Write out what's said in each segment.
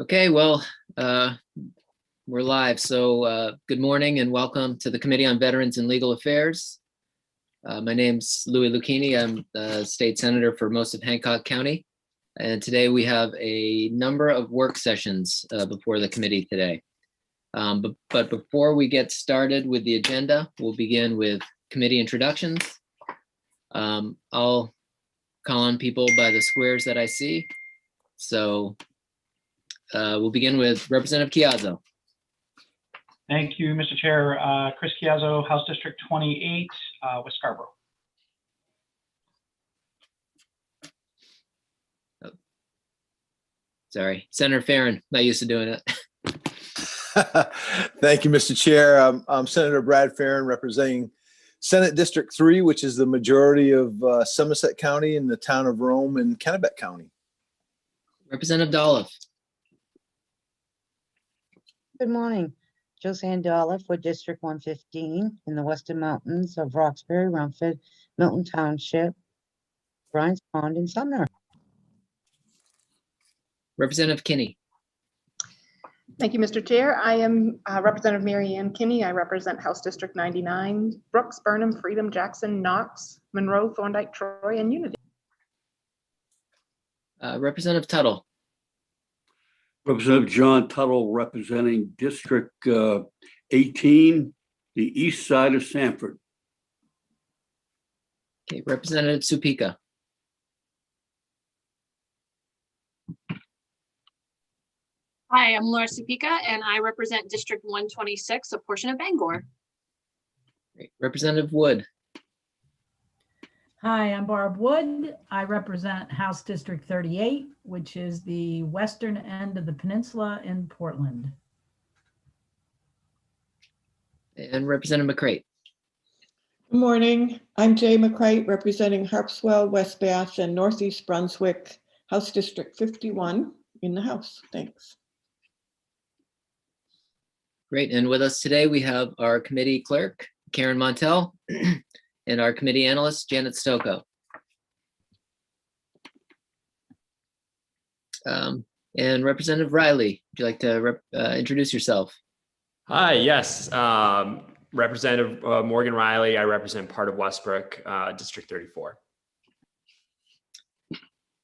Okay, well, we're live. So good morning and welcome to the Committee on Veterans and Legal Affairs. My name's Louis Lucchini. I'm the state senator for most of Hancock County. And today we have a number of work sessions before the committee today. But before we get started with the agenda, we'll begin with committee introductions. I'll call on people by the squares that I see. So we'll begin with Representative Chiazzo. Thank you, Mr. Chair. Chris Chiazzo, House District 28, West Scarborough. Oh. Sorry, Senator Farron, not used to doing it. Thank you, Mr. Chair. I'm Senator Brad Farron, representing Senate District 3, which is the majority of Somerset County and the town of Rome and Kennebec County. Representative Dolliff. Good morning. Josanne Dolliff for District 115 in the Western Mountains of Roxbury, Rumford, Milton Township, Bryan's Pond, and Sumner. Representative Kinney. Thank you, Mr. Chair. I am Representative Mary Ann Kinney. I represent House District 99, Brooks, Burnham, Freedom, Jackson, Knox, Monroe, Thorndike, Troy, and Unity. Representative Tuttle. Representative John Tuttle, representing District 18, the east side of Sanford. Okay, Representative Supika. Hi, I'm Laura Supika, and I represent District 126, a portion of Bangor. Great. Representative Wood. Hi, I'm Barb Wood. I represent House District 38, which is the western end of the peninsula in Portland. And Representative McCrate. Good morning. I'm Jay McCrate, representing Harpswell, West Bath, and Northeast Brunswick, House District 51 in the House. Thanks. Great. And with us today, we have our committee clerk, Karen Montel, and our committee analyst, Janet Stocco. And Representative Riley, would you like to introduce yourself? Hi, yes. Representative Morgan Riley. I represent part of Westbrook, District 34.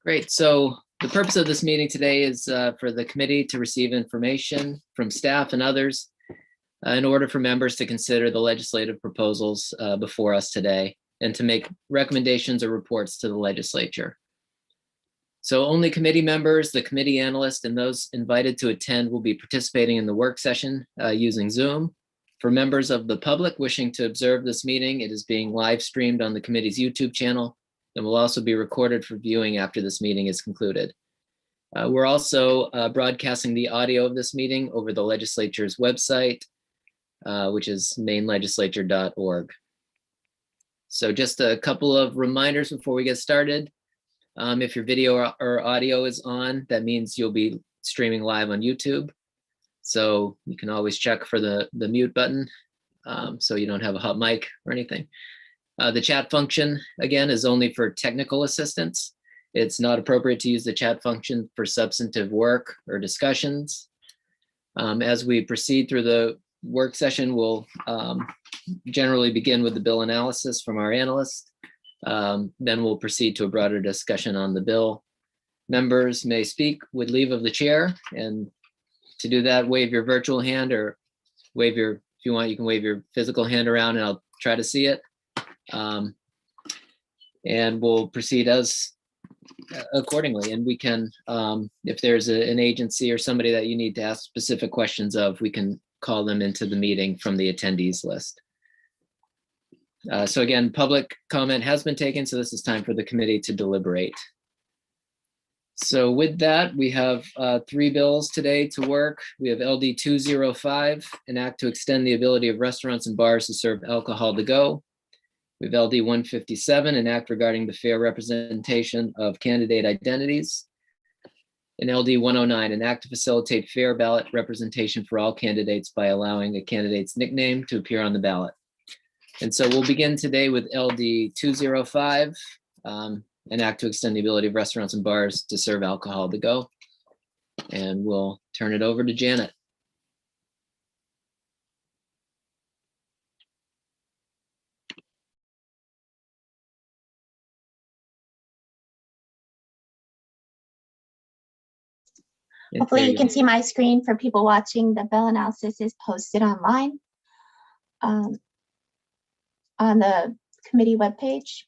Great. So the purpose of this meeting today is for the committee to receive information from staff and others in order for members to consider the legislative proposals before us today and to make recommendations or reports to the legislature. So only committee members, the committee analyst, and those invited to attend will be participating in the work session using Zoom. For members of the public wishing to observe this meeting, it is being live streamed on the committee's YouTube channel and will also be recorded for viewing after this meeting is concluded. We're also broadcasting the audio of this meeting over the legislature's website, which is mainlegislature.org. So just a couple of reminders before we get started. If your video or audio is on, that means you'll be streaming live on YouTube. So you can always check for the mute button so you don't have a hot mic or anything. The chat function, again, is only for technical assistance. It's not appropriate to use the chat function for substantive work or discussions. As we proceed through the work session, we'll generally begin with the bill analysis from our analyst. Then we'll proceed to a broader discussion on the bill. Members may speak with leave of the chair, and to do that, wave your virtual hand or wave your, if you want, you can wave your physical hand around and I'll try to see it. And we'll proceed as accordingly. And we can, if there's an agency or somebody that you need to ask specific questions of, we can call them into the meeting from the attendees list. So again, public comment has been taken, so this is time for the committee to deliberate. So with that, we have 3 bills today to work. We have LD 205, an act to extend the ability of restaurants and bars to serve alcohol to go. We have LD 157, an act regarding the fair representation of candidate identities. And LD 109, an act to facilitate fair ballot representation for all candidates by allowing a candidate's nickname to appear on the ballot. And so we'll begin today with LD 205, an act to extend the ability of restaurants and bars to serve alcohol to go. And we'll turn it over to Janet. Hopefully you can see my screen. For people watching, the bill analysis is posted online on the committee webpage.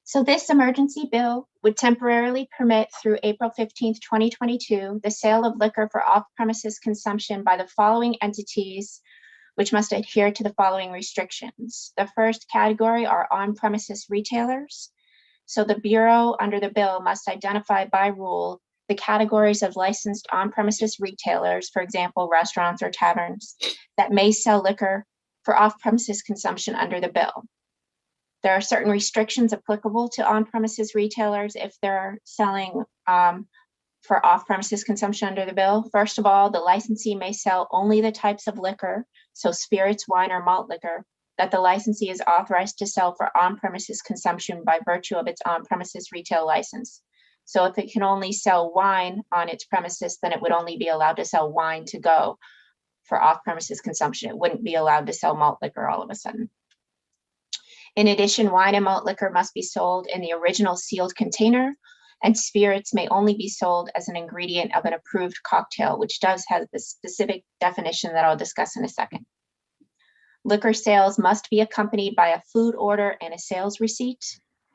So this emergency bill would temporarily permit through April 15th, 2022, the sale of liquor for off-premises consumption by the following entities, which must adhere to the following restrictions. The first category are on-premises retailers. So the Bureau under the bill must identify by rule the categories of licensed on-premises retailers, for example, restaurants or taverns, that may sell liquor for off-premises consumption under the bill. There are certain restrictions applicable to on-premises retailers if they're selling for off-premises consumption under the bill. First of all, the licensee may sell only the types of liquor, so spirits, wine, or malt liquor, that the licensee is authorized to sell for on-premises consumption by virtue of its on-premises retail license. So if it can only sell wine on its premises, then it would only be allowed to sell wine to go for off-premises consumption. It wouldn't be allowed to sell malt liquor all of a sudden. In addition, wine and malt liquor must be sold in the original sealed container, and spirits may only be sold as an ingredient of an approved cocktail, which does have the specific definition that I'll discuss in a second. Liquor sales must be accompanied by a food order and a sales receipt.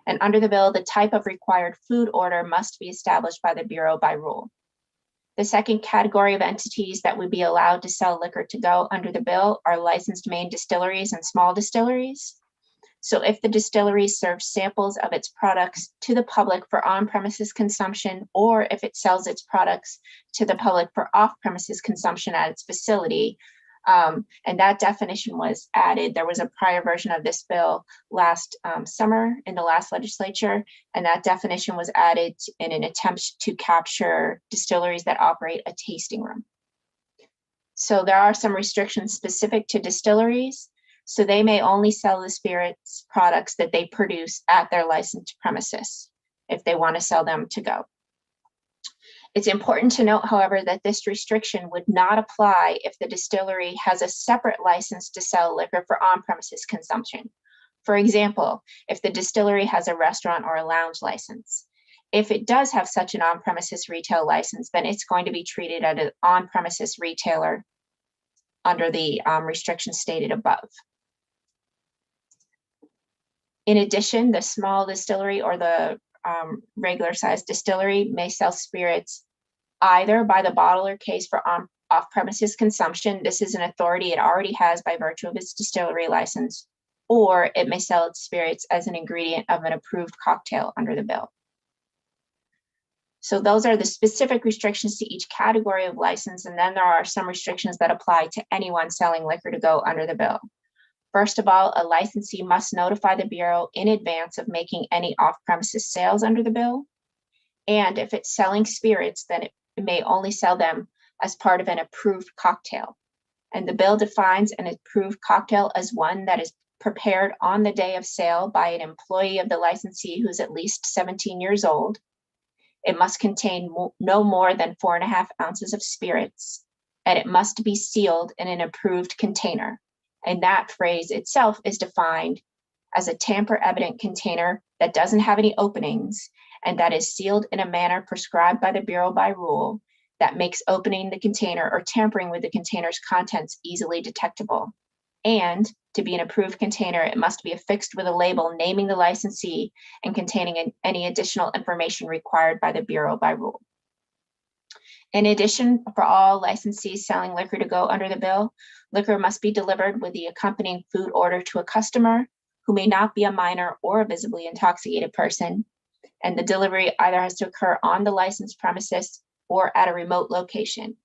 And under the bill, the type of required food order must be established by the Bureau by rule. The second category of entities that would be allowed to sell liquor to go under the bill are licensed main distilleries and small distilleries. So if the distillery serves samples of its products to the public for on-premises consumption, or if it sells its products to the public for off-premises consumption at its facility, and that definition was added. There was a prior version of this bill last summer in the last legislature, and that definition was added in an attempt to capture distilleries that operate a tasting room. So there are some restrictions specific to distilleries. So they may only sell the spirits products that they produce at their licensed premises if they want to sell them to go. It's important to note, however, that this restriction would not apply if the distillery has a separate license to sell liquor for on-premises consumption. For example, if the distillery has a restaurant or a lounge license. If it does have such an on-premises retail license, then it's going to be treated as an on-premises retailer under the restrictions stated above. In addition, the small distillery or the regular sized distillery may sell spirits either by the bottle or case for off-premises consumption. This is an authority it already has by virtue of its distillery license, or it may sell its spirits as an ingredient of an approved cocktail under the bill. So those are the specific restrictions to each category of license, and then there are some restrictions that apply to anyone selling liquor to go under the bill. First of all, a licensee must notify the Bureau in advance of making any off-premises sales under the bill. And if it's selling spirits, then it may only sell them as part of an approved cocktail. And the bill defines an approved cocktail as one that is prepared on the day of sale by an employee of the licensee who's at least 17 years old. It must contain no more than 4.5 ounces of spirits, and it must be sealed in an approved container. And that phrase itself is defined as a tamper-evident container that doesn't have any openings and that is sealed in a manner prescribed by the Bureau by rule that makes opening the container or tampering with the container's contents easily detectable. And to be an approved container, it must be affixed with a label naming the licensee and containing any additional information required by the Bureau by rule. In addition, for all licensees selling liquor to go under the bill, liquor must be delivered with the accompanying food order to a customer who may not be a minor or a visibly intoxicated person. And the delivery either has to occur on the licensed premises or at a remote location.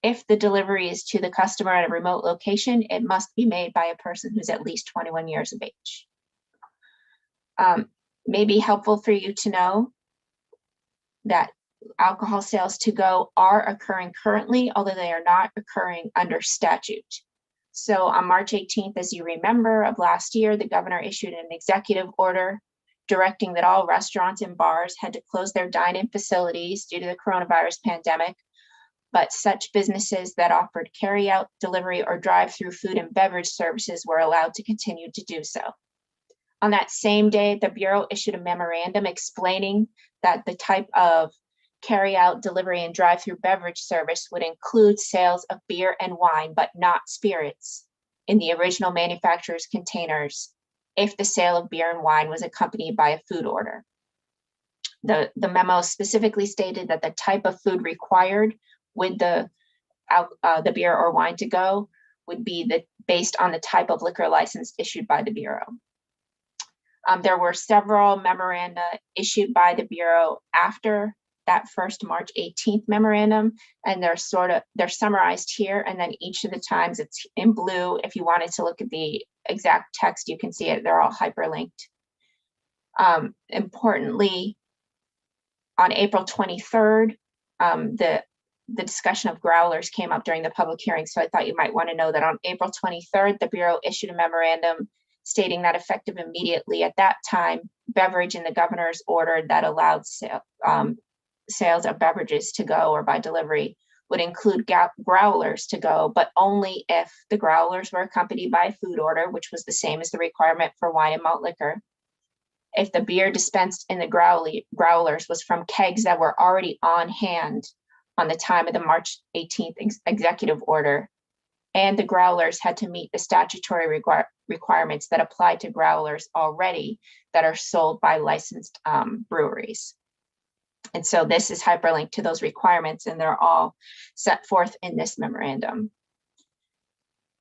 If the delivery is to the customer at a remote location, it must be made by a person who's at least 21 years of age. May be helpful for you to know that alcohol sales to go are occurring currently, although they are not occurring under statute. So on March 18th, as you remember, of last year, the governor issued an executive order directing that all restaurants and bars had to close their dine-in facilities due to the coronavirus pandemic, but such businesses that offered carry-out, delivery, or drive-through food and beverage services were allowed to continue to do so. On that same day, the Bureau issued a memorandum explaining that the type of carry-out, delivery, and drive-through beverage service would include sales of beer and wine, but not spirits, in the original manufacturer's containers if the sale of beer and wine was accompanied by a food order. The memo specifically stated that the type of food required with the beer or wine to go would be based on the type of liquor license issued by the Bureau. There were several memoranda issued by the Bureau after that first March 18th memorandum, and they're summarized here, and then each of the times it's in blue. If you wanted to look at the exact text, you can see it. They're all hyperlinked. Importantly, on April 23rd, the discussion of growlers came up during the public hearing, so I thought you might want to know that on April 23rd, the Bureau issued a memorandum stating that effective immediately at that time, beverage in the governor's order that allowed sales of beverages to go or by delivery would include growlers to go, but only if the growlers were accompanied by a food order, which was the same as the requirement for wine and malt liquor. If the beer dispensed in the growlers was from kegs that were already on hand on the time of the March 18th executive order, and the growlers had to meet the statutory requirements that apply to growlers already that are sold by licensed breweries. And so this is hyperlinked to those requirements, and they're all set forth in this memorandum.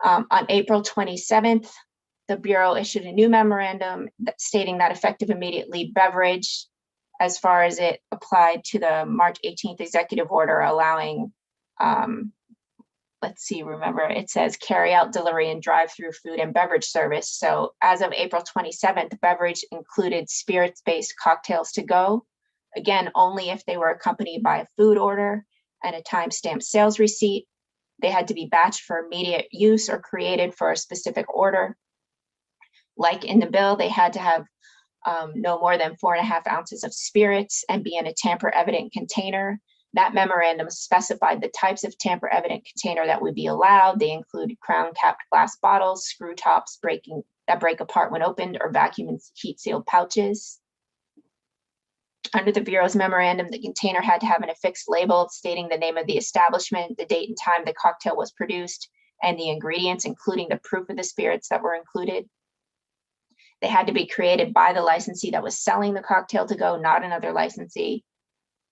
On April 27th, the Bureau issued a new memorandum stating that effective immediately beverage, as far as it applied to the March 18th executive order allowing, remember it says carry out, delivery, and drive-through food and beverage service. So as of April 27th, beverage included spirits-based cocktails to go, again, only if they were accompanied by a food order and a time-stamped sales receipt. They had to be batched for immediate use or created for a specific order. Like in the bill, they had to have no more than 4.5 ounces of spirits and be in a tamper-evident container. That memorandum specified the types of tamper-evident container that would be allowed. They include crown-capped glass bottles, screw tops that break apart when opened, or vacuum and heat-sealed pouches. Under the Bureau's memorandum, the container had to have an affixed label stating the name of the establishment, the date and time the cocktail was produced, and the ingredients, including the proof of the spirits that were included. They had to be created by the licensee that was selling the cocktail to go, not another licensee.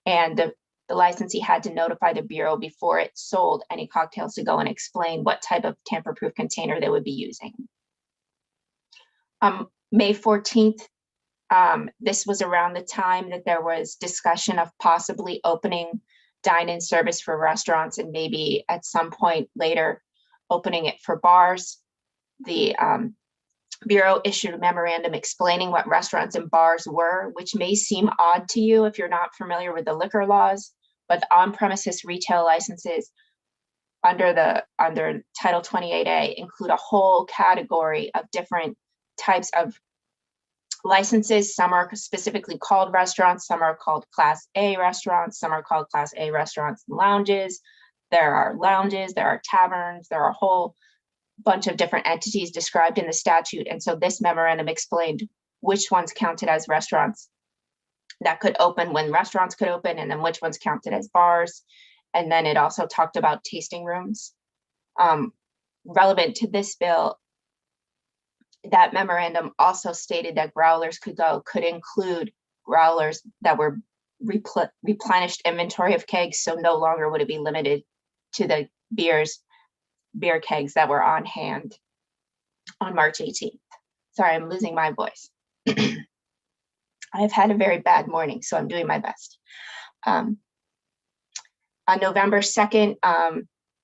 And the licensee had to notify the Bureau before it sold any cocktails to go and explain what type of tamper-proof container they would be using. May 14th, this was around the time that there was discussion of possibly opening dine-in service for restaurants and maybe at some point later opening it for bars. The Bureau issued a memorandum explaining what restaurants and bars were, which may seem odd to you if you're not familiar with the liquor laws, but on-premises retail licenses under Title 28A include a whole category of different types of licenses. Some are specifically called restaurants, some are called Class A restaurants, some are called Class A restaurants and lounges. There are lounges, there are taverns, there are a whole bunch of different entities described in the statute. And so this memorandum explained which ones counted as restaurants that could open when restaurants could open, and then which ones counted as bars. And then it also talked about tasting rooms. Relevant to this bill, that memorandum also stated that growlers could include growlers that were replenished inventory of kegs. So no longer would it be limited to the beer kegs that were on hand on March 18th. Sorry, I'm losing my voice. I've had a very bad morning, so I'm doing my best. On November 2nd,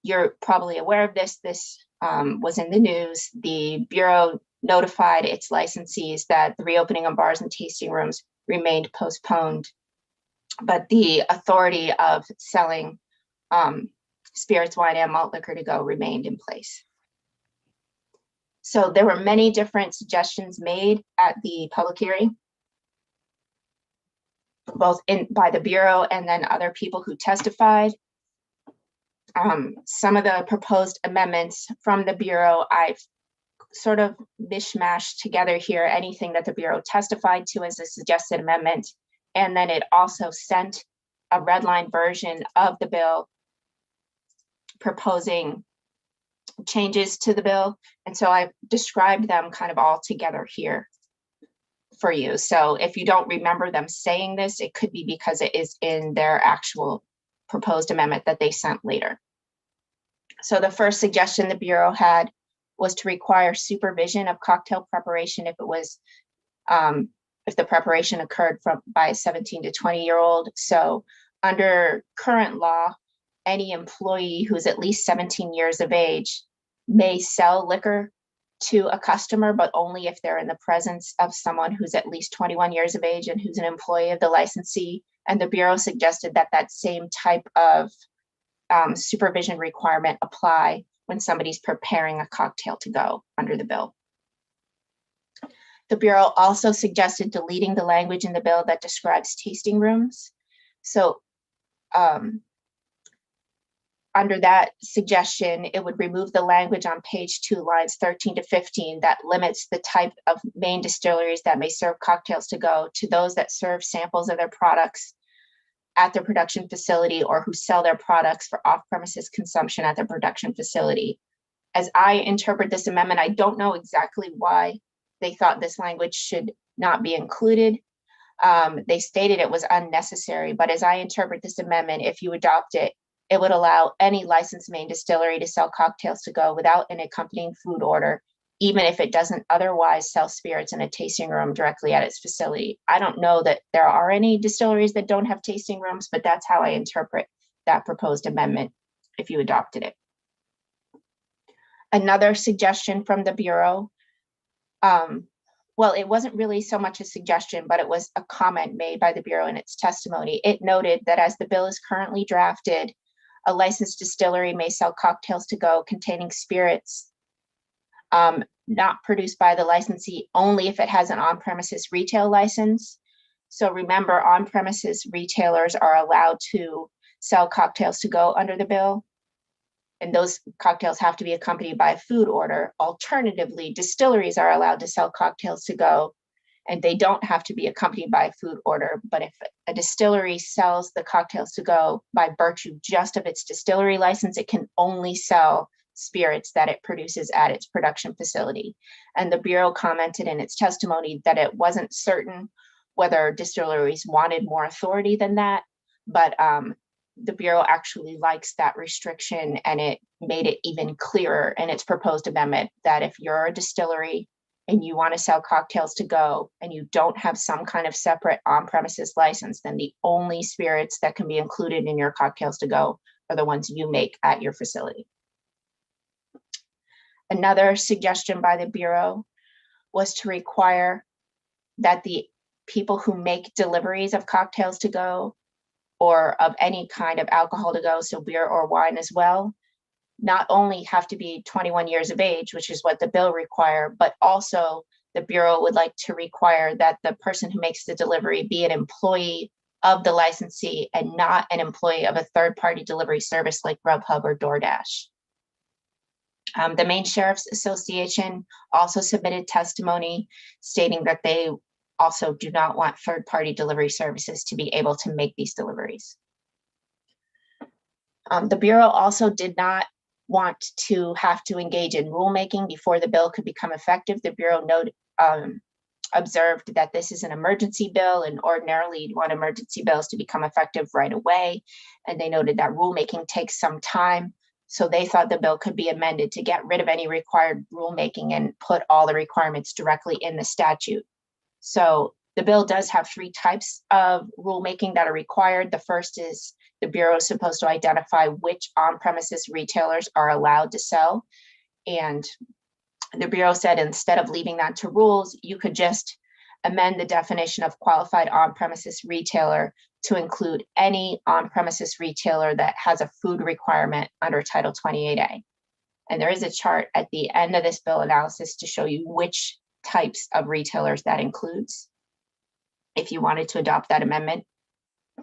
you're probably aware of this. This was in the news. The Bureau notified its licensees that the reopening of bars and tasting rooms remained postponed, but the authority of selling spirits, wine, and malt liquor to go remained in place. So there were many different suggestions made at the public hearing. both by the Bureau and then other people who testified. Some of the proposed amendments from the Bureau, I've sort of mishmashed together here, anything that the Bureau testified to as a suggested amendment. And then it also sent a red line version of the bill proposing changes to the bill. And so I've described them kind of all together here for you. So if you don't remember them saying this, it could be because it is in their actual proposed amendment that they sent later. So the first suggestion the Bureau had was to require supervision of cocktail preparation if it was, if the preparation occurred by a 17 to 20-year-old. So under current law, any employee who's at least 17 years of age may sell liquor to a customer, but only if they're in the presence of someone who's at least 21 years of age and who's an employee of the licensee. And the Bureau suggested that that same type of supervision requirement apply when somebody's preparing a cocktail to go under the bill. The Bureau also suggested deleting the language in the bill that describes tasting rooms. So under that suggestion, it would remove the language on page 2, lines 13 to 15 that limits the type of main distilleries that may serve cocktails to go to those that serve samples of their products at their production facility or who sell their products for off-premises consumption at their production facility. As I interpret this amendment, I don't know exactly why they thought this language should not be included. They stated it was unnecessary, but as I interpret this amendment, if you adopt it, it would allow any licensed main distillery to sell cocktails to go without an accompanying food order, even if it doesn't otherwise sell spirits in a tasting room directly at its facility. I don't know that there are any distilleries that don't have tasting rooms, but that's how I interpret that proposed amendment if you adopted it. Another suggestion from the Bureau, well, it wasn't really so much a suggestion, but it was a comment made by the Bureau in its testimony. It noted that as the bill is currently drafted, a licensed distillery may sell cocktails to go containing spirits not produced by the licensee only if it has an on-premises retail license. So remember, on-premises retailers are allowed to sell cocktails to go under the bill, and those cocktails have to be accompanied by a food order. Alternatively, distilleries are allowed to sell cocktails to go, and they don't have to be accompanied by a food order. But if a distillery sells the cocktails to go by virtue just of its distillery license, it can only sell spirits that it produces at its production facility. And the Bureau commented in its testimony that it wasn't certain whether distilleries wanted more authority than that, but the Bureau actually likes that restriction, and it made it even clearer in its proposed amendment that if you're a distillery and you want to sell cocktails to go and you don't have some kind of separate on-premises license, then the only spirits that can be included in your cocktails to go are the ones you make at your facility. Another suggestion by the Bureau was to require that the people who make deliveries of cocktails to go or of any kind of alcohol to go, so beer or wine as well, not only have to be 21 years of age, which is what the bill require, but also the Bureau would like to require that the person who makes the delivery be an employee of the licensee and not an employee of a third-party delivery service like Grubhub or DoorDash. The Maine Sheriff's Association also submitted testimony stating that they also do not want third-party delivery services to be able to make these deliveries. The Bureau also did not want to have to engage in rulemaking before the bill could become effective. The Bureau observed that this is an emergency bill, and ordinarily you'd want emergency bills to become effective right away. And they noted that rulemaking takes some time. So they thought the bill could be amended to get rid of any required rulemaking and put all the requirements directly in the statute. So the bill does have 3 types of rulemaking that are required. The first is the Bureau is supposed to identify which on-premises retailers are allowed to sell. And the Bureau said instead of leaving that to rules, you could just amend the definition of qualified on-premises retailer to include any on-premises retailer that has a food requirement under Title 28A. And there is a chart at the end of this bill analysis to show you which types of retailers that includes, if you wanted to adopt that amendment.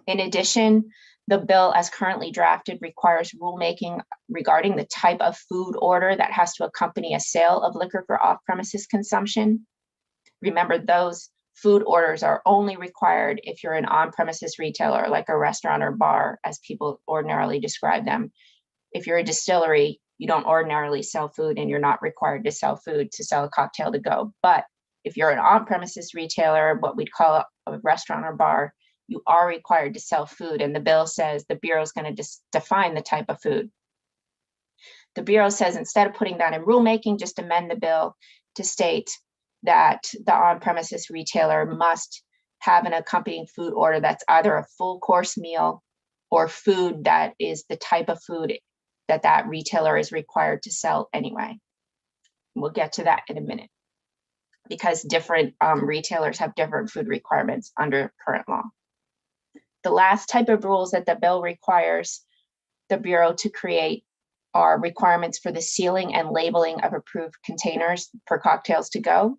In addition, the bill as currently drafted requires rulemaking regarding the type of food order that has to accompany a sale of liquor for off-premises consumption. Remember, those food orders are only required if you're an on-premises retailer, like a restaurant or bar, as people ordinarily describe them. If you're a distillery, you don't ordinarily sell food and you're not required to sell food to sell a cocktail to go. But if you're an on-premises retailer, what we'd call a restaurant or bar, you are required to sell food. And the bill says the Bureau is going to define the type of food. The Bureau says instead of putting that in rulemaking, just amend the bill to state that the on-premises retailer must have an accompanying food order that's either a full course meal or food that is the type of food that that retailer is required to sell anyway. We'll get to that in a minute, because different retailers have different food requirements under current law. The last type of rules that the bill requires the Bureau to create are requirements for the sealing and labeling of approved containers for cocktails to go.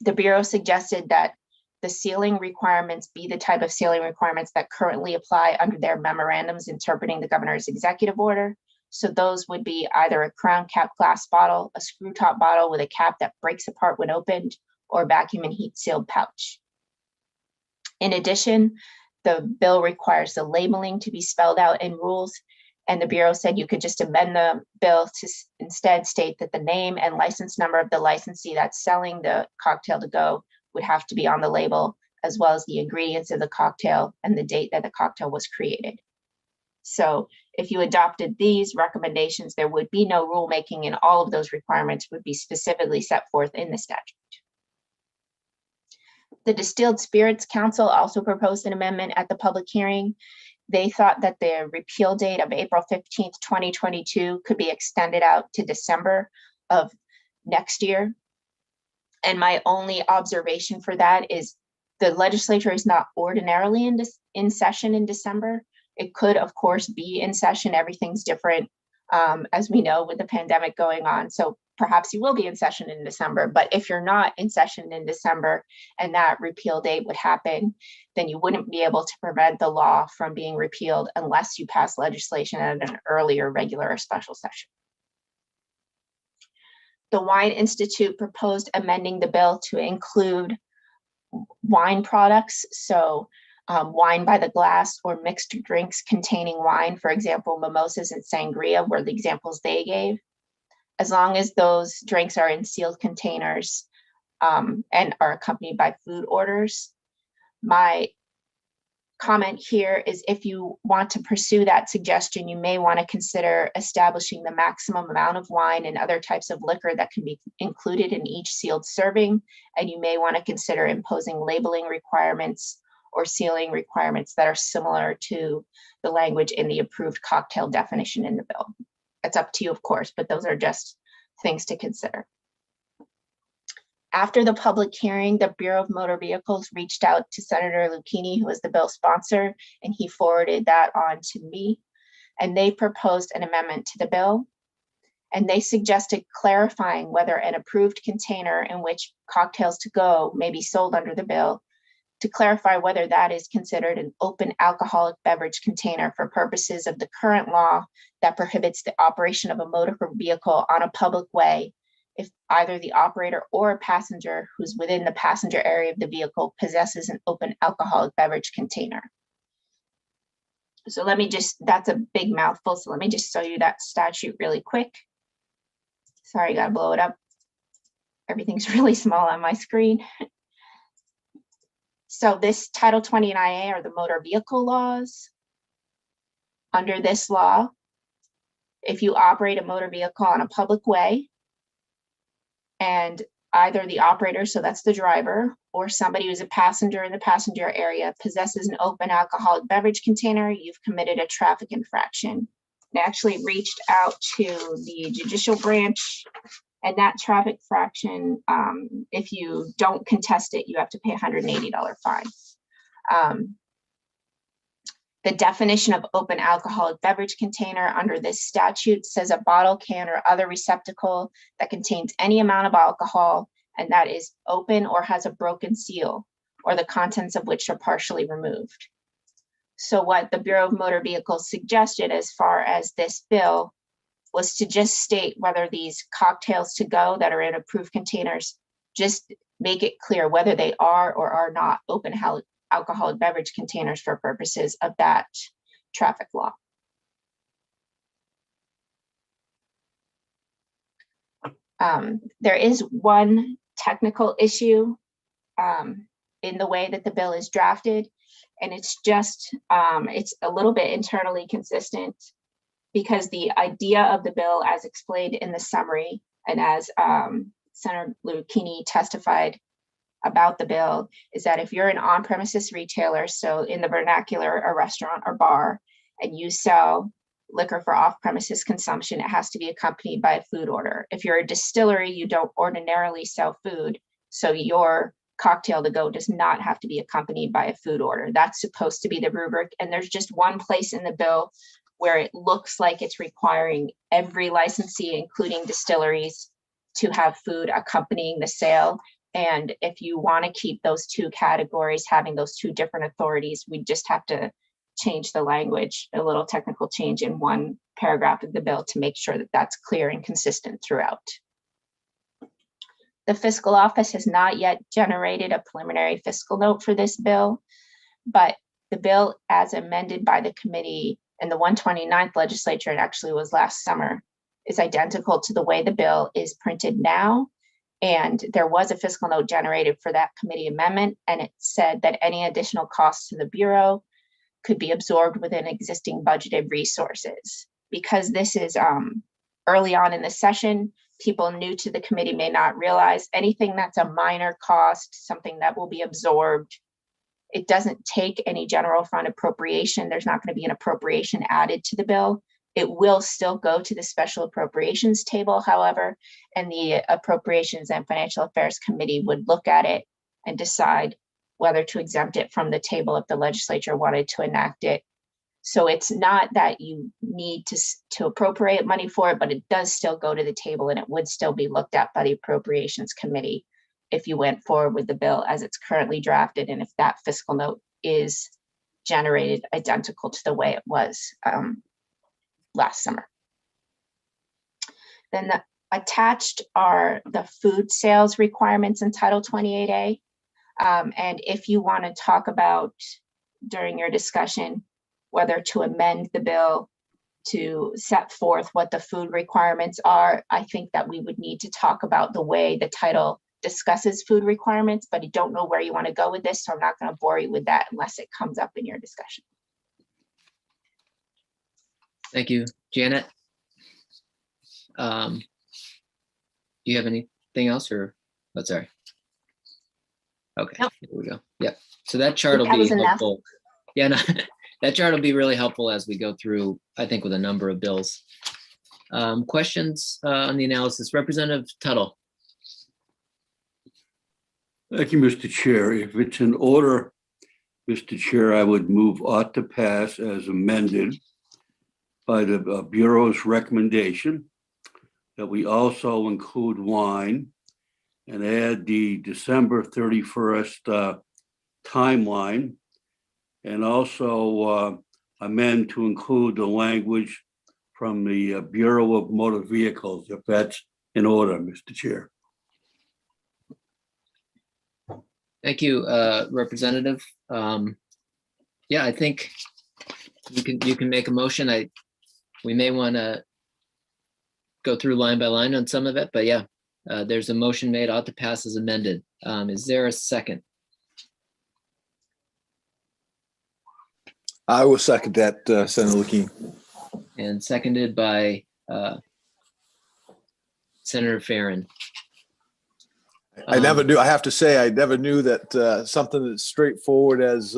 The Bureau suggested that the sealing requirements be the type of sealing requirements that currently apply under their memorandums interpreting the governor's executive order. So those would be either a crown cap glass bottle, a screw top bottle with a cap that breaks apart when opened, or a vacuum and heat sealed pouch. In addition, the bill requires the labeling to be spelled out in rules, and the Bureau said you could just amend the bill to instead state that the name and license number of the licensee that's selling the cocktail to go would have to be on the label, as well as the ingredients of the cocktail and the date that the cocktail was created. So if you adopted these recommendations, there would be no rulemaking, and all of those requirements would be specifically set forth in the statute. The Distilled Spirits Council also proposed an amendment at the public hearing. They thought that the repeal date of April 15th, 2022 could be extended out to December of next year. And my only observation for that is the legislature is not ordinarily in session in December. It could, of course, be in session. Everything's different, as we know, with the pandemic going on. So perhaps you will be in session in December. But if you're not in session in December and that repeal date would happen, then you wouldn't be able to prevent the law from being repealed unless you pass legislation at an earlier regular or special session. The Wine Institute proposed amending the bill to include wine products. So wine by the glass or mixed drinks containing wine, for example, mimosas and sangria were the examples they gave. As long as those drinks are in sealed containers and are accompanied by food orders. My comment here is if you want to pursue that suggestion, you may want to consider establishing the maximum amount of wine and other types of liquor that can be included in each sealed serving. And you may want to consider imposing labeling requirements or sealing requirements that are similar to the language in the approved cocktail definition in the bill. It's up to you, of course, but those are just things to consider. After the public hearing, the Bureau of Motor Vehicles reached out to Senator Lucchini, who was the bill sponsor, and he forwarded that on to me. And they proposed an amendment to the bill. And they suggested clarifying whether an approved container in which cocktails to go may be sold under the bill, to clarify whether that is considered an open alcoholic beverage container for purposes of the current law that prohibits the operation of a motor vehicle on a public way if either the operator or a passenger who's within the passenger area of the vehicle possesses an open alcoholic beverage container. So let me just, that's a big mouthful, so let me just show you that statute really quick. Sorry, gotta blow it up. Everything's really small on my screen. So this Title 29A are the motor vehicle laws. Under this law, if you operate a motor vehicle on a public way and either the operator, so that's the driver, or somebody who's a passenger in the passenger area possesses an open alcoholic beverage container, you've committed a traffic infraction. I actually reached out to the judicial branch, and that traffic infraction, if you don't contest it, you have to pay a $180 fine. The definition of open alcoholic beverage container under this statute says a bottle, can, or other receptacle that contains any amount of alcohol and that is open or has a broken seal, or the contents of which are partially removed. So what the Bureau of Motor Vehicles suggested as far as this bill was to just state whether these cocktails to go that are in approved containers, just make it clear whether they are or are not open alcoholic beverage containers for purposes of that traffic law. There is one technical issue in the way that the bill is drafted, and it's just, it's a little bit internally consistent, because the idea of the bill as explained in the summary and as Senator Lucchini testified about the bill is that if you're an on-premises retailer, so in the vernacular, a restaurant or bar, and you sell liquor for off-premises consumption, it has to be accompanied by a food order. If you're a distillery, you don't ordinarily sell food, so your cocktail to go does not have to be accompanied by a food order. That's supposed to be the rubric, and there's just one place in the bill where it looks like it's requiring every licensee, including distilleries, to have food accompanying the sale. And if you want to keep those two categories, having those two different authorities, we just have to change the language, a little technical change in one paragraph of the bill to make sure that that's clear and consistent throughout. The fiscal office has not yet generated a preliminary fiscal note for this bill, but the bill as amended by the committee in the 129th legislature, it actually was last summer, is identical to the way the bill is printed now. And there was a fiscal note generated for that committee amendment, and it said that any additional costs to the Bureau could be absorbed within existing budgeted resources. Because this is early on in the session, people new to the committee may not realize anything that's a minor cost, something that will be absorbed. It doesn't take any general fund appropriation. There's not going to be an appropriation added to the bill. It will still go to the special appropriations table, however, and the Appropriations and Financial Affairs Committee would look at it and decide whether to exempt it from the table if the legislature wanted to enact it. So it's not that you need to appropriate money for it, but it does still go to the table, and it would still be looked at by the Appropriations Committee if you went forward with the bill as it's currently drafted, and if that fiscal note is generated identical to the way it was last summer. Then attached are the food sales requirements in Title 28A. And if you want to talk about during your discussion whether to amend the bill to set forth what the food requirements are, I think that we would need to talk about the way the title discusses food requirements, but I don't know where you want to go with this, so I'm not going to bore you with that unless it comes up in your discussion. Thank you, Janet. Do you have anything else, or what's sorry? Okay, Nope. Here we go. Yep. So that chart will be helpful. Yeah, no, that chart will be really helpful as we go through, I think, with a number of bills. Questions on the analysis? Representative Tuttle. Thank you, Mr. Chair. If it's in order, Mr. Chair, I would move ought to pass as amended by the Bureau's recommendation that we also include wine and add the December 31st timeline, and also amend to include the language from the Bureau of Motor Vehicles, if that's in order, Mr. Chair. Thank you, Representative. Yeah, I think you can make a motion. We may want to go through line by line on some of it, but yeah, there's a motion made, ought to pass as amended. Is there a second? I will second that, Senator Lucchini. And seconded by Senator Farren. I never knew, I have to say, I never knew that something as straightforward as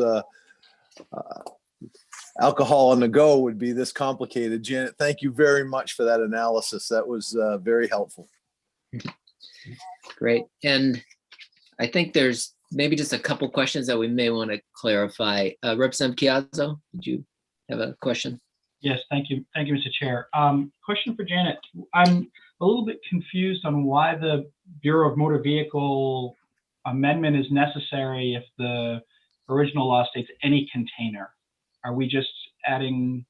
alcohol on the go would be this complicated. Janet, thank you very much for that analysis. That was very helpful. Great. And I think there's maybe just a couple questions that we may want to clarify. Representative Chiazzo, did you have a question? Yes, thank you. Thank you, Mr. Chair. Question for Janet. I'm a little bit confused on why the Bureau of Motor Vehicle amendment is necessary if the original law states any container. are we just adding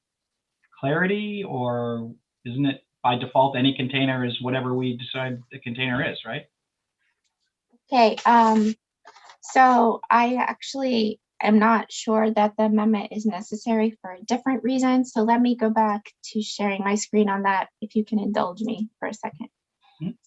clarity, or isn't it by default any container is whatever we decide the container is, right? Okay, so I actually am not sure that the amendment is necessary for a different reason. So let me go back to sharing my screen on that, if you can indulge me for a second. Mhm.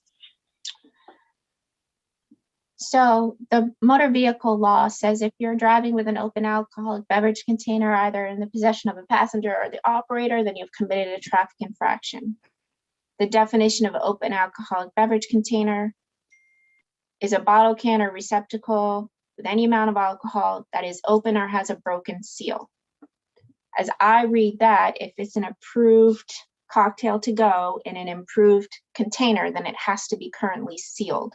So the motor vehicle law says if you're driving with an open alcoholic beverage container, either in the possession of a passenger or the operator, then you've committed a traffic infraction. The definition of an open alcoholic beverage container is a bottle, can, or receptacle with any amount of alcohol that is open or has a broken seal. As I read that, if it's an approved cocktail to go in an improved container, then it has to be currently sealed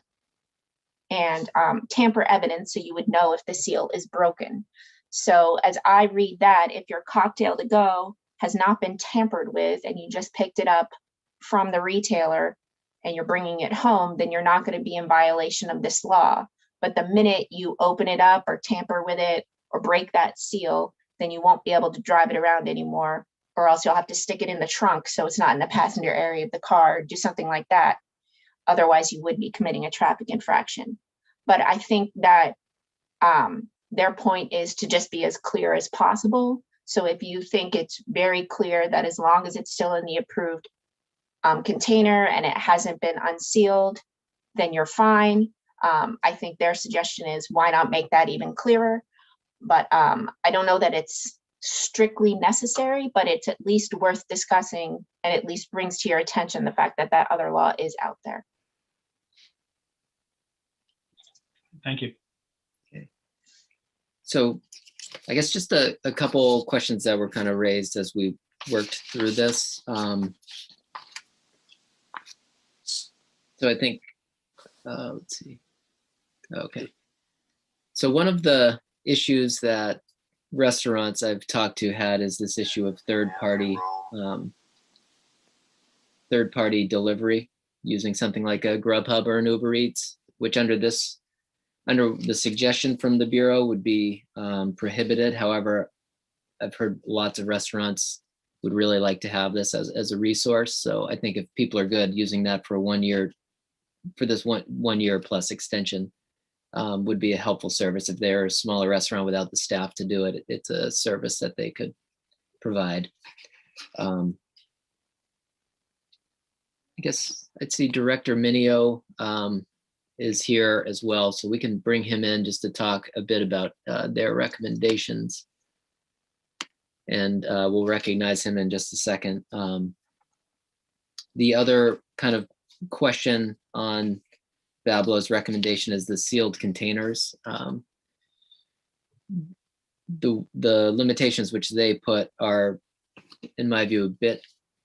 and tamper evidence, so you would know if the seal is broken. So as I read that, if your cocktail to go has not been tampered with and you just picked it up from the retailer and you're bringing it home, then you're not going to be in violation of this law. But the minute you open it up or tamper with it or break that seal, then you won't be able to drive it around anymore, or else you'll have to stick it in the trunk so it's not in the passenger area of the car, do something like that. Otherwise, you would be committing a traffic infraction. But I think that their point is to just be as clear as possible. So if you think it's very clear that as long as it's still in the approved container and it hasn't been unsealed, then you're fine. I think their suggestion is, why not make that even clearer? But I don't know that it's strictly necessary, but it's at least worth discussing, and at least brings to your attention the fact that that other law is out there. Thank you. Okay. So I guess just a couple questions that were kind of raised as we worked through this. So I think, let's see. Okay. So one of the issues that restaurants I've talked to had is this issue of third-party delivery using something like a Grubhub or an Uber Eats, which under the suggestion from the Bureau would be prohibited. However, I've heard lots of restaurants would really like to have this as a resource. So I think if people are good using that for 1 year, for this one year plus extension, would be a helpful service. If they're a smaller restaurant without the staff to do it, it's a service that they could provide. I guess I'd see Director Minio is here as well, so we can bring him in just to talk a bit about their recommendations. And we'll recognize him in just a second. The other kind of question on Bablo's recommendation is the sealed containers. The limitations which they put are, in my view, a bit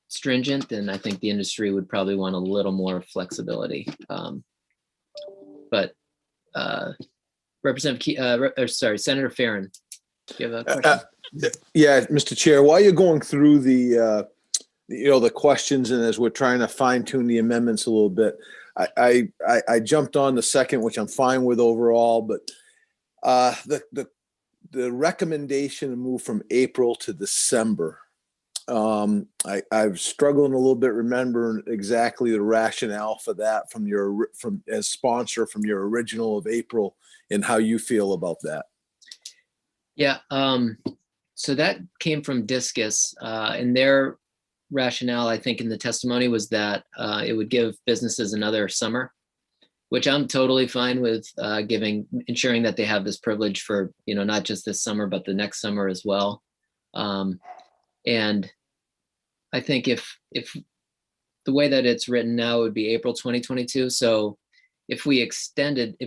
stringent, and I think the industry would probably want a little more flexibility. But Senator Farron, do you have a question? Yeah, Mr. Chair, while you're going through the the questions and as we're trying to fine tune the amendments a little bit, I jumped on the second, which I'm fine with overall, but the recommendation to move from April to December, I've struggled a little bit remembering exactly the rationale for that from as sponsor from your original of April, and how you feel about that. Yeah, so that came from Discus, and their rationale, I think, in the testimony was that it would give businesses another summer, which I'm totally fine with, ensuring that they have this privilege for, not just this summer, but the next summer as well. And I think if the way that it's written now would be April 2022. So if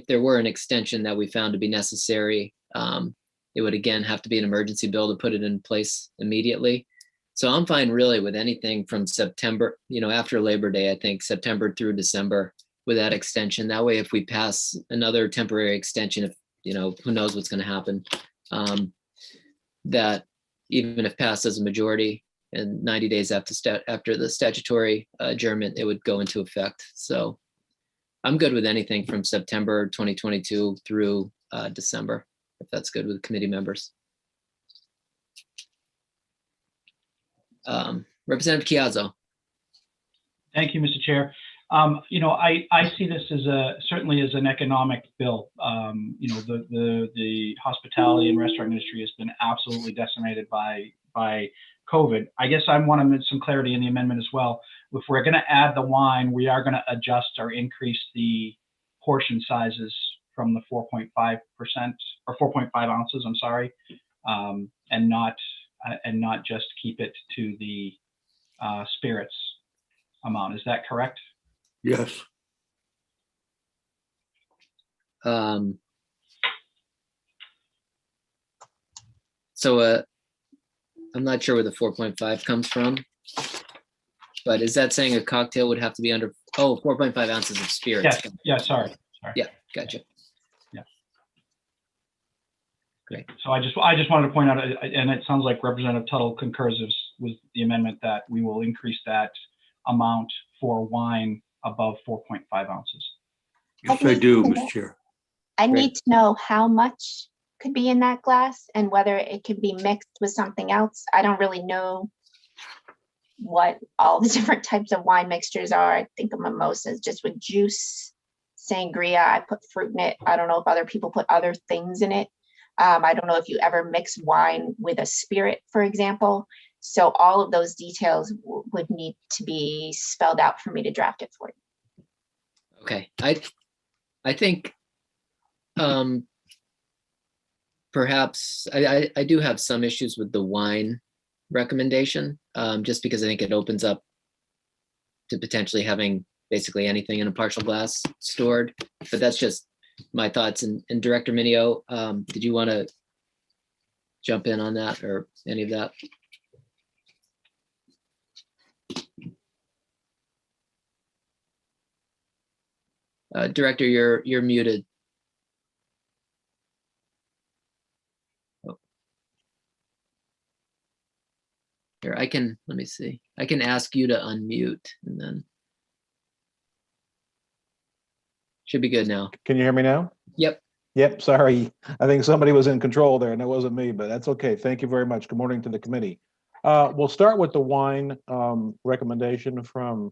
there were an extension that we found to be necessary, it would again have to be an emergency bill to put it in place immediately. So I'm fine really with anything from September, after Labor Day, I think September through December with that extension. That way, if we pass another temporary extension, who knows what's going to happen, that even if passed as a majority and 90 days after the statutory adjournment, it would go into effect. So I'm good with anything from September 2022 through December, if that's good with committee members. Representative Chiazzo. Thank you, Mr. Chair. I see this as certainly as an economic bill. The hospitality and restaurant industry has been absolutely decimated by COVID. I guess I want to make some clarity in the amendment as well. If we're going to add the wine, we are going to adjust or increase the portion sizes from the 4.5% or 4.5 ounces, I'm sorry, and not just keep it to the spirits amount. Is that correct? Yes. So I'm not sure where the 4.5 comes from, but is that saying a cocktail would have to be under 4.5 ounces of spirits? Yes. Yeah. Sorry. Yeah. Gotcha. Yeah. Great. So I just wanted to point out, and it sounds like Representative Tuttle concurs with the amendment that we will increase that amount for wine above 4.5 ounces. Yes, I do, Mr. Chair. I need to know how much could be in that glass and whether it could be mixed with something else. I don't really know what all the different types of wine mixtures are. I think of mimosas just with juice, sangria. I put fruit in it. I don't know if other people put other things in it. I don't know if you ever mix wine with a spirit, for example. So all of those details would need to be spelled out for me to draft it for you. Okay. I think perhaps I do have some issues with the wine recommendation, just because I think it opens up to potentially having basically anything in a partial glass stored, but that's just my thoughts. And Director Minio, did you want to jump in on that or any of that? Director, you're muted. Oh. Here, let me see. I can ask you to unmute and then. Should be good now. Can you hear me now? Yep. Yep, sorry. I think somebody was in control there and it wasn't me, but that's okay. Thank you very much. Good morning to the committee. We'll start with the wine recommendation from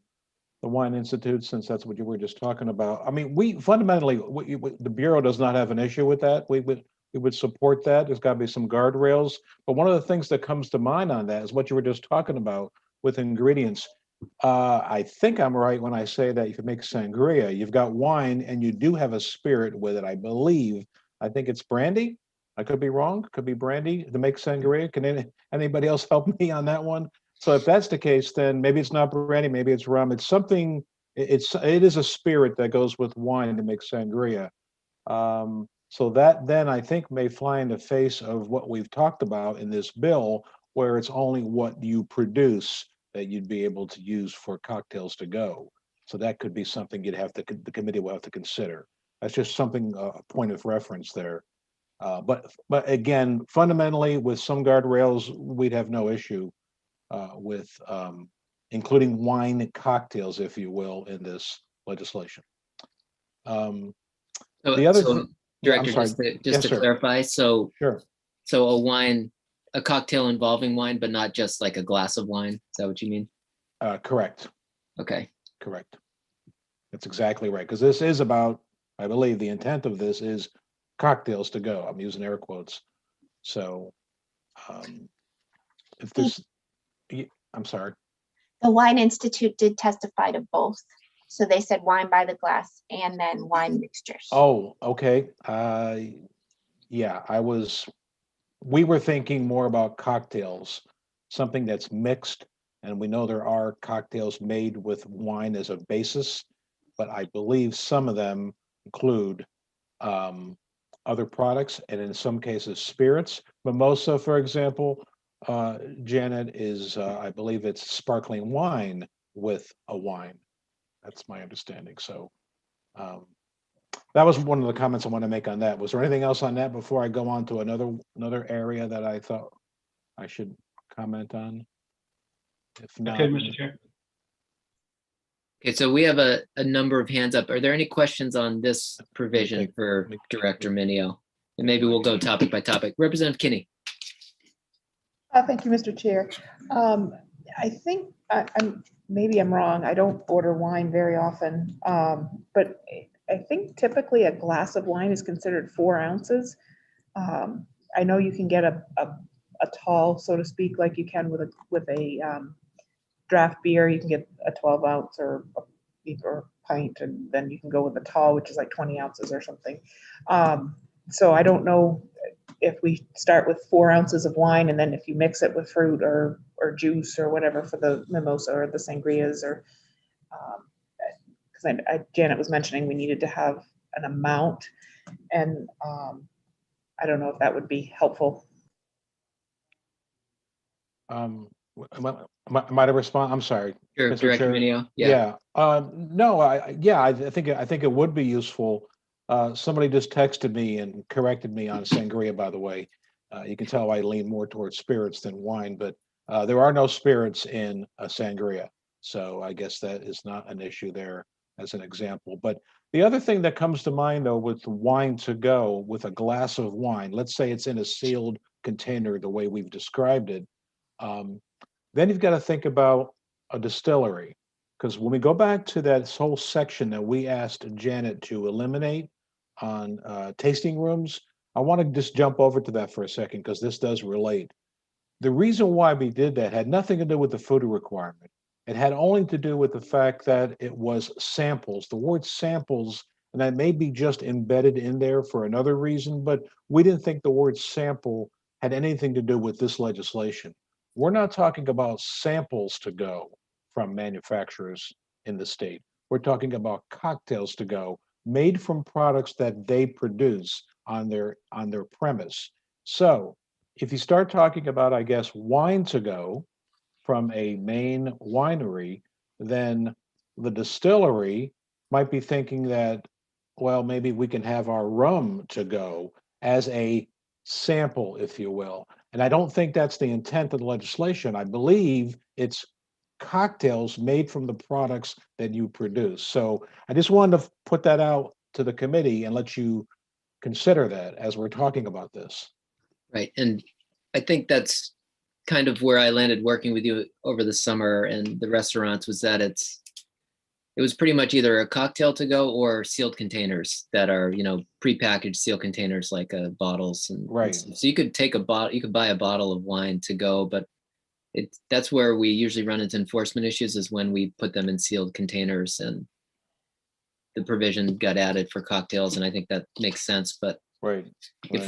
the Wine Institute, since that's what you were just talking about. I mean, we fundamentally, the Bureau does not have an issue with that. We would support that. There's got to be some guardrails. But one of the things that comes to mind on that is what you were just talking about with ingredients. I think I'm right when I say that if you make sangria, you've got wine and you do have a spirit with it, I believe. I think it's brandy. I could be wrong. Could be brandy to make sangria. Can anybody else help me on that one? So if that's the case, then maybe it's not brandy, maybe it's rum. It's something, it is a spirit that goes with wine to make sangria. So that then I think may fly in the face of what we've talked about in this bill, where it's only what you produce that you'd be able to use for cocktails to go. So that could be something the committee will have to consider. That's just something, a point of reference there. But again, fundamentally, with some guardrails, we'd have no issue with including wine cocktails, if you will, in this legislation. The other thing, Director, just to sir. clarify, so Sure. So a cocktail involving wine, but not just like a glass of wine. Is that what you mean? Correct. Okay. Correct. That's exactly right. Because this is about, I believe the intent of this is cocktails to go. I'm using air quotes. So if this, I'm sorry. The Wine Institute did testify to both. So they said wine by the glass and then wine mixtures. Oh, okay. Yeah, we were thinking more about cocktails, something that's mixed. And we know there are cocktails made with wine as a basis, but I believe some of them include other products, and in some cases spirits. Mimosa, for example, Janet, is I believe it's sparkling wine with a wine. That's my understanding. So that was one of the comments I want to make on that. Was there anything else on that before I go on to another area that I thought I should comment on? If not, Okay, Mr. Chair. Okay, so we have a number of hands up. Are there any questions on this provision for Director Minio? And maybe we'll go topic by topic. Representative Kinney. Thank you, Mr. Chair. I think, maybe I'm wrong. I don't order wine very often. But I think typically a glass of wine is considered 4 ounces. I know you can get a tall, so to speak, like you can with a draft beer. You can get a 12 ounce or a pint, and then you can go with a tall, which is like 20 ounces or something. So I don't know if we start with 4 ounces of wine, and then if you mix it with fruit or juice or whatever for the mimosa or the sangrias, or because Janet was mentioning we needed to have an amount, and I don't know if that would be helpful. Am I to respond? I'm sorry. Sure, Mr. Director Chair. Minio. Yeah. No, I think it would be useful. Somebody just texted me and corrected me on sangria, by the way. You can tell I lean more towards spirits than wine, but there are no spirits in a sangria. So I guess that is not an issue there as an example. But the other thing that comes to mind, though, with wine to go, with a glass of wine, let's say it's in a sealed container the way we've described it. Then you've got to think about a distillery, because when we go back to that whole section that we asked Janet to eliminate on tasting rooms, I want to just jump over to that for a second because this does relate. The reason why we did that had nothing to do with the food requirement. It had only to do with the fact that it was samples. The word samples, and that may be just embedded in there for another reason, but we didn't think the word sample had anything to do with this legislation. We're not talking about samples to go from manufacturers in the state. We're talking about cocktails to go made from products that they produce on their premise. So if you start talking about, I guess, wine to go from a main winery, then the distillery might be thinking that, well, maybe we can have our rum to go as a sample, if you will. And I don't think that's the intent of the legislation. I believe it's cocktails made from the products that you produce. So I just wanted to put that out to the committee and let you consider that as we're talking about this. Right. And I think that's kind of where I landed working with you over the summer and the restaurants, was that it was pretty much either a cocktail to go or sealed containers that are, prepackaged sealed containers like bottles. Right. So you could take a bottle, you could buy a bottle of wine to go, but that's where we usually run into enforcement issues, is when we put them in sealed containers, and the provision got added for cocktails. And I think that makes sense. But right. I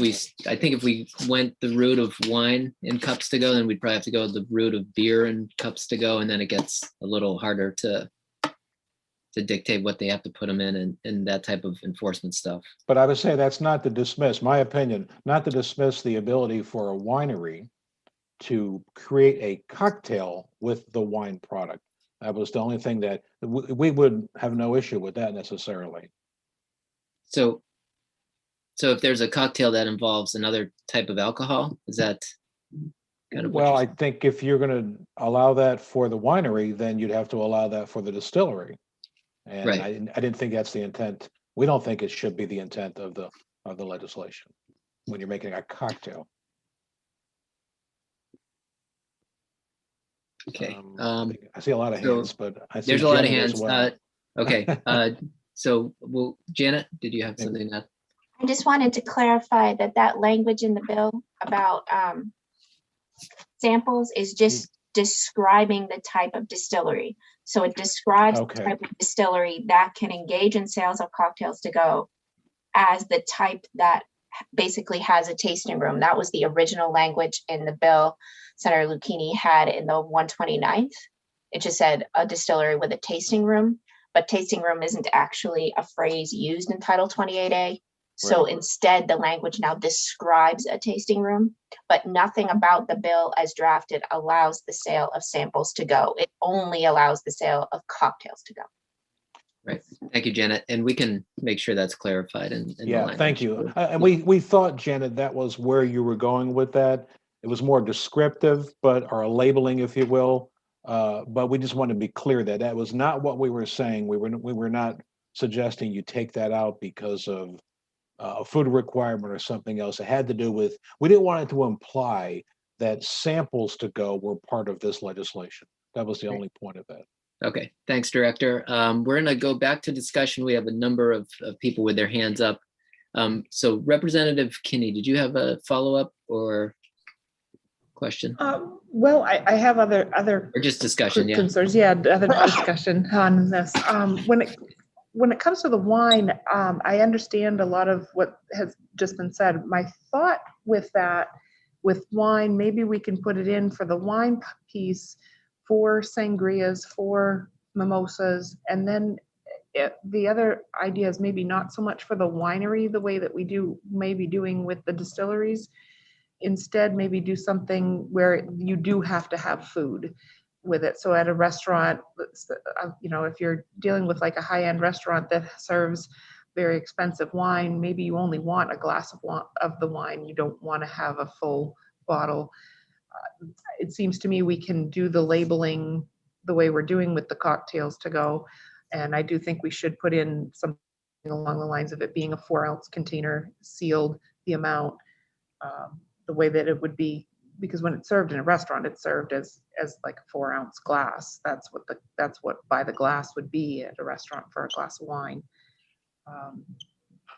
think if we went the route of wine in cups to go, then we'd probably have to go the route of beer in cups to go. And then it gets a little harder to dictate what they have to put them in and that type of enforcement stuff. But I would say that's not to dismiss, my opinion, not to dismiss the ability for a winery to create a cocktail with the wine product. That was the only thing that we would have no issue with that necessarily. So if there's a cocktail that involves another type of alcohol, is that kind of well, I think if you're going to allow that for the winery, then you'd have to allow that for the distillery. And right. I didn't think that's the intent. We don't think it should be the intent of the legislation when you're making a cocktail. Okay. I see a lot of hands, but I see there's a lot of Janet hands. as well. Okay. So, Janet, did you have something that? I just wanted to clarify that language in the bill about samples is just describing the type of distillery. So it describes the type of distillery that can engage in sales of cocktails to go as the type that basically has a tasting room. That was the original language in the bill Senator Lucchini had in the 129th. It just said a distillery with a tasting room, but tasting room isn't actually a phrase used in Title 28A. So instead, the language now describes a tasting room, but nothing about the bill as drafted allows the sale of samples to go. It only allows the sale of cocktails to go. Right. Thank you, Janet. And we can make sure that's clarified in the language. Thank you. And we thought, Janet, that was where you were going with that. It was more descriptive, or a labeling, if you will. But we just want to be clear that that was not what we were saying. We were not suggesting you take that out because of a food requirement or something else. It had to do with, we didn't want it to imply that samples to go were part of this legislation. That was the only point of that. Okay, thanks, Director. We're gonna go back to discussion. We have a number of people with their hands up. So Representative Kinney, did you have a follow-up or question? Well, I have other Or just discussion, yeah. concerns. Yeah, other discussion on this. When it comes to the wine, I understand a lot of what has just been said. My thought with that, with wine, maybe we can put it in for the wine piece for sangrias, for mimosas, and then the other idea is maybe not so much for the winery, the way that we do, maybe doing with the distilleries. Instead, maybe do something where you do have to have food with it. So at a restaurant, if you're dealing with like a high-end restaurant that serves very expensive wine, maybe you only want a glass of the wine. You don't want to have a full bottle. It seems to me we can do the labeling the way we're doing with the cocktails to go. And I do think we should put in something along the lines of it being a 4-ounce container, sealed the amount, the way that it would be, because when it's served in a restaurant, it's served as like a 4-ounce glass. That's what by the glass would be at a restaurant for a glass of wine.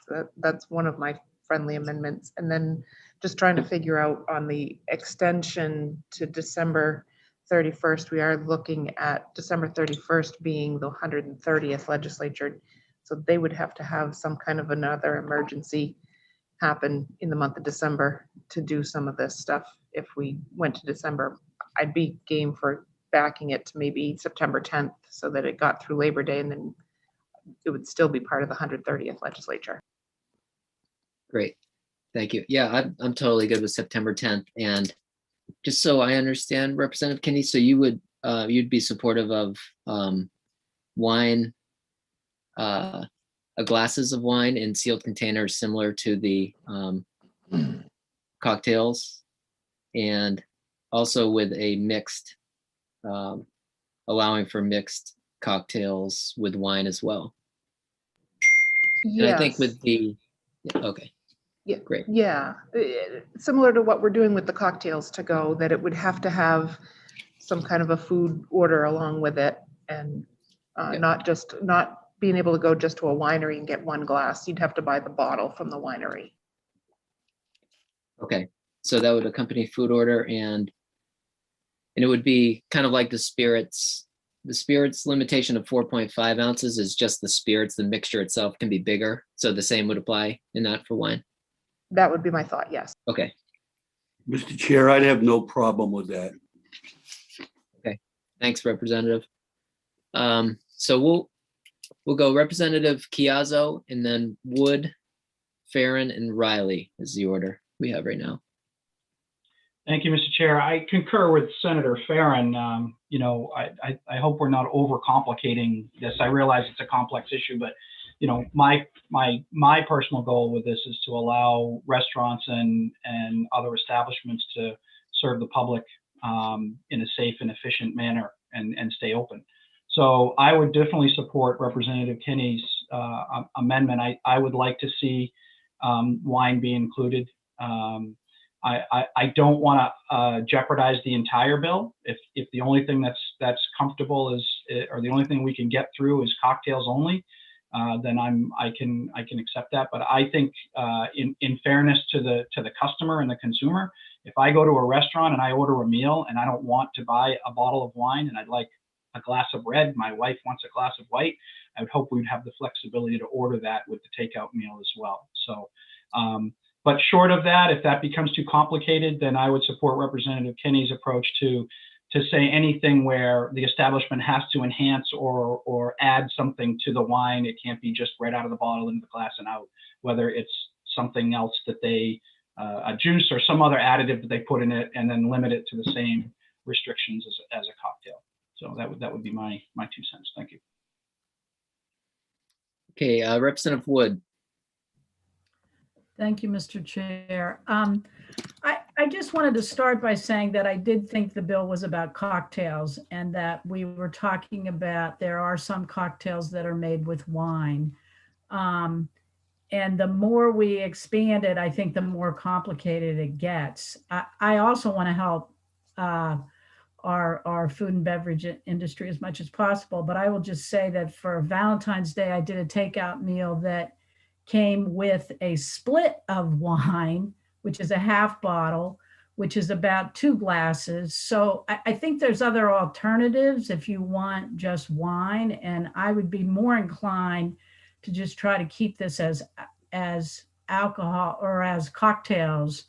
So that's one of my friendly amendments. And then just trying to figure out on the extension to December 31st, we are looking at December 31st being the 130th legislature. So they would have to have some kind of another emergency happen in the month of December to do some of this stuff. If we went to December, I'd be game for backing it to maybe September 10th so that it got through Labor Day, and then it would still be part of the 130th legislature. Great, thank you. Yeah, I'm totally good with September 10th. And just so I understand, Representative Kinney, so you would you'd be supportive of wine, glasses of wine in sealed containers similar to the cocktails, and also with a mixed, allowing for mixed cocktails with wine as well. Yes. And I think with the, okay. Yeah, great. Yeah, similar to what we're doing with the cocktails to go, that it would have to have some kind of a food order along with it, and not being able to go just to a winery and get one glass. You'd have to buy the bottle from the winery. Okay, so that would accompany food order, and it would be kind of like the spirits. The spirits limitation of 4.5 ounces is just the spirits. The mixture itself can be bigger, so the same would apply in that for wine. That would be my thought, yes. Okay. Mr. Chair, I'd have no problem with that. Okay, thanks, Representative. So we'll go Representative Chiazzo, and then Wood, Farren, and Riley is the order we have right now. Thank you, Mr. Chair. I concur with Senator Farren. I hope we're not overcomplicating this. I realize it's a complex issue, but my personal goal with this is to allow restaurants and other establishments to serve the public in a safe and efficient manner and stay open. So I would definitely support Representative Kinney's amendment. I would like to see wine be included. I don't want to jeopardize the entire bill. If the only thing that's comfortable or the only thing we can get through is cocktails only, then I can accept that. But I think in fairness to the customer and the consumer, if I go to a restaurant and I order a meal and I don't want to buy a bottle of wine and I'd like a glass of red, my wife wants a glass of white, I would hope we'd have the flexibility to order that with the takeout meal as well. So, but short of that, if that becomes too complicated, then I would support Representative Kinney's approach to say anything where the establishment has to enhance or add something to the wine. It can't be just right out of the bottle into the glass and out, whether it's something else that they, a juice or some other additive that they put in it, and then limit it to the same restrictions as a cocktail. So that would be my 2 cents. Thank you. Okay, Representative Wood. Thank you, Mr. Chair. I just wanted to start by saying that I did think the bill was about cocktails, and that we were talking about there are some cocktails that are made with wine. and the more we expand it, I think the more complicated it gets. I also want to help our food and beverage industry as much as possible. But I will just say that for Valentine's Day, I did a takeout meal that came with a split of wine, which is a half bottle, which is about 2 glasses. So I think there's other alternatives if you want just wine. And I would be more inclined to just try to keep this as alcohol or as cocktails.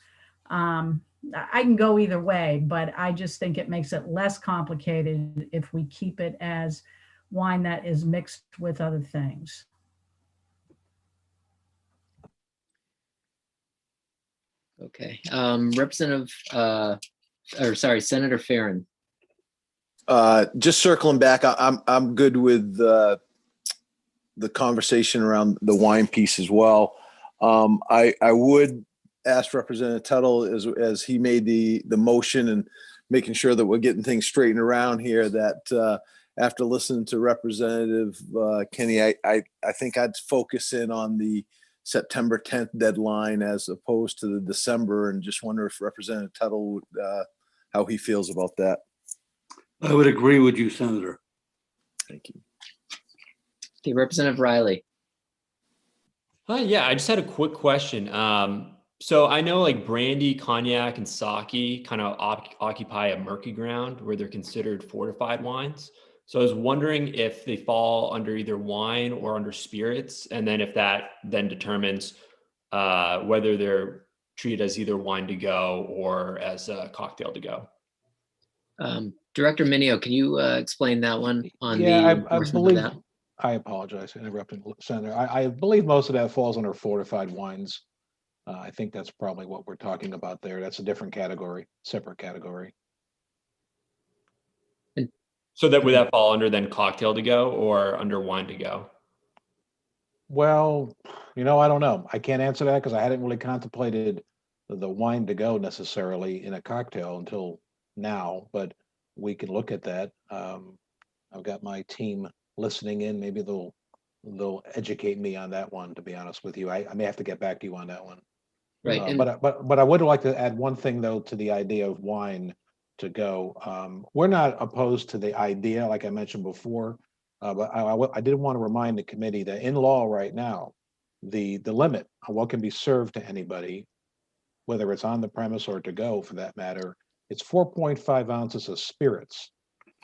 I can go either way, but I just think it makes it less complicated if we keep it as wine that is mixed with other things. Okay, Representative, or sorry, Senator Farren. Just circling back, I'm good with the conversation around the wine piece as well. I would ask Representative Tuttle as he made the motion and making sure that we're getting things straightened around here, that after listening to Representative Kenny, I think I'd focus in on the September 10th deadline as opposed to the December, and just wonder if Representative Tuttle, how he feels about that. I would agree with you, Senator. Thank you. Okay, Representative Riley. Hi, yeah, I just had a quick question. So I know like brandy, cognac, and sake kind of occupy a murky ground where they're considered fortified wines. So I was wondering if they fall under either wine or under spirits, and then if that then determines whether they're treated as either wine to go or as a cocktail to go. Director Minio, can you explain that one on the I enforcement believe, of that? I apologize for interrupting, Senator. I believe most of that falls under fortified wines. I think that's probably what we're talking about there. That's a different category, separate category. So that would that fall under then cocktail to go or under wine to go? Well, I don't know. I can't answer that because I hadn't really contemplated the wine to go necessarily in a cocktail until now, but we can look at that. I've got my team listening in. Maybe they'll educate me on that one, to be honest with you. I may have to get back to you on that one. Right. But I would like to add one thing though to the idea of wine to go. We're not opposed to the idea, like I mentioned before, but I did want to remind the committee that in law right now, the limit on what can be served to anybody, whether it's on the premise or to go for that matter, it's 4.5 ounces of spirits,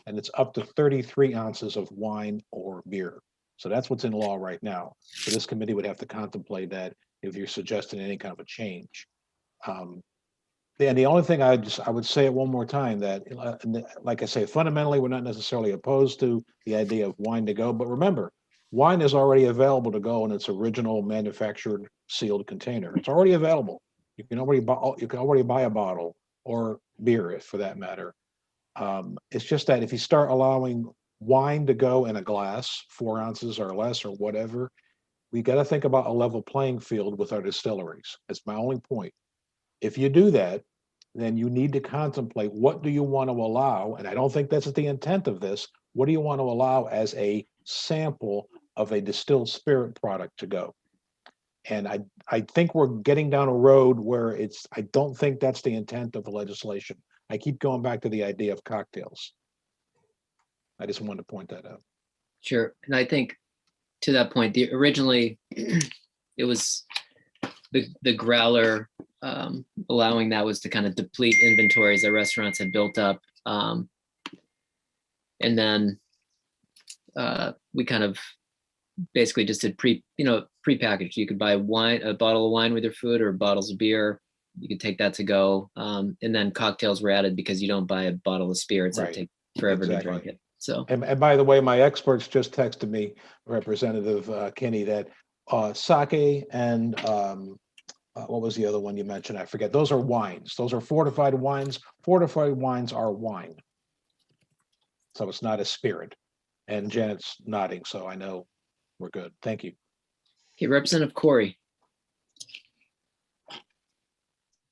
and it's up to 33 ounces of wine or beer. So that's what's in law right now. So this committee would have to contemplate that if you're suggesting any kind of a change. And the only thing I would say it one more time that, like I say, fundamentally, we're not necessarily opposed to the idea of wine to go, but remember, wine is already available to go in its original manufactured sealed container. It's already available. You can already buy a bottle, or beer, for that matter. It's just that if you start allowing wine to go in a glass, 4 ounces or less or whatever, we got to think about a level playing field with our distilleries. That's my only point. If you do that, then you need to contemplate what do you want to allow, and I don't think that's the intent of this. What do you want to allow as a sample of a distilled spirit product to go? And I think we're getting down a road where I don't think that's the intent of the legislation. I keep going back to the idea of cocktails. I just wanted to point that out. Sure. And I think to that point, originally it was the growler, allowing that was to kind of deplete inventories that restaurants had built up. And then we kind of basically just did pre-packaged. You could buy a bottle of wine with your food, or bottles of beer. You could take that to go. And then cocktails were added because you don't buy a bottle of spirits that take forever to drink it. So, and by the way, my experts just texted me, Representative Kinney, that sake and what was the other one you mentioned? I forget. Those are wines. Those are fortified wines. Fortified wines are wine. So it's not a spirit. And Janet's nodding, so I know we're good. Thank you. Okay, Representative Corey.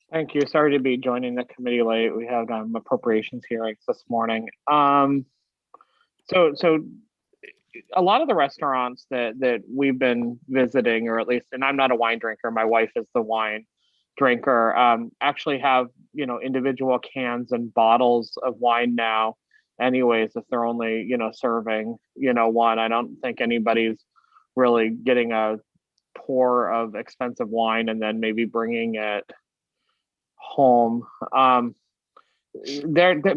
Thank you. Sorry to be joining the committee late. We had appropriations hearings this morning. So a lot of the restaurants that we've been visiting, or at least, and I'm not a wine drinker, my wife is the wine drinker, actually have, you know, individual cans and bottles of wine now anyways, if they're only, you know, serving, you know, one. I don't think anybody's really getting a pour of expensive wine and then maybe bringing it home.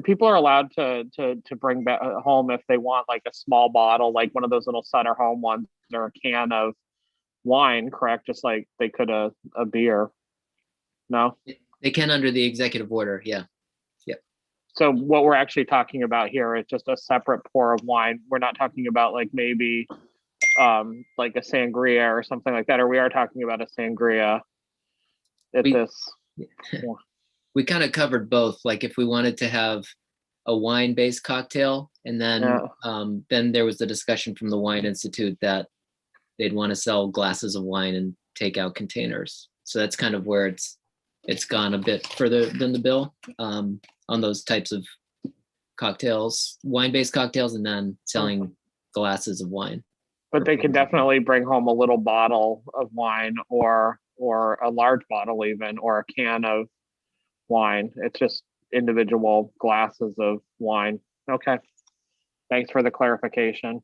People are allowed to bring back home if they want, like a small bottle, like one of those little Sutter Home ones, or a can of wine, correct? Just like they could a beer. No? They can under the executive order, yeah. Yep. So what we're actually talking about here is just a separate pour of wine. We're not talking about like maybe like a sangria or something like that, or we are talking about a sangria at this. We kind of covered both. Like if we wanted to have a wine-based cocktail, and then there was the discussion from the Wine Institute that they'd want to sell glasses of wine in takeout containers. So that's kind of where it's gone a bit further than the bill on those types of cocktails, wine-based cocktails, and then selling glasses of wine. But they could definitely bring home a little bottle of wine, or a large bottle even, or a can of wine. It's just individual glasses of wine. Okay. Thanks for the clarification.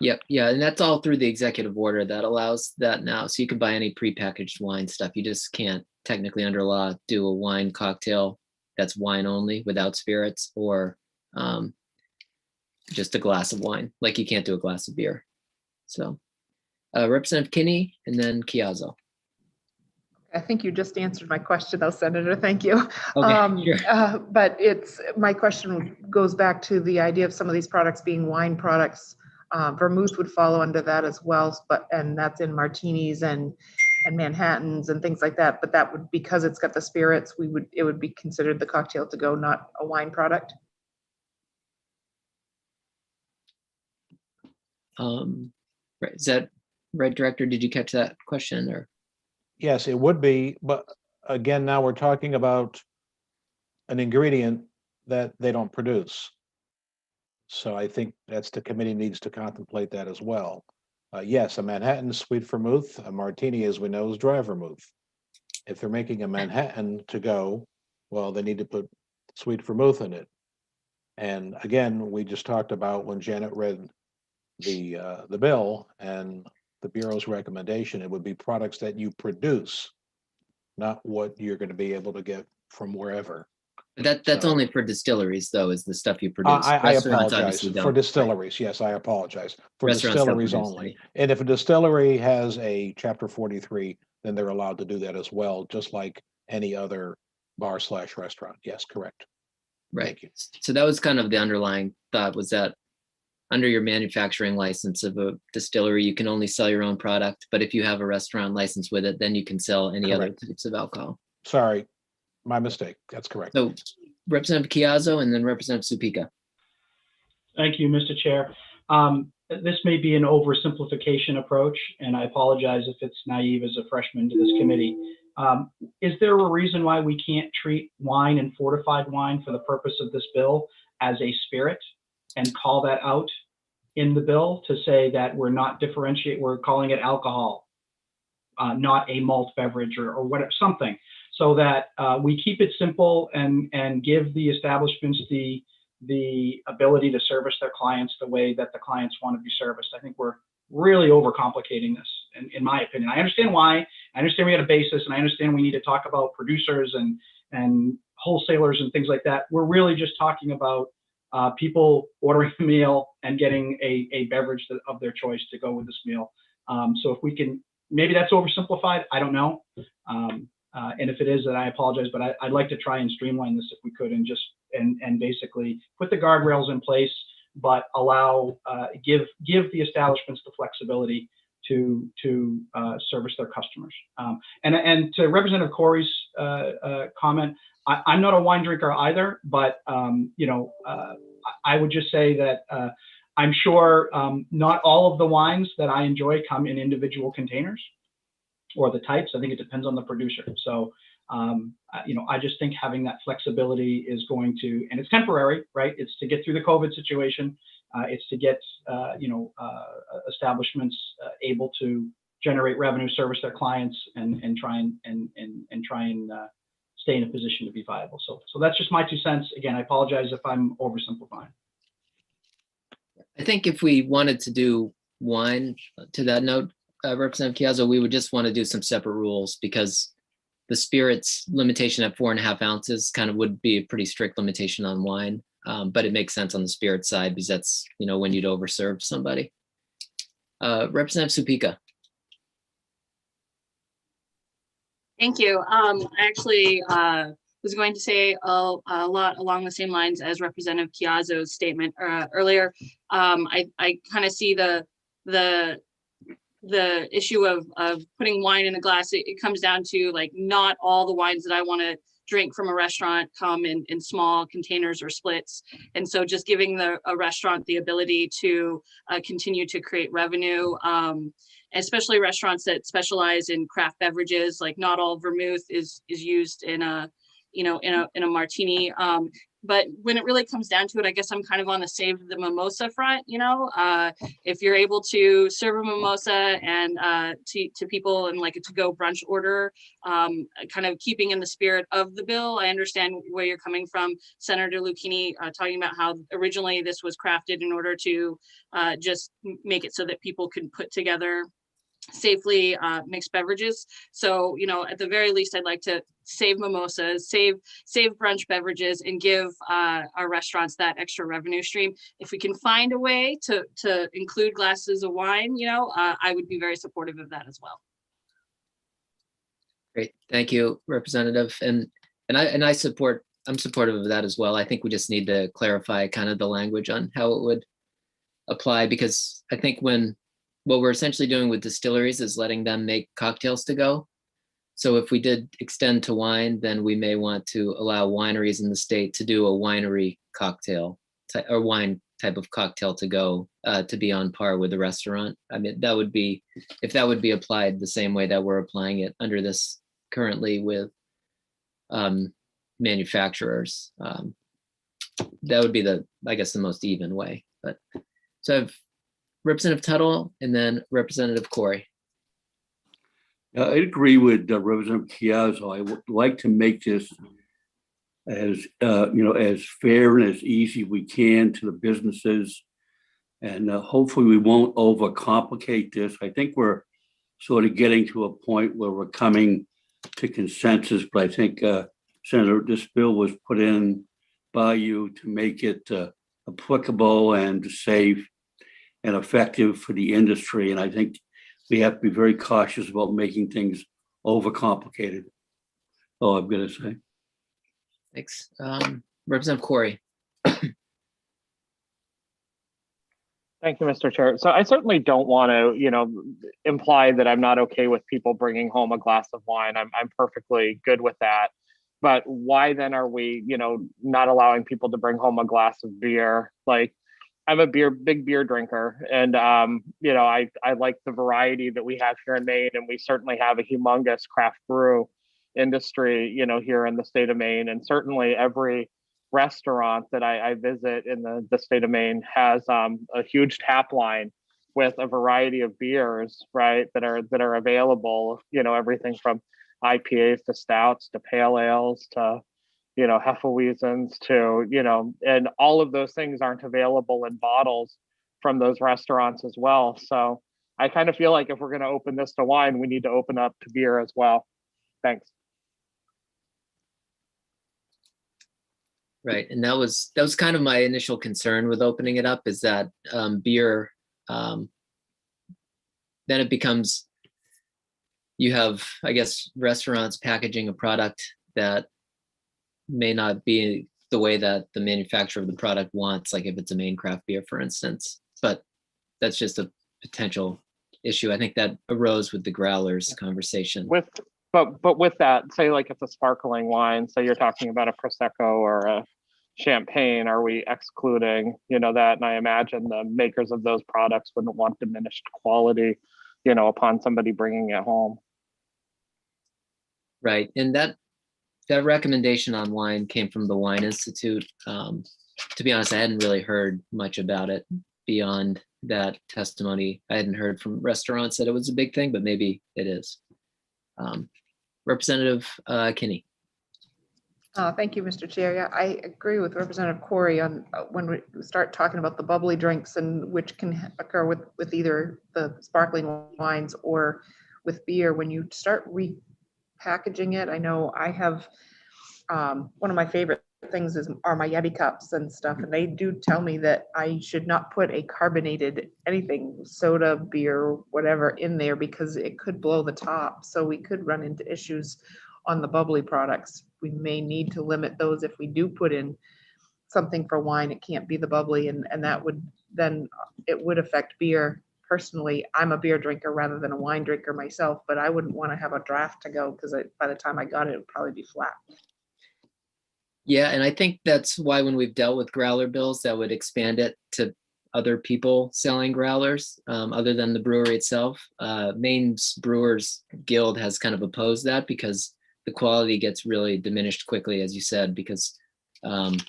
Yep. Yeah. And that's all through the executive order that allows that now. So you can buy any prepackaged wine stuff. You just can't technically under law do a wine cocktail that's wine only without spirits, or just a glass of wine. Like you can't do a glass of beer. So Representative Kinney and then Chiazzo. I think you just answered my question though, Senator. Thank you. Okay, sure. But my question goes back to the idea of some of these products being wine products. Vermouth would follow under that as well, and that's in martinis and Manhattans and things like that. But that would, because it's got the spirits, it would be considered the cocktail to go, not a wine product. Right. Is that right, Director? Did you catch that question? Or Yes, it would be, but again, now we're talking about an ingredient that they don't produce. So I think the committee needs to contemplate that as well. Yes, a Manhattan is sweet vermouth. A martini, as we know, is dry vermouth. If they're making a Manhattan to go, well, they need to put sweet vermouth in it. And again, we just talked about when Janet read the bill and the Bureau's recommendation, it would be products that you produce, not what you're going to be able to get from wherever. That's only for distilleries, though, is the stuff you produce. I apologize for distilleries. Yes, I apologize for distilleries only. And if a distillery has a Chapter 43, then they're allowed to do that as well, just like any other bar/restaurant. Yes, correct. Right. Thank you. So that was kind of the underlying thought, was that under your manufacturing license of a distillery, you can only sell your own product. But if you have a restaurant license with it, then you can sell any other types of alcohol. Sorry, my mistake. That's correct. So Representative Chiazzo and then Representative Suppica. Thank you, Mr. Chair. This may be an oversimplification approach, and I apologize if it's naive as a freshman to this committee. Is there a reason why we can't treat wine and fortified wine for the purpose of this bill as a spirit and call that out in the bill to say that we're not we're calling it alcohol, not a malt beverage or whatever, something, so that we keep it simple and give the establishments the ability to service their clients the way that the clients want to be serviced. I think we're really overcomplicating this, in my opinion. I understand why. I understand we got a basis, and I understand we need to talk about producers and wholesalers and things like that. We're really just talking about people ordering a meal and getting a beverage of their choice to go with this meal. So if we can, maybe that's oversimplified, I don't know. And if it is, then I apologize, but I'd like to try and streamline this if we could, and just and basically put the guardrails in place, but allow give the establishments the flexibility to service their customers. And to Representative Corey's comment, I'm not a wine drinker either, but I would just say that I'm sure not all of the wines that I enjoy come in individual containers or the types. I think it depends on the producer. So, I just think having that flexibility is going to, and it's temporary, right? It's to get through the COVID situation. It's to get establishments able to generate revenue, service their clients, and try and stay in a position to be viable. So that's just my 2 cents. Again, I apologize if I'm oversimplifying. I think if we wanted to do wine, to that note, Representative Chiazzo, we would just want to do some separate rules, because the spirits limitation at 4.5 ounces kind of would be a pretty strict limitation on wine. But it makes sense on the spirit side, because that's, when you'd overserve somebody. Representative Supika. Thank you. I actually was going to say a lot along the same lines as Representative Chiazzo's statement earlier. I kind of see the issue of putting wine in a glass. It comes down to, like, not all the wines that I want to drink from a restaurant come in small containers or splits. And so just giving a restaurant the ability to continue to create revenue, especially restaurants that specialize in craft beverages. Like, not all vermouth is used in a martini. But when it really comes down to it, I guess I'm kind of on the save the mimosa front. If you're able to serve a mimosa and to people in like a to-go brunch order, kind of keeping in the spirit of the bill. I understand where you're coming from, Senator Lucchini, talking about how originally this was crafted in order to just make it so that people can put together safely mixed beverages. So, at the very least, I'd like to save mimosas, save brunch beverages, and give our restaurants that extra revenue stream. If we can find a way to include glasses of wine, I would be very supportive of that as well. Great, thank you, Representative. And I'm supportive of that as well. I think we just need to clarify kind of the language on how it would apply, because I think what we're essentially doing with distilleries is letting them make cocktails to go. So if we did extend to wine, then we may want to allow wineries in the state to do a winery cocktail or wine type of cocktail to go, to be on par with the restaurant. I mean, if that would be applied the same way that we're applying it under this currently with manufacturers, that would be the most even way. But so I've Representative Tuttle and then Representative Corey. I agree with Representative Chiazzo. I would like to make this as as fair and as easy we can to the businesses, and hopefully we won't overcomplicate this. I think we're sort of getting to a point where we're coming to consensus, but I think Senator, this bill was put in by you to make it applicable and safe and effective for the industry. And I think we have to be very cautious about making things overcomplicated. All I'm going to say. Thanks. Representative Corey. Thank you, Mr. Chair. So I certainly don't want to, imply that I'm not okay with people bringing home a glass of wine. I'm perfectly good with that. But why then are we, not allowing people to bring home a glass of beer? Like, I'm a big beer drinker, and I like the variety that we have here in Maine, and we certainly have a humongous craft brew industry, here in the state of Maine, and certainly every restaurant that I visit in the state of Maine has a huge tap line with a variety of beers, right, that are available. Everything from IPAs to stouts to pale ales to Hefeweizens to, and all of those things aren't available in bottles from those restaurants as well. So I kind of feel like if we're going to open this to wine, we need to open up to beer as well. Thanks. Right, and that was kind of my initial concern with opening it up, is that beer, then it becomes, you have, I guess, restaurants packaging a product that may not be the way that the manufacturer of the product wants, like if it's a Maine craft beer, for instance. But that's just a potential issue. I think that arose with the growlers conversation. But with that, say like it's a sparkling wine, so you're talking about a Prosecco or a champagne, are we excluding, that? And I imagine the makers of those products wouldn't want diminished quality, upon somebody bringing it home. Right, and that recommendation on wine came from the Wine Institute. To be honest, I hadn't really heard much about it beyond that testimony. I hadn't heard from restaurants that it was a big thing, but maybe it is. Representative Kinney. Thank you, Mr. Chair. Yeah, I agree with Representative Corey on when we start talking about the bubbly drinks and which can occur with either the sparkling wines or with beer. When you start repackaging it, I know I have one of my favorite things are my Yeti cups and stuff, and they do tell me that I should not put a carbonated anything, soda, beer, whatever, in there because it could blow the top. So we could run into issues on the bubbly products. We may need to limit those if we do put in something for wine. It can't be the bubbly, and that would then it would affect beer. Personally, I'm a beer drinker rather than a wine drinker myself, but I wouldn't want to have a draft to go because by the time I got it, it would probably be flat. Yeah, and I think that's why when we've dealt with growler bills, that would expand it to other people selling growlers other than the brewery itself. Maine's Brewers Guild has kind of opposed that because the quality gets really diminished quickly, as you said, because the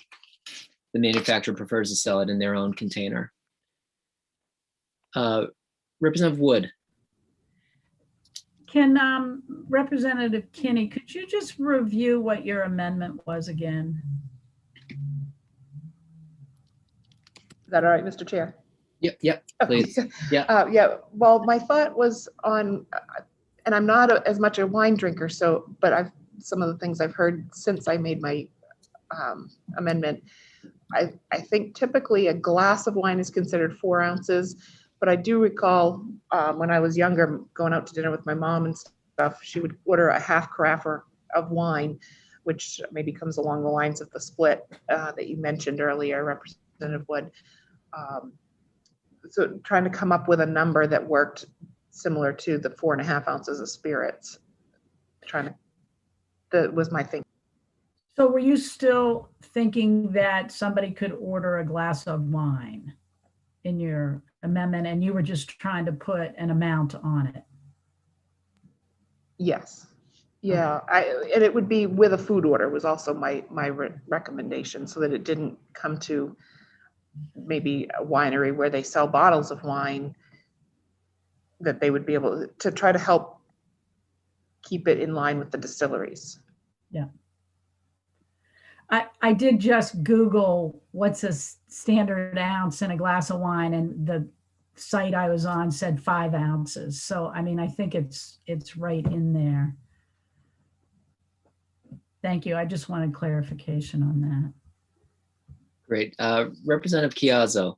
manufacturer prefers to sell it in their own container. Representative Wood. Can Representative Kinney, could you just review what your amendment was again? Is that all right, Mr. Chair? Yep, please. Yeah. Yeah. Well, my thought was on, and I'm not as much a wine drinker, but some of the things I've heard since I made my amendment. I think typically a glass of wine is considered 4 ounces. But I do recall when I was younger, going out to dinner with my mom and stuff, she would order a half carafe of wine, which maybe comes along the lines of the split that you mentioned earlier, Representative Wood. So trying to come up with a number that worked similar to the 4.5 ounces of spirits. That was my thing. So were you still thinking that somebody could order a glass of wine in your amendment, and you were just trying to put an amount on it? Yes. Yeah. And it would be with a food order was also my recommendation, so that it didn't come to maybe a winery where they sell bottles of wine, that they would be able to try to help keep it in line with the distilleries. Yeah. I did just Google what's a standard ounce in a glass of wine, and the site I was on said 5 ounces. So, I mean, I think it's right in there. Thank you. I just wanted clarification on that. Great. Representative Chiazzo.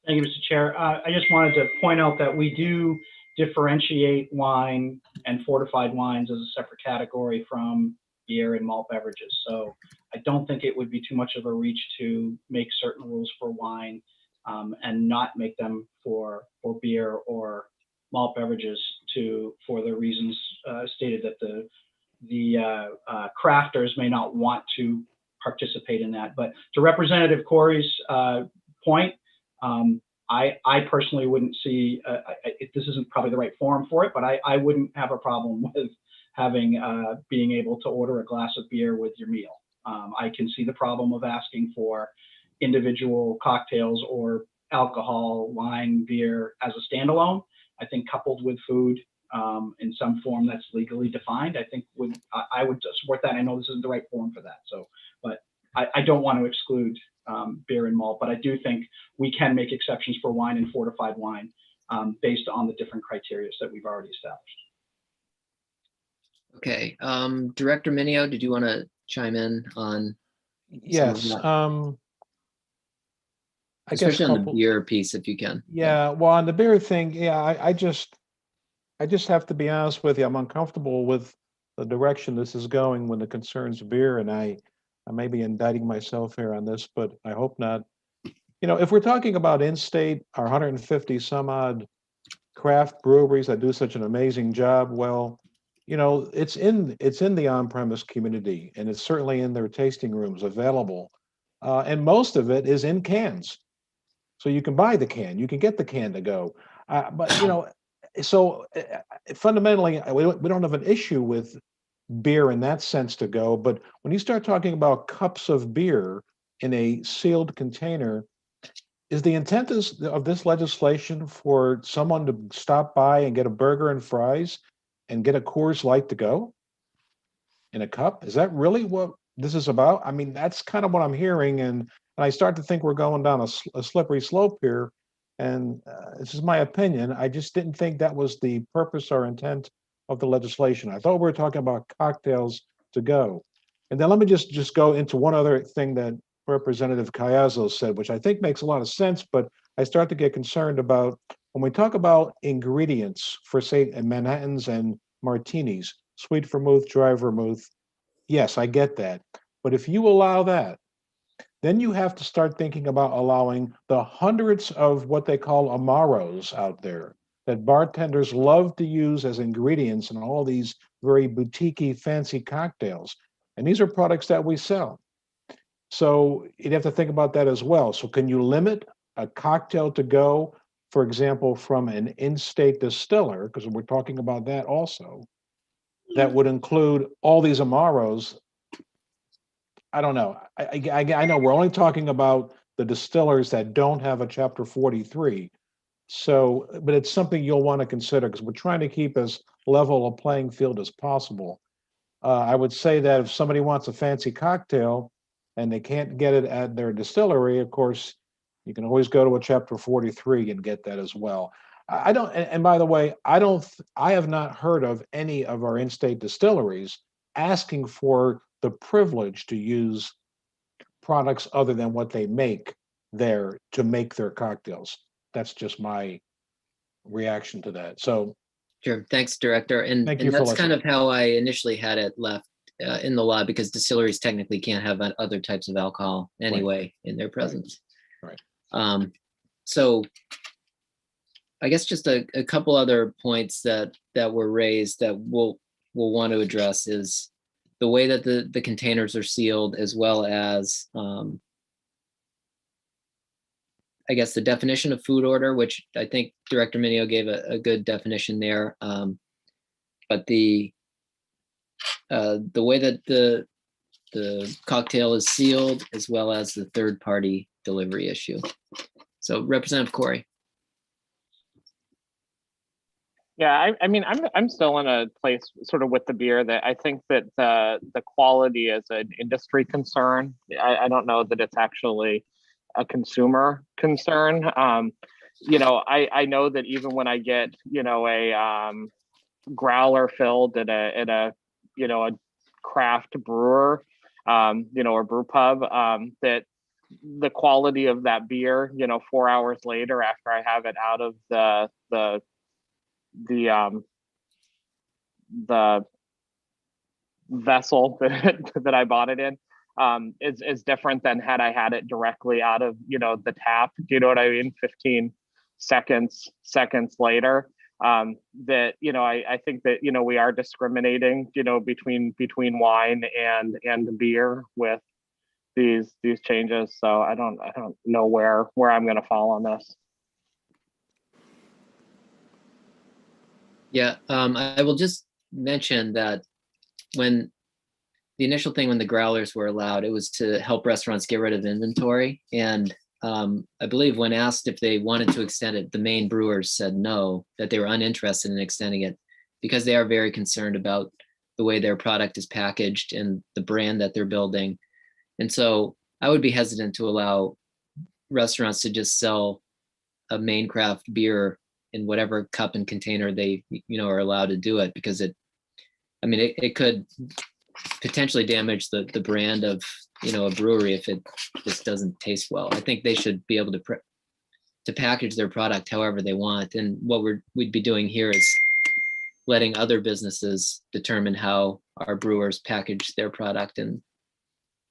Thank you, Mr. Chair. I just wanted to point out that we do differentiate wine and fortified wines as a separate category from beer and malt beverages. So I don't think it would be too much of a reach to make certain rules for wine and not make them for beer or malt beverages for the reasons stated, that the crafters may not want to participate in that. But to Representative Corey's point, I personally wouldn't see, this isn't probably the right forum for it, but I wouldn't have a problem with having being able to order a glass of beer with your meal. I can see the problem of asking for individual cocktails or alcohol, wine, beer as a standalone. I think coupled with food in some form that's legally defined, I think I would support that. I know this isn't the right forum for that. So, but I don't want to exclude beer and malt, but I do think we can make exceptions for wine and fortified wine based on the different criteria that we've already established. Okay. Director Minio, did you want to chime in on? Yes. I guess especially on the beer piece, if you can. Yeah. Well, on the beer thing, yeah, I just have to be honest with you. I'm uncomfortable with the direction this is going when it concerns beer, and I may be indicting myself here on this, but I hope not. You know, if we're talking about in-state, our 150 some odd craft breweries that do such an amazing job, well, you know, it's in the on-premise community, and it's certainly in their tasting rooms available, and most of it is in cans, so you can buy the can, you can get the can to go, but you know, so fundamentally, we don't have an issue with beer in that sense to go, but when you start talking about cups of beer, in a sealed container, is the intent of this legislation for someone to stop by and get a burger and fries and get a Coors Light to go in a cup? Is that really what this is about? I mean, that's kind of what I'm hearing, and I start to think we're going down a slippery slope here. And this is my opinion. I just didn't think that was the purpose or intent of the legislation. I thought we were talking about cocktails to go. And then let me just go into one other thing that Representative Cayazzo said, which I think makes a lot of sense, but I start to get concerned about when we talk about ingredients for, say, Manhattans and martinis, sweet vermouth, dry vermouth. Yes, I get that. But if you allow that, then you have to start thinking about allowing the hundreds of what they call amaros out there that bartenders love to use as ingredients in all these very boutique-y, fancy cocktails. And these are products that we sell. So you'd have to think about that as well. So can you limit a cocktail to go, for example, from an in-state distiller, because we're talking about that also, that would include all these amaros? I don't know. I know we're only talking about the distillers that don't have a Chapter 43. So, but it's something you'll want to consider because we're trying to keep as level a playing field as possible. I would say that if somebody wants a fancy cocktail and they can't get it at their distillery, of course, you can always go to a Chapter 43 and get that as well. I don't, and by the way, I have not heard of any of our in-state distilleries asking for the privilege to use products other than what they make there to make their cocktails. That's just my reaction to that. So, Sure. Thanks, Director. And thank you for that's kind listening. of how I initially had it left in the law, because distilleries technically can't have other types of alcohol anyway in their presence. Right. So I guess just a couple other points that were raised that we'll want to address is the way that the containers are sealed, as well as I guess the definition of food order, which I think Director Minio gave a good definition there. But the way that the cocktail is sealed, as well as the third-party delivery issue. So Representative Corey. Yeah, I mean, I'm still in a place sort of with the beer that I think that the quality is an industry concern. I don't know that it's actually a consumer concern. You know, I know that even when I get, you know, a growler filled at a you know, a craft brewer, you know, or brew pub, that the quality of that beer, you know, 4 hours later after I have it out of the vessel that I bought it in, is different than had I had it directly out of, you know, the tap. Do you know what I mean? 15 seconds later. That, you know, I think that, you know, we are discriminating, you know, between wine and beer with these changes. So I don't know where I'm going to fall on this. Yeah, I will just mention that when the initial thing, when the growlers were allowed, it was to help restaurants get rid of inventory. And I believe when asked if they wanted to extend it, the main brewers said no, that they were uninterested in extending it because they are very concerned about the way their product is packaged and the brand that they're building. And so I would be hesitant to allow restaurants to just sell a main craft beer in whatever cup and container they, you know, are allowed to do it, because it could potentially damage the brand of, you know, a brewery if it just doesn't taste well. I think they should be able to package their product however they want. And what we'd be doing here is letting other businesses determine how our brewers package their product and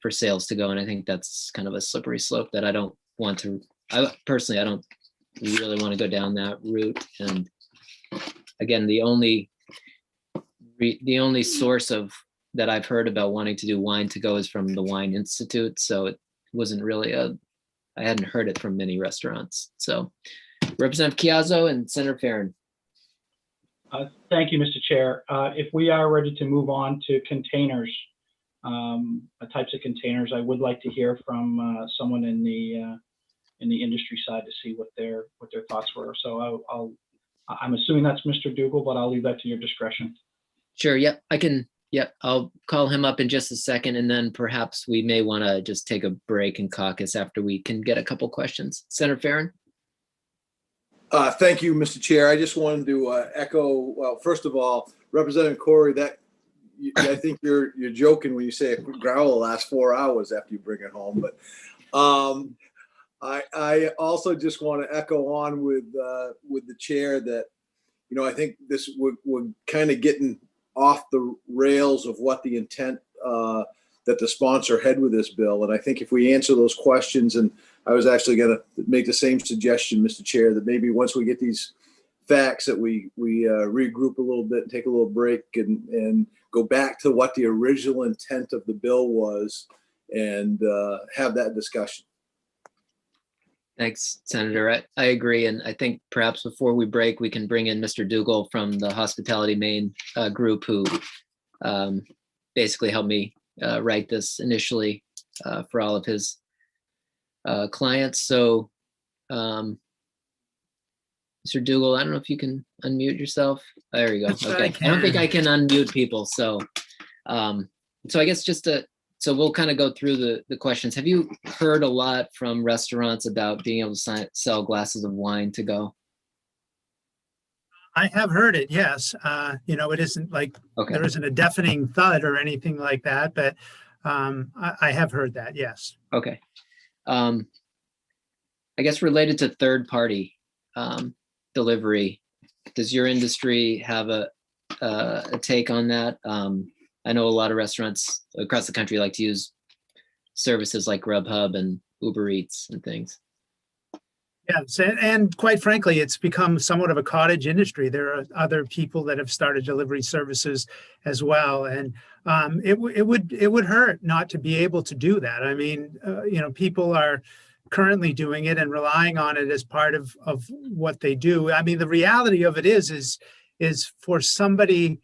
for sales to go. And I think that's kind of a slippery slope that I don't personally, I don't really want to go down that route. And again, the only source of that I've heard about wanting to do wine to go is from the Wine Institute. So it wasn't really I hadn't heard it from many restaurants. So Representative Cayazzo and Senator Farron. Thank you, Mr. Chair. If we are ready to move on to containers, types of containers. I would like to hear from someone in the industry side to see what their thoughts were. So I'm assuming that's Mr. Dougal, but I'll leave that to your discretion. Sure. Yep. I can. Yep. I'll call him up in just a second, and then perhaps we may want to just take a break and caucus after we can get a couple questions. Senator Farron. Thank you, Mr. Chair. I just wanted to echo. Well, first of all, Representative Corey, I think you're joking when you say a growl will last 4 hours after you bring it home. But I also just want to echo on with the chair that, you know, I think this we're kind of getting off the rails of what the intent that the sponsor had with this bill. And I think if we answer those questions, and I was actually going to make the same suggestion, Mr. Chair, that maybe once we get these facts that we regroup a little bit and take a little break and go back to what the original intent of the bill was and have that discussion. Thanks, Senator. I agree. And I think perhaps before we break, we can bring in Mr. Dougal from the Hospitality Maine group, who basically helped me write this initially for all of his clients. So, Mr. Dougal, I don't know if you can unmute yourself. There you go. Okay. I don't think I can unmute people. So, so I guess so we'll kind of go through the questions. Have you heard a lot from restaurants about being able to sell glasses of wine to go? I have heard it, yes. You know, it isn't like there isn't a deafening thud or anything like that, but I have heard that, yes. Okay. I guess related to third party delivery, does your industry have a take on that? I know a lot of restaurants across the country like to use services like Grubhub and Uber Eats and things. Yes, and quite frankly, it's become somewhat of a cottage industry. There are other people that have started delivery services as well, and it would hurt not to be able to do that. I mean, you know, people are currently doing it and relying on it as part of what they do. I mean, the reality of it is for somebody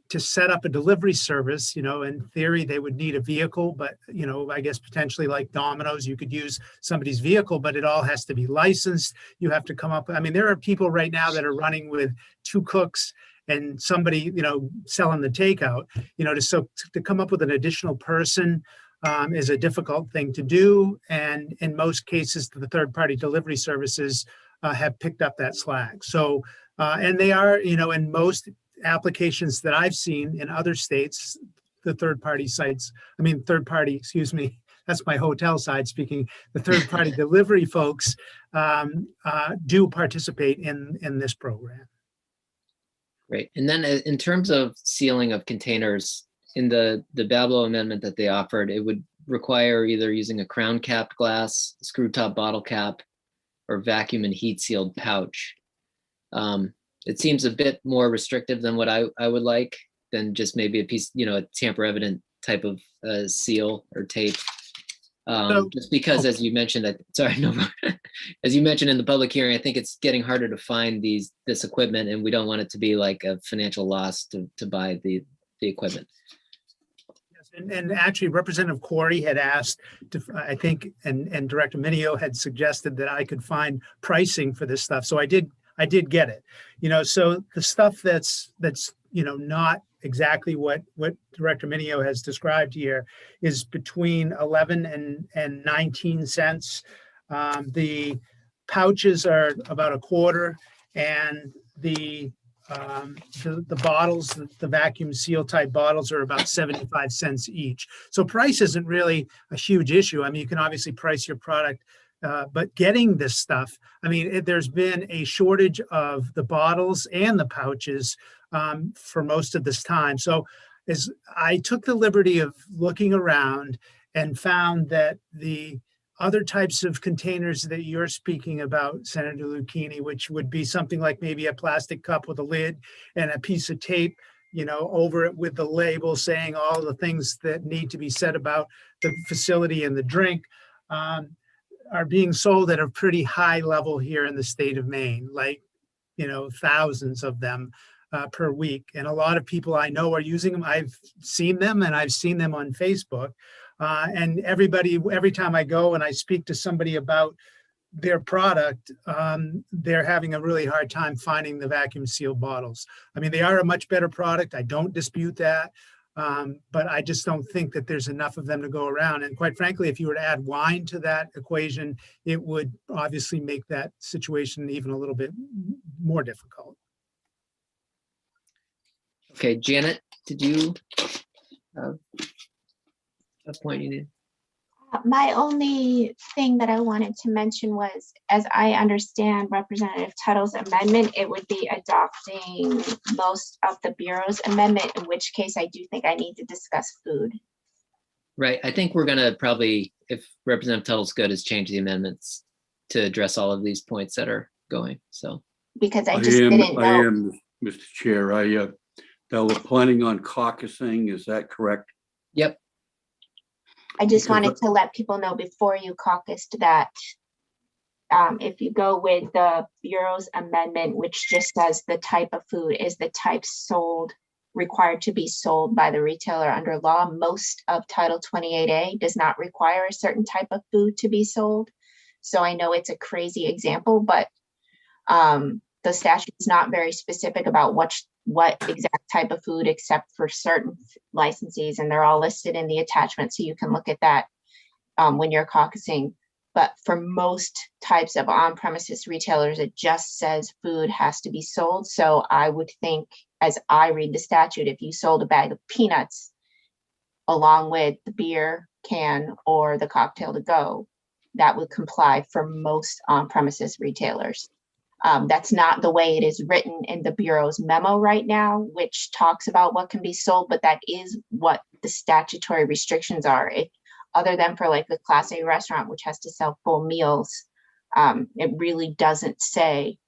to set up a delivery service, you know, in theory, they would need a vehicle, but, you know, I guess potentially like Domino's, you could use somebody's vehicle, but it all has to be licensed. You have to come up. I mean, there are people right now that are running with 2 cooks and somebody, you know, selling the takeout, you know, to come up with an additional person is a difficult thing to do. And in most cases, the third-party delivery services have picked up that slack. So, and they are, you know, in most applications that I've seen in other states, the third-party sites, excuse me, that's my hotel side speaking, the third-party delivery folks do participate in this program. Great. And then in terms of sealing of containers, in the Bablow amendment that they offered, it would require either using a crown capped glass, screw top bottle cap, or vacuum and heat sealed pouch. It seems a bit more restrictive than what I would like, than just maybe a piece, you know, a tamper evident type of seal or tape. Just because, as you mentioned, as you mentioned in the public hearing, I think it's getting harder to find this equipment, and we don't want it to be like a financial loss to buy the equipment. Yes, and actually, Representative Corey had asked, I think, and Director Minio had suggested that I could find pricing for this stuff. So I did get it, you know. So the stuff that's you know, not exactly what Director Minio has described here is between 11 and 19 cents. The pouches are about a quarter, and the bottles, the vacuum seal type bottles, are about 75 cents each. So price isn't really a huge issue. I mean, you can obviously price your product, but getting this stuff, I mean, there's been a shortage of the bottles and the pouches for most of this time. So as I took the liberty of looking around and found that the other types of containers that you're speaking about, Senator Lucchini, which would be something like maybe a plastic cup with a lid and a piece of tape, you know, over it with the label saying all the things that need to be said about the facility and the drink, are being sold at a pretty high level here in the state of Maine, like, you know, thousands of them. per week. And a lot of people I know are using them. I've seen them and I've seen them on Facebook. And every time I go and I speak to somebody about their product, they're having a really hard time finding the vacuum sealed bottles. I mean, they are a much better product. I don't dispute that. But I just don't think that there's enough of them to go around. And quite frankly, if you were to add wine to that equation, it would obviously make that situation even a little bit more difficult. Okay, Janet, did you have a point you need? My only thing that I wanted to mention was, as I understand Representative Tuttle's amendment, it would be adopting most of the Bureau's amendment, in which case I do think I need to discuss food. Right. I think we're going to probably, if Representative Tuttle's good, is change the amendments to address all of these points that are going. So because I just didn't know. I am, Mr. Chair. That we're planning on caucusing. Is that correct? Yep. I just wanted to let people know before you caucused that if you go with the Bureau's amendment, which just says the type of food is the type required to be sold by the retailer under law, most of Title 28A does not require a certain type of food to be sold. So I know it's a crazy example, but the statute is not very specific about what exact type of food, except for certain licensees, and they're all listed in the attachment, so you can look at that when you're caucusing. But for most types of on-premises retailers, it just says food has to be sold. So I would think, as I read the statute, if you sold a bag of peanuts along with the beer can or the cocktail to go, that would comply for most on-premises retailers. That's not the way it is written in the Bureau's memo right now, which talks about what can be sold, but that is what the statutory restrictions are. Other than for like the Class A restaurant, which has to sell full meals, it really doesn't say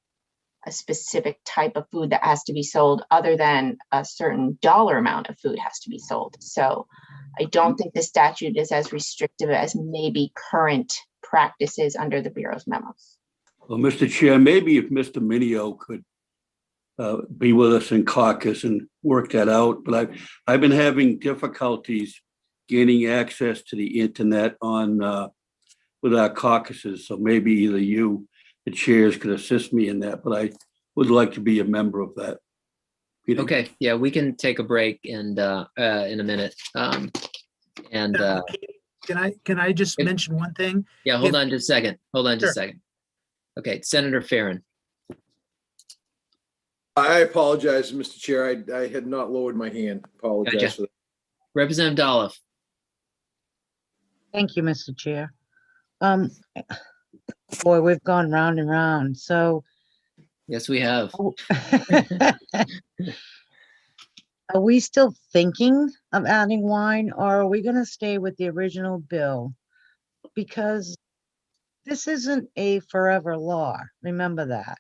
a specific type of food that has to be sold, other than a certain dollar amount of food has to be sold. So I don't think the statute is as restrictive as maybe current practices under the Bureau's memos. Well, Mr. Chair, maybe if Mr. Minio could be with us in caucus and work that out, but I've been having difficulties gaining access to the internet with our caucuses. So maybe either you, the chairs, could assist me in that, but I would like to be a member of that meeting. Okay, yeah, we can take a break and in a minute. Can I just mention one thing? Yeah, hold on just a second. Just a second. Okay, Senator Farron. I apologize, Mr. Chair. I had not lowered my hand. Apologize for that. Representative Dolph. Thank you, Mr. Chair. Boy, we've gone round and round. So yes, we have. Are we still thinking of adding wine, or are we going to stay with the original bill? Because this isn't a forever law. Remember that.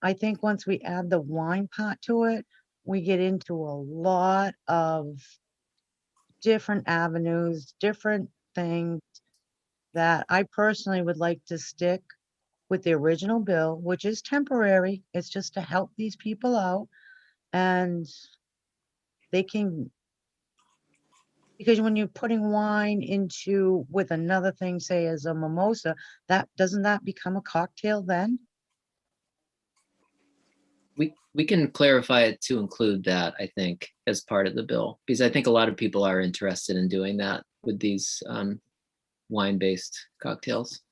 I think once we add the wine part to it, we get into a lot of different avenues, different things that I personally would like to stick with the original bill, which is temporary. It's just to help these people out, and they can, because when you're putting wine into with another thing, say as a mimosa, doesn't that become a cocktail then? We can clarify it to include that, I think, as part of the bill, because I think a lot of people are interested in doing that with these wine-based cocktails.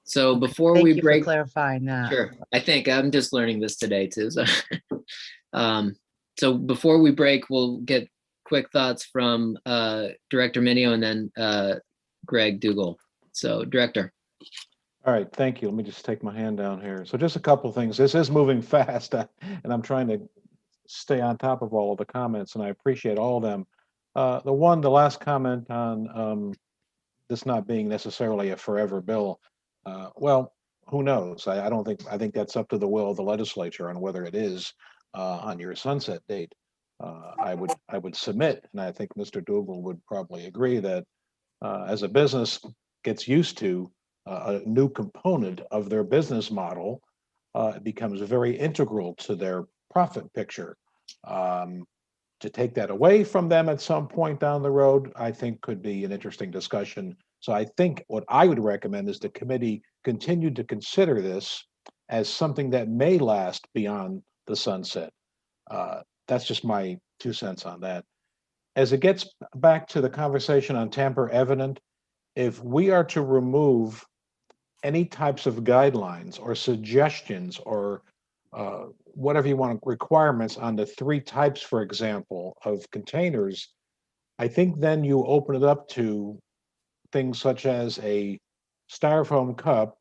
So before Thank we you break, for clarifying that. sure. I think I'm just learning this today too. So, so before we break, we'll get quick thoughts from Director Minio and then Greg Dougal. So, Director. All right, thank you. Let me just take my hand down here. So just a couple of things. This is moving fast, and I'm trying to stay on top of all of the comments, and I appreciate all of them. The last comment on this not being necessarily a forever bill. Well, who knows? I think that's up to the will of the legislature on whether it is on your sunset date. I would submit, and I think Mr. Dougal would probably agree, that as a business gets used to a new component of their business model, it becomes very integral to their profit picture. To take that away from them at some point down the road, I think could be an interesting discussion. So I think what I would recommend is the committee continue to consider this as something that may last beyond the sunset. That's just my 2 cents on that. As it gets back to the conversation on tamper evident, if we are to remove any types of guidelines or suggestions or whatever you want, requirements on the 3 types, for example, of containers, I think then you open it up to things such as a styrofoam cup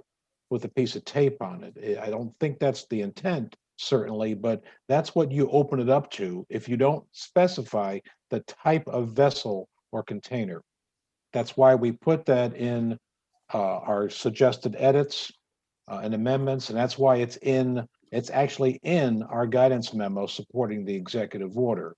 with a piece of tape on it. I don't think that's the intent, certainly, but that's what you open it up to if you don't specify the type of vessel or container. That's why we put that in our suggested edits and amendments, and that's why it's actually in our guidance memo supporting the executive order.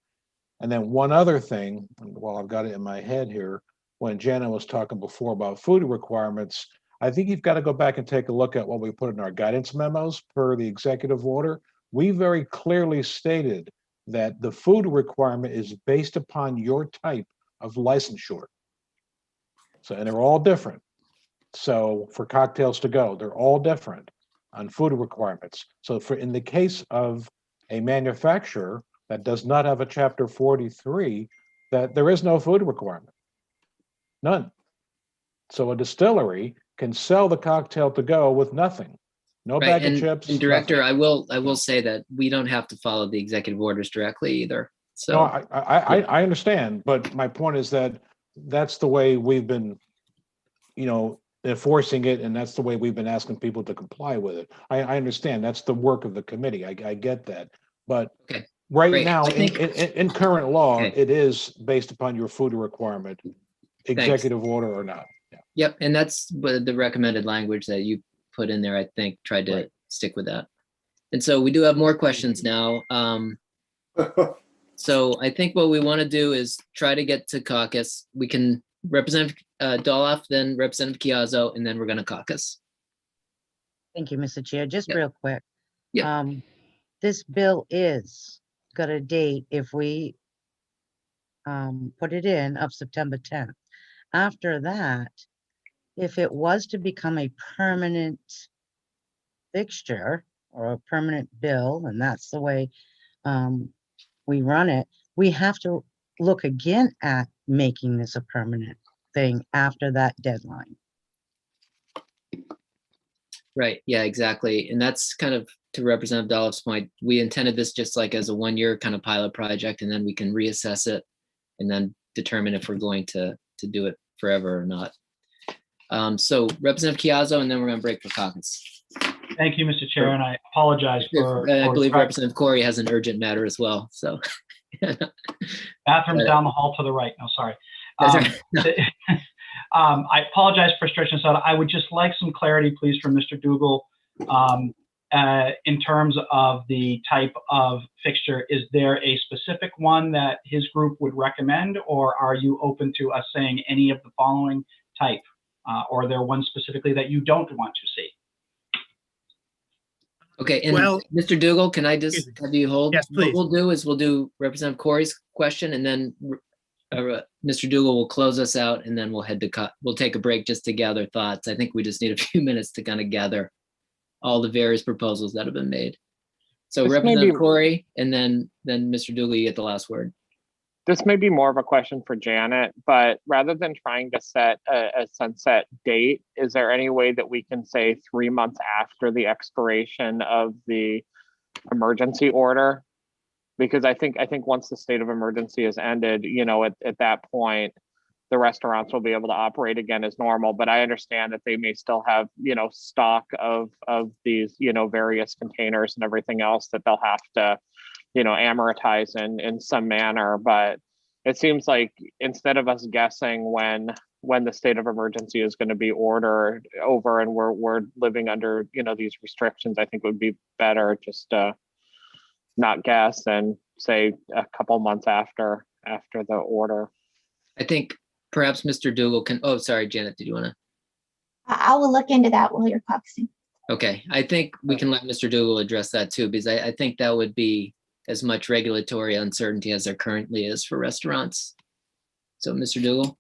And then one other thing, while I've got it in my head here, when Janet was talking before about food requirements, I think you've got to go back and take a look at what we put in our guidance memos per the executive order. We very clearly stated that the food requirement is based upon your type of licensure. So, and they're all different. So for cocktails to go, they're all different on food requirements. So for in the case of a manufacturer that does not have a Chapter 43, that there is no food requirement, none. So a distillery can sell the cocktail to go with nothing, no bag of chips. And Director, nothing. I will say that we don't have to follow the executive orders directly either. So no, I understand, but my point is that that's the way we've been, enforcing it, and that's the way we've been asking people to comply with it. I understand that's the work of the committee. I get that, but okay. Right Great. now, in current law, Okay. it is based upon your food requirement, executive order or not. Yeah. Yep, and that's the recommended language that you put in there, I think, tried to stick with that. And so we do have more questions now. So I think what we want to do is try to get to caucus. We can Representative Doloff, then Representative Chiazzo, and then we're going to caucus. Thank you, Mr. Chair. Just real quick. Yeah. This bill is got a date if we put it in of September 10th. After that, if it was to become a permanent fixture or a permanent bill, and that's the way we run it, we have to look again at making this a permanent thing after that deadline. Right. Yeah, exactly. And that's kind of to Representative Doloff's point. We intended this just like as a 1-year kind of pilot project, and then we can reassess it and then determine if we're going to do it forever or not. So Representative Chiazzo, and then we're going to break for caucus. Thank you, Mr. Chair, and I apologize for. I believe Representative Corey has an urgent matter as well. So. Bathrooms down the hall to the right. No, sorry. I apologize for stretching this out. I would just like some clarity, please, from Mr. Dougal in terms of the type of fixture. Is there a specific one that his group would recommend, or are you open to us saying any of the following type? Or are there one specifically that you don't want to see? Okay, and Mr. Dougal, can I just have you hold? Yes, please. What we'll do is we'll do Representative Corey's question, and then Mr. Dougal will close us out, and then we'll head to we'll take a break just to gather thoughts. I think we just need a few minutes to kind of gather all the various proposals that have been made. So this Representative Corey, and then Mr. Dougal, you get the last word. This may be more of a question for Janet, but rather than trying to set a sunset date, is there any way that we can say 3 months after the expiration of the emergency order? Because I think once the state of emergency is ended, at that point, the restaurants will be able to operate again as normal. But I understand that they may still have, stock of these, various containers and everything else that they'll have to, amortize in some manner. But it seems like instead of us guessing when the state of emergency is going to be ordered over and we're living under, these restrictions, I think it would be better just to not guess and say a couple months after the order. I think perhaps Mr. Dougal can, oh, sorry, Janet, did you want to? I will look into that while you're caucusing. Okay, I think we can let Mr. Dougal address that too, because I think that would be as much regulatory uncertainty as there currently is for restaurants. So, Mr. Dougal?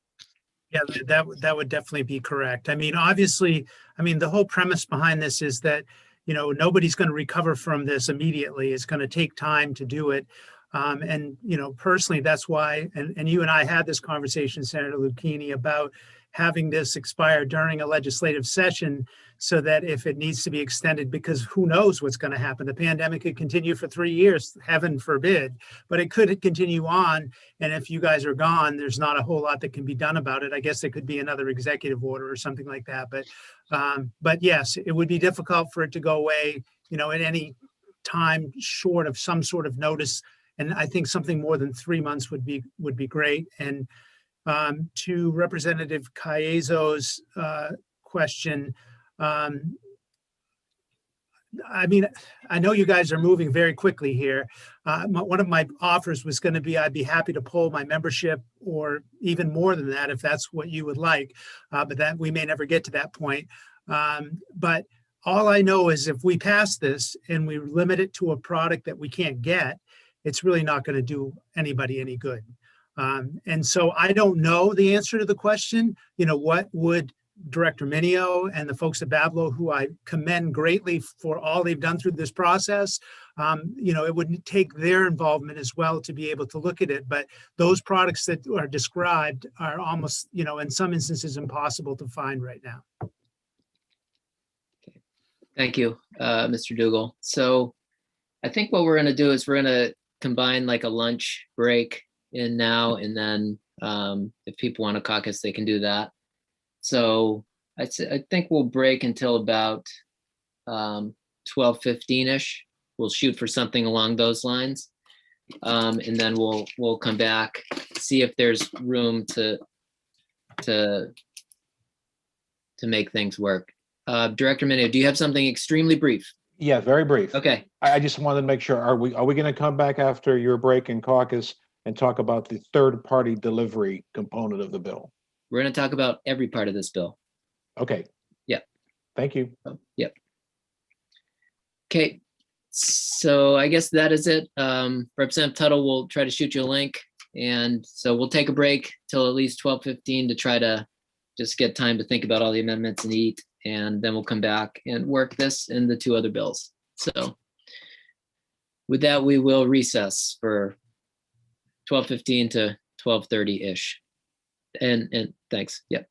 Yeah, that would definitely be correct. I mean, obviously, I mean, the whole premise behind this is that, you know, nobody's going to recover from this immediately. It's going to take time to do it. And, you know, personally, that's why, and you and I had this conversation, Senator Lucchini, about having this expire during a legislative session so that if it needs to be extended, because who knows what's going to happen. The pandemic could continue for 3 years, heaven forbid, but it could continue on. And if you guys are gone, there's not a whole lot that can be done about it. I guess it could be another executive order or something like that. But yes, it would be difficult for it to go away, you know, at any time short of some sort of notice. And I think something more than 3 months would be great. And to Representative Ciezo's question, I mean, I know you guys are moving very quickly here. One of my offers was going to be, I'd be happy to poll my membership, or even more than that, if that's what you would like. But that we may never get to that point. But all I know is if we pass this and we limit it to a product that we can't get, it's really not going to do anybody any good. And so I don't know the answer to the question. You know, what would Director Minio and the folks at Bablo, who I commend greatly for all they've done through this process, you know, it would take their involvement as well to be able to look at it. But those products that are described are almost, you know, in some instances impossible to find right now. Thank you, Mr. Dougal. So I think what we're going to do is we're going to combine like a lunch break in now, and then if people want to caucus, they can do that. So I think we'll break until about 12:15-ish. We'll shoot for something along those lines. And then we'll come back, see if there's room to make things work. Director Minio, do you have something extremely brief? Yeah, very brief. Okay. I just wanted to make sure, are we going to come back after your break in caucus and talk about the third-party delivery component of the bill? We're going to talk about every part of this bill. Okay. Yep. Thank you. Yep. Okay. So I guess that is it. Representative Tuttle will try to shoot you a link. And so we'll take a break till at least 12:15 to try to just get time to think about all the amendments and eat. And then we'll come back and work this and the two other bills. So with that, we will recess for 12:15 to 12:30-ish. And thanks. Yep.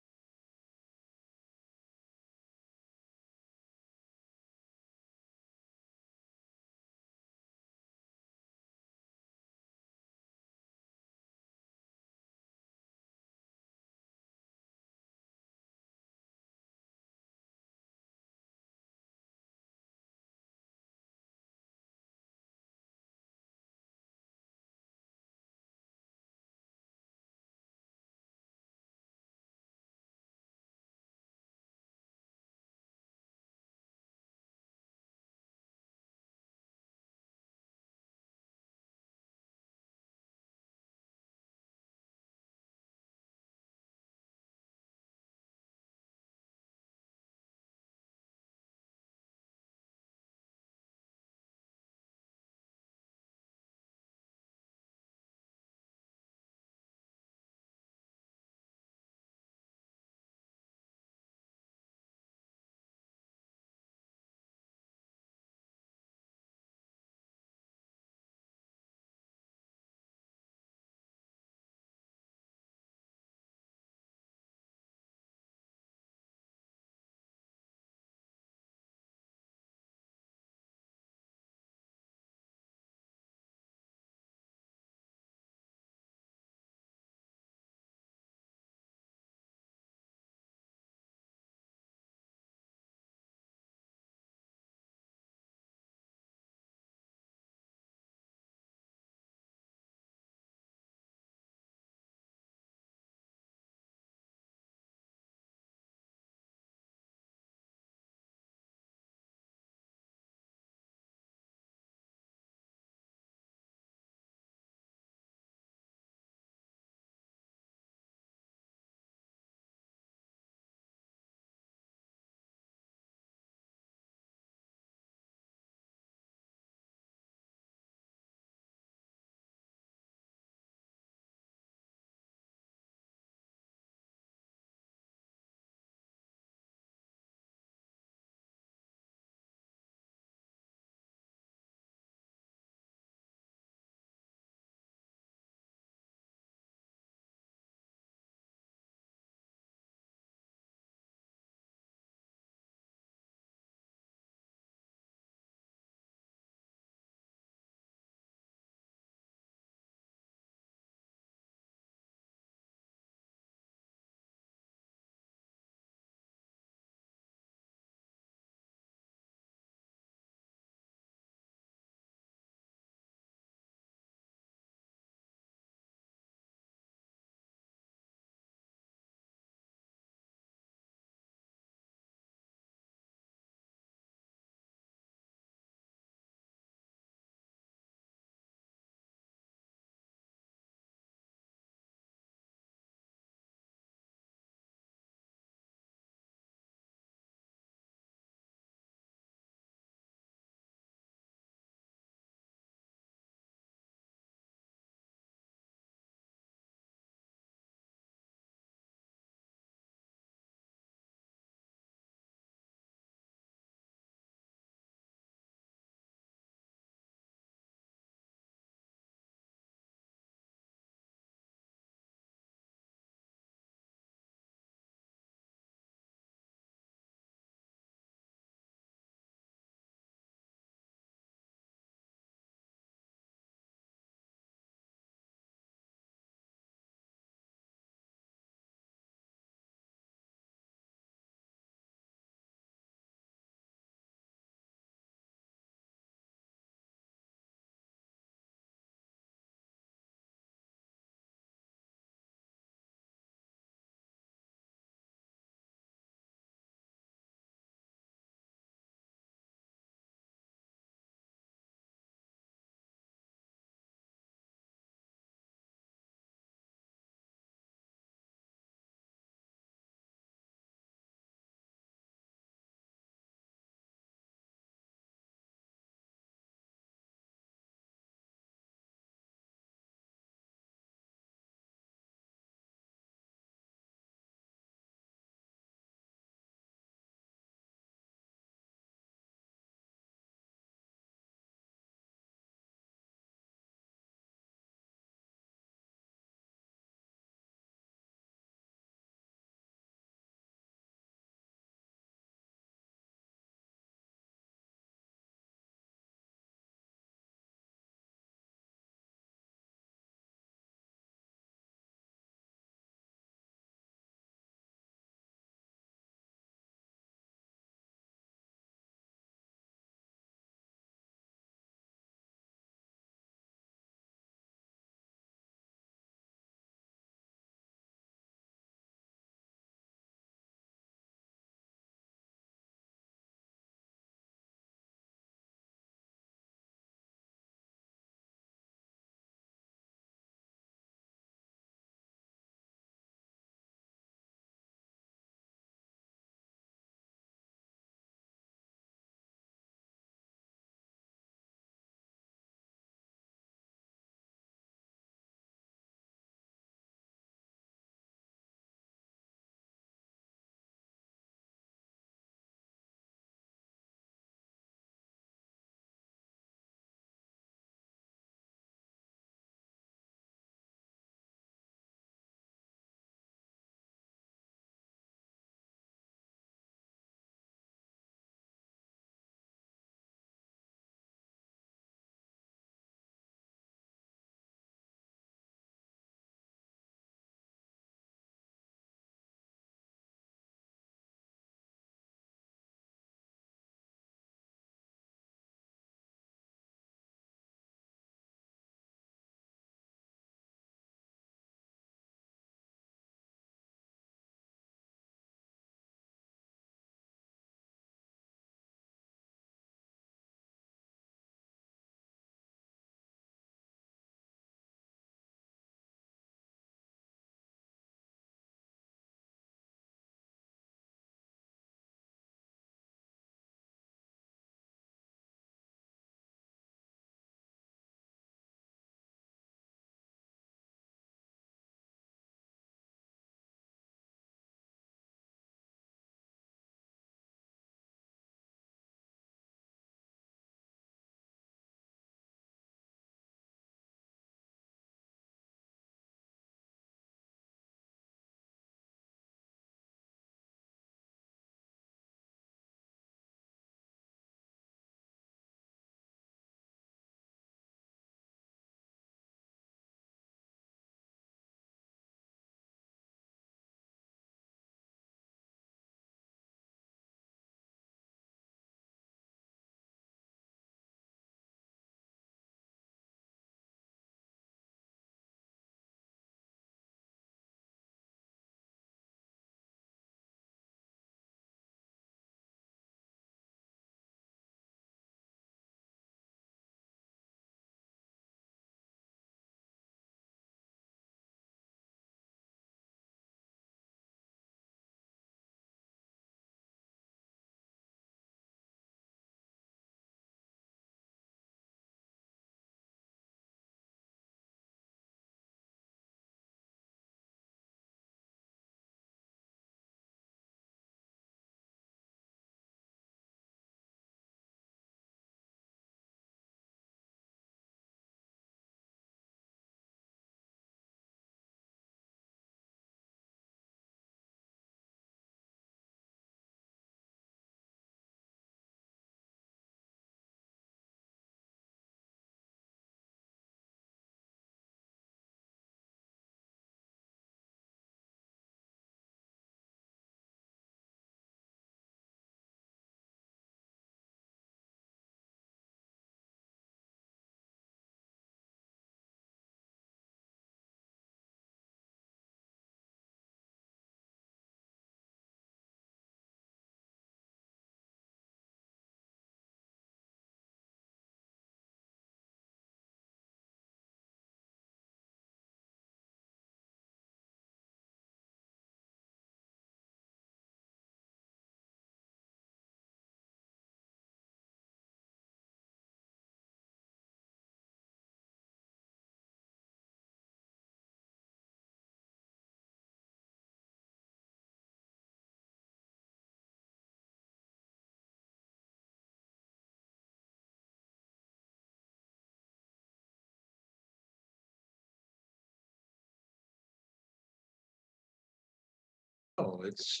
know. It's,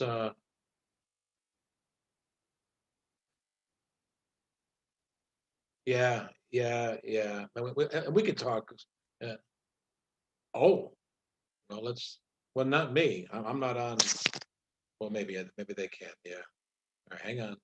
yeah, yeah. And we could talk. Yeah. Oh, well, well, not me. I'm not on, well, maybe they can, yeah. All right, hang on.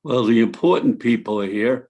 Well, the important people are here.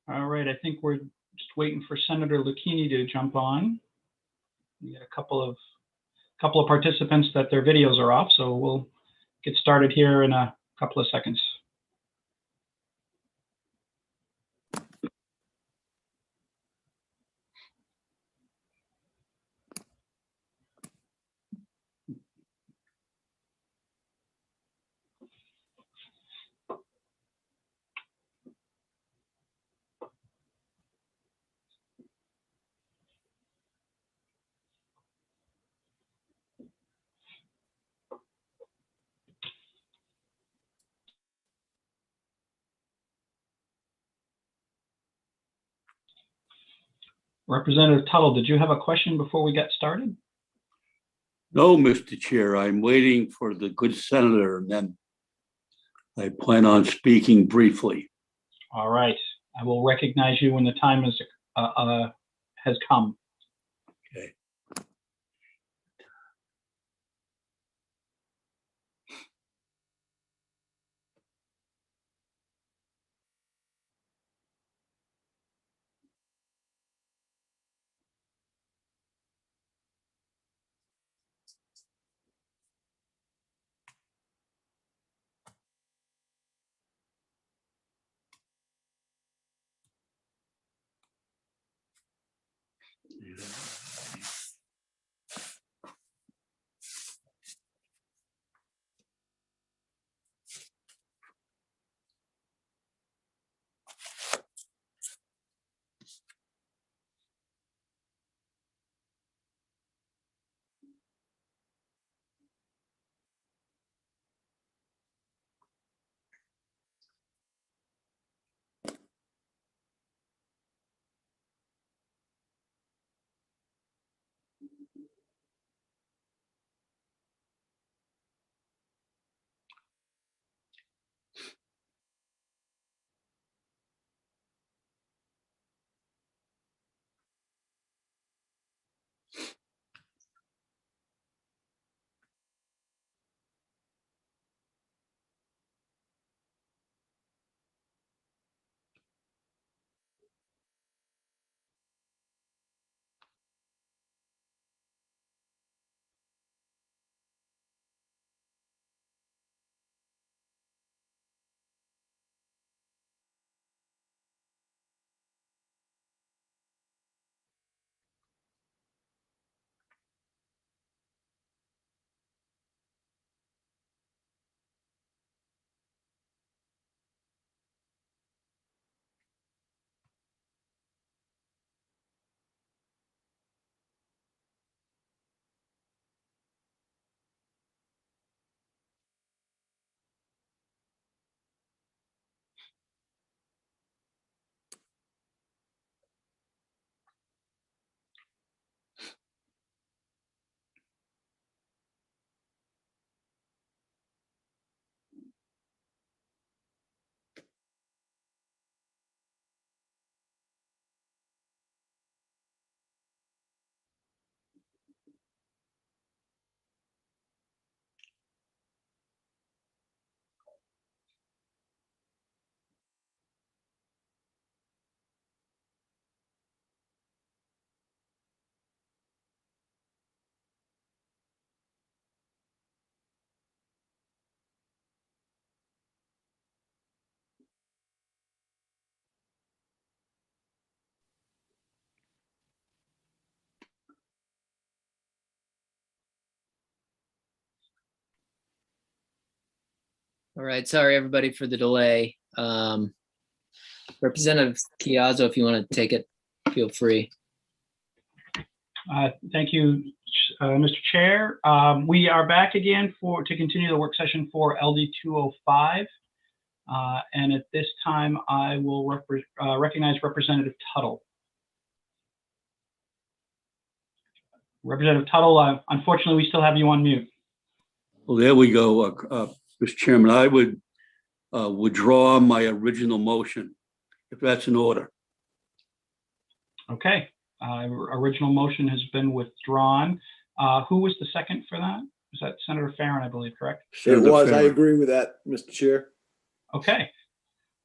All right, I think we're just waiting for Senator Lucchini to jump on. We got a couple of participants that their videos are off, so we'll get started here in a couple of seconds. Representative Tuttle, did you have a question before we get started? No, Mr. Chair, I'm waiting for the good senator, and then I plan on speaking briefly. All right, I will recognize you when the time has come. Okay. All right, sorry everybody for the delay. Representative Chiazzo, if you want to take it, feel free. Thank you, Mr. Chair. We are back again to continue the work session for LD 205. And at this time, I will recognize Representative Tuttle. Representative Tuttle, unfortunately, we still have you on mute. Well, there we go. Mr. Chairman, I would withdraw my original motion, if that's in order. Okay, original motion has been withdrawn. Who was the second for that? Was that Senator Farron, I believe, correct? It was. I agree with that, Mr. Chair. Okay.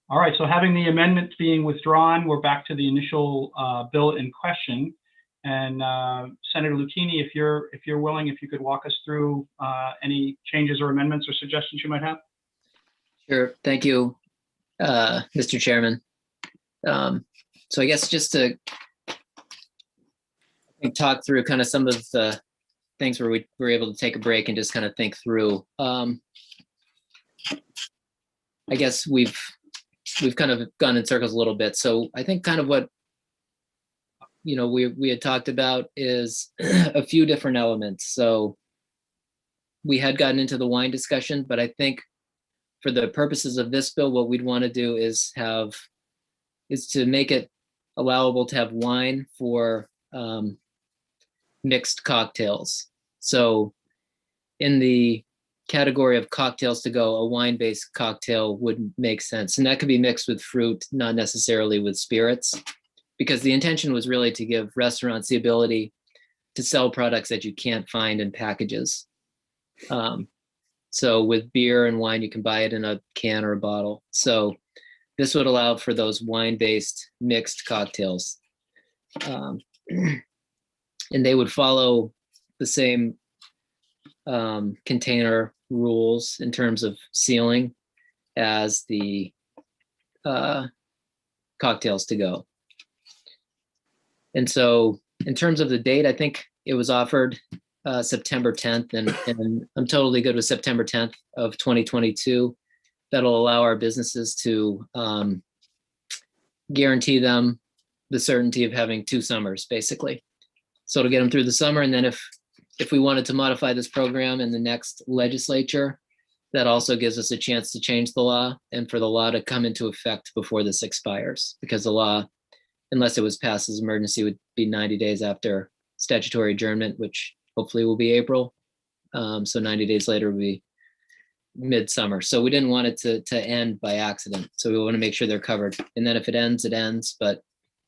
All right, so having the amendment being withdrawn, we're back to the initial bill in question. And Senator Lucchini, if you're willing, if you could walk us through any changes or amendments or suggestions you might have. Sure. Thank you, Mr. Chairman. So I guess just to talk through kind of some of the things where we were able to take a break and just kind of think through. I guess we've kind of gone in circles a little bit. So I think kind of what we had talked about is a few different elements. So we had gotten into the wine discussion, but I think for the purposes of this bill, what we'd want to do is to make it allowable to have wine for mixed cocktails. So in the category of cocktails to go, a wine-based cocktail would make sense. And that could be mixed with fruit, not necessarily with spirits, because the intention was really to give restaurants the ability to sell products that you can't find in packages. So with beer and wine, you can buy it in a can or a bottle. So this would allow for those wine-based mixed cocktails. And they would follow the same container rules in terms of sealing as the cocktails to go. And so in terms of the date, I think it was offered September 10th, and I'm totally good with September 10th of 2022. That'll allow our businesses to guarantee them the certainty of having 2 summers, basically. So it'll get them through the summer, and then if we wanted to modify this program in the next legislature, that also gives us a chance to change the law and for the law to come into effect before this expires, because the law, unless it was passed as emergency, would be 90 days after statutory adjournment, which hopefully will be April. So 90 days later will be midsummer. So we didn't want it to end by accident. So we want to make sure they're covered. And then if it ends, it ends. But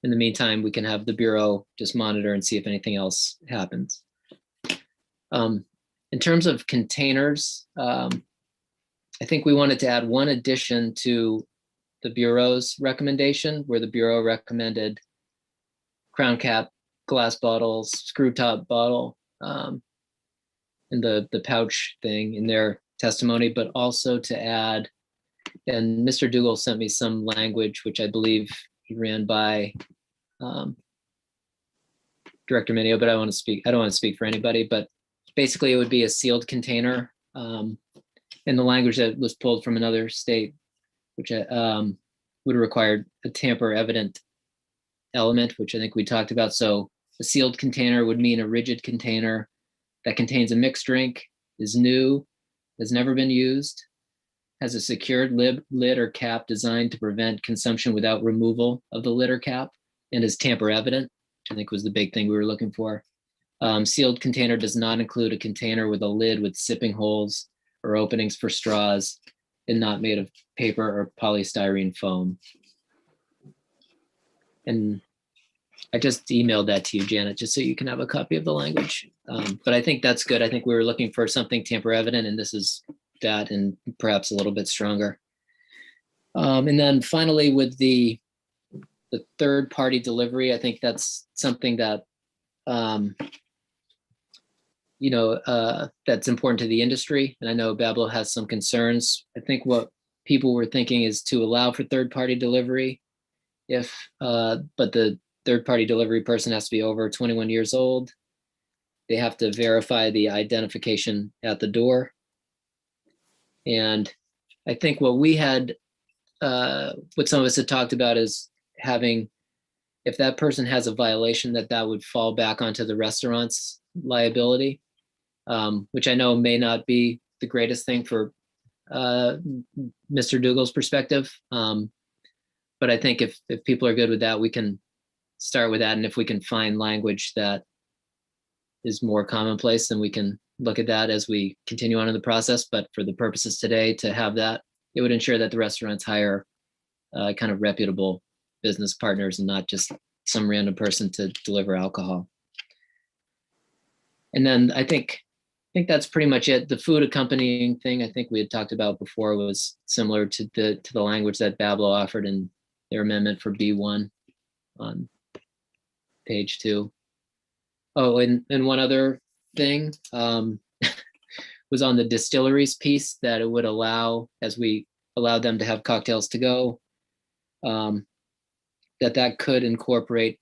in the meantime, we can have the Bureau just monitor and see if anything else happens. In terms of containers, I think we wanted to add one addition to the Bureau's recommendation, where the Bureau recommended crown cap glass bottles, screw top bottle, and the pouch thing in their testimony, but also to add, and Mr. Dougal sent me some language, which I believe he ran by Director Minio, but I don't want to speak for anybody, but basically it would be a sealed container, in the language that was pulled from another state, which would have required a tamper evident element, which I think we talked about. So a sealed container would mean a rigid container that contains a mixed drink, is new, has never been used, has a secured lid or cap designed to prevent consumption without removal of the lid or cap, and is tamper evident, which I think was the big thing we were looking for. Sealed container does not include a container with a lid with sipping holes or openings for straws, and not made of paper or polystyrene foam. And I just emailed that to you, Janet, just so you can have a copy of the language. But I think that's good. I think we were looking for something tamper evident, and this is that, and perhaps a little bit stronger. And then finally, with the third-party delivery, I think that's something that that's important to the industry. And I know Babel has some concerns. I think what people were thinking is to allow for third-party delivery, but the third-party delivery person has to be over 21 years old. They have to verify the identification at the door. And I think what we had, what some of us had talked about is having, if that person has a violation, that would fall back onto the restaurant's liability, which I know may not be the greatest thing for Mr. Dougal's perspective. But I think if people are good with that, we can start with that. And if we can find language that is more commonplace, then we can look at that as we continue on in the process. But for the purposes today, to have that, it would ensure that the restaurants hire kind of reputable business partners and not just some random person to deliver alcohol. And then I think think that's pretty much it. The food accompanying thing I think we had talked about before was similar to the language that Bablo offered in their amendment for B1 on page 2. Oh, and one other thing was on the distilleries piece, that it would allow, as we allow them to have cocktails to go, that could incorporate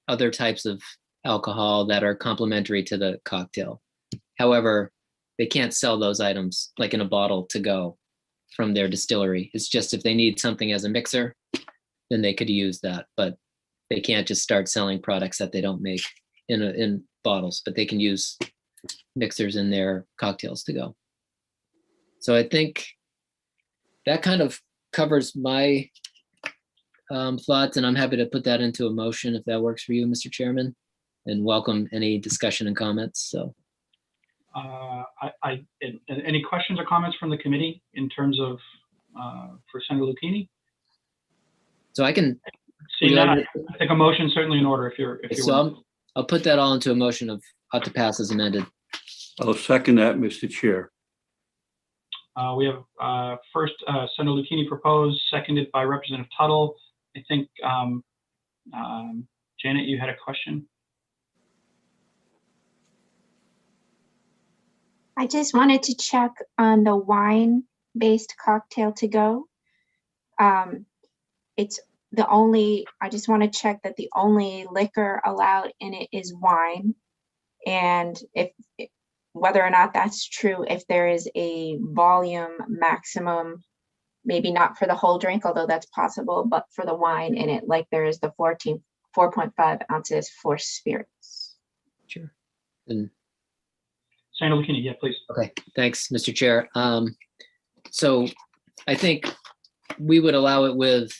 other types of alcohol that are complementary to the cocktail. However, they can't sell those items like in a bottle to go from their distillery. It's just if they need something as a mixer, then they could use that. But they can't just start selling products that they don't make in bottles, but they can use mixers in their cocktails to go. So I think that kind of covers my thoughts, and I'm happy to put that into a motion if that works for you, Mr. Chairman, and welcome any discussion and comments. So. Any questions or comments from the committee in terms of for Senator Lucchini? So I can. See that, I think a motion certainly in order if you're. So I'll put that all into a motion of ought to pass as amended. I'll second that, Mr. Chair. We have first Senator Lucchini proposed, seconded by Representative Tuttle. I think Janet, you had a question. I just wanted to check on the wine-based cocktail to go. It's the only, I just want to check that the only liquor allowed in it is wine. And if whether or not that's true, if there is a volume maximum, maybe not for the whole drink, although that's possible, but for the wine in it, like there is the 4.5 ounces for spirits. Sure. And Senator Lucchini, yeah, please. Okay, thanks, Mr. Chair. So I think we would allow it with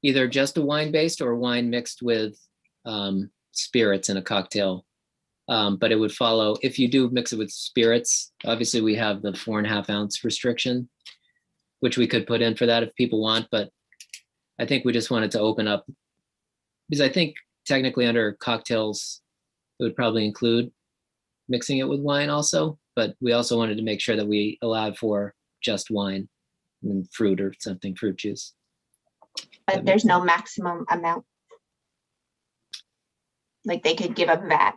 either just a wine-based or wine mixed with spirits in a cocktail. But it would follow, if you do mix it with spirits, obviously we have the 4.5 ounce restriction, which we could put in for that if people want, but I think we just wanted to open up, because I think technically under cocktails, it would probably include mixing it with wine also, but we also wanted to make sure that we allowed for just wine and fruit or something, fruit juice. But there's no maximum amount. Like they could give a vat.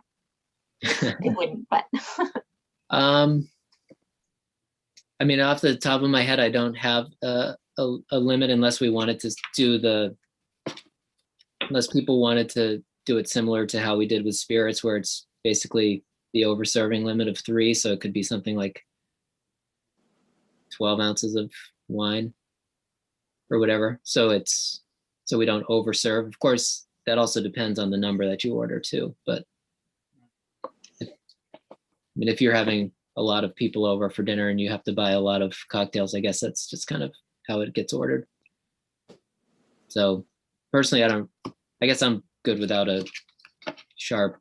They wouldn't, but. I mean, off the top of my head, I don't have a limit unless we wanted to do unless people wanted to do it similar to how we did with spirits, where it's basically the over serving limit of 3. So it could be something like 12 ounces of wine or whatever. So we don't over serve. Of course, that also depends on the number that you order too. But I mean, if you're having a lot of people over for dinner and you have to buy a lot of cocktails, I guess that's just kind of how it gets ordered. So personally, I guess I'm good without a sharp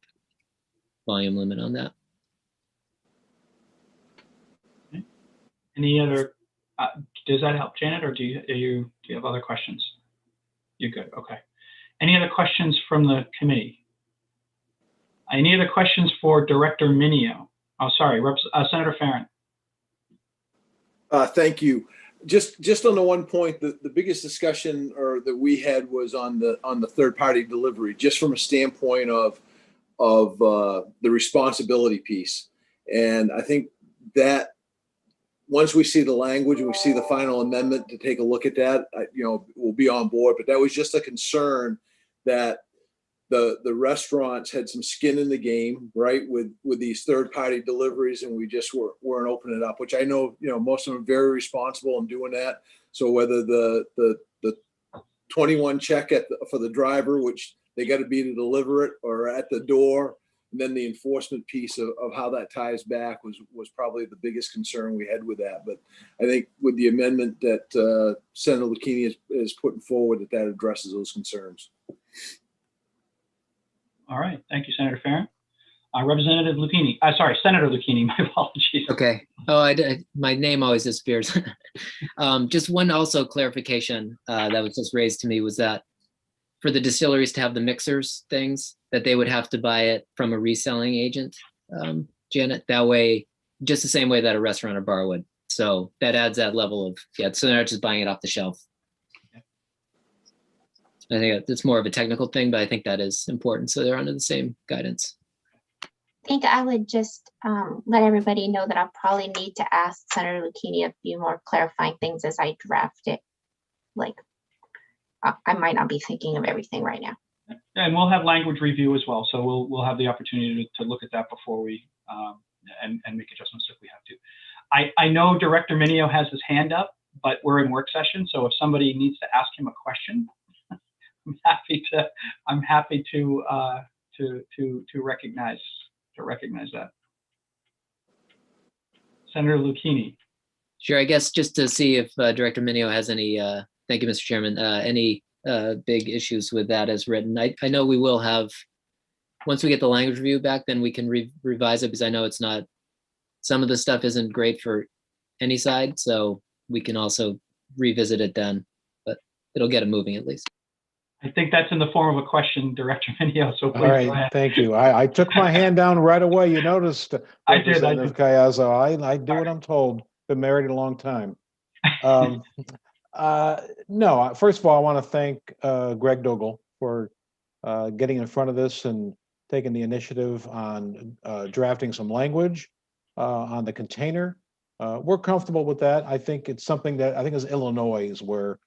volume limit on that. Okay. Any other, does that help, Janet, or do you have other questions? You're good, okay. Any other questions from the committee? Any other questions for Director Minio? Oh, sorry, Senator Farren. Thank you. Just on the one point, the biggest discussion that we had was on the third party delivery, just from a standpoint of the responsibility piece. And I think that once we see the language and we see the final amendment to take a look at that, we'll be on board. But that was just a concern that the restaurants had some skin in the game, right, with these third party deliveries, and we just weren't opening it up, which I know, most of them are very responsible in doing that. So whether the 21 check for the driver, which they got to be to deliver it, or at the door, and then the enforcement piece of how that ties back was probably the biggest concern we had with that. But I think with the amendment that Senator Lucchini is putting forward, that addresses those concerns. All right, thank you, Senator Farren. Representative Lucchini, Senator Lucchini, my apologies. Okay. Oh, my name always disappears. Just one also clarification that was just raised to me was that for the distilleries to have the mixers things, that they would have to buy it from a reselling agent, Janet. That way, just the same way that a restaurant or bar would. So that adds that level of, yeah, so they're not just buying it off the shelf. I think it's more of a technical thing, but I think that is important. So they're under the same guidance. I think I would just let everybody know that I'll probably need to ask Senator Lucchini a few more clarifying things as I draft it. Like, I might not be thinking of everything right now. And we'll have language review as well. So we'll have the opportunity to look at that before we, and make adjustments if we have to. I know Director Minio has his hand up, but we're in work session. So if somebody needs to ask him a question, I'm happy to recognize that. Senator Lucchini. Sure. I guess just to see if Director Minio has any, thank you, Mr. Chairman, any big issues with that as written. I know we will have, once we get the language review back, then we can revise it, because I know it's not, some of the stuff isn't great for any side. So we can also revisit it then, but it'll get it moving at least. I think that's in the form of a question, Director Minio, so please All right, go ahead. thank you. I took my hand down right away. You noticed, I did. Representative Cayazzo. I do what I'm told. Been married a long time. No, first of all, I want to thank Greg Doggle for getting in front of this and taking the initiative on drafting some language on the container. We're comfortable with that. I think it's something that I think is Illinois is where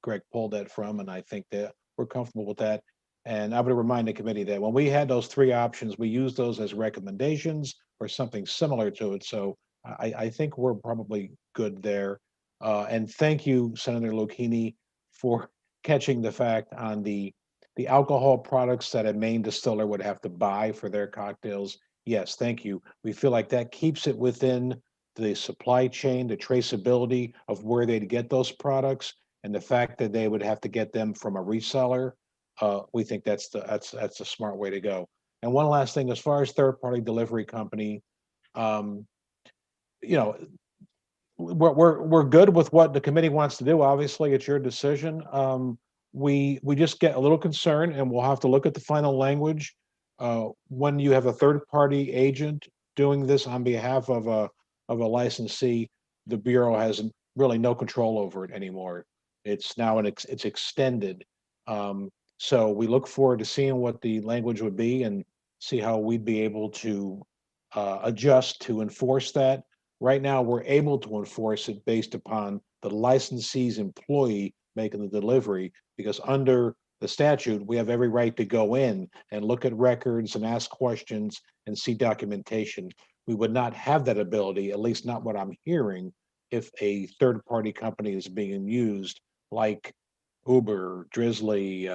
Greg pulled that from, and I think that we're comfortable with that. And I would remind the committee that when we had those three options, we used those as recommendations or something similar to it. So I think we're probably good there. And thank you, Senator Lucchini, for catching the fact on the alcohol products that a main distiller would have to buy for their cocktails. Yes, thank you. We feel like that keeps it within the supply chain, the traceability of where they'd get those products, and the fact that they would have to get them from a reseller. We think that's a smart way to go. And one last thing, as far as third-party delivery company, you know, we're good with what the committee wants to do. Obviously, it's your decision. We just get a little concerned, and we'll have to look at the final language. When you have a third-party agent doing this on behalf of a licensee, the Bureau has really no control over it anymore. It's now it's extended. So we look forward to seeing what the language would be and see how we'd be able to adjust to enforce that. Right now, we're able to enforce it based upon the licensee's employee making the delivery, because under the statute, we have every right to go in and look at records and ask questions and see documentation. We would not have that ability, at least not what I'm hearing, if a third-party company is being used like Uber, Drizzly,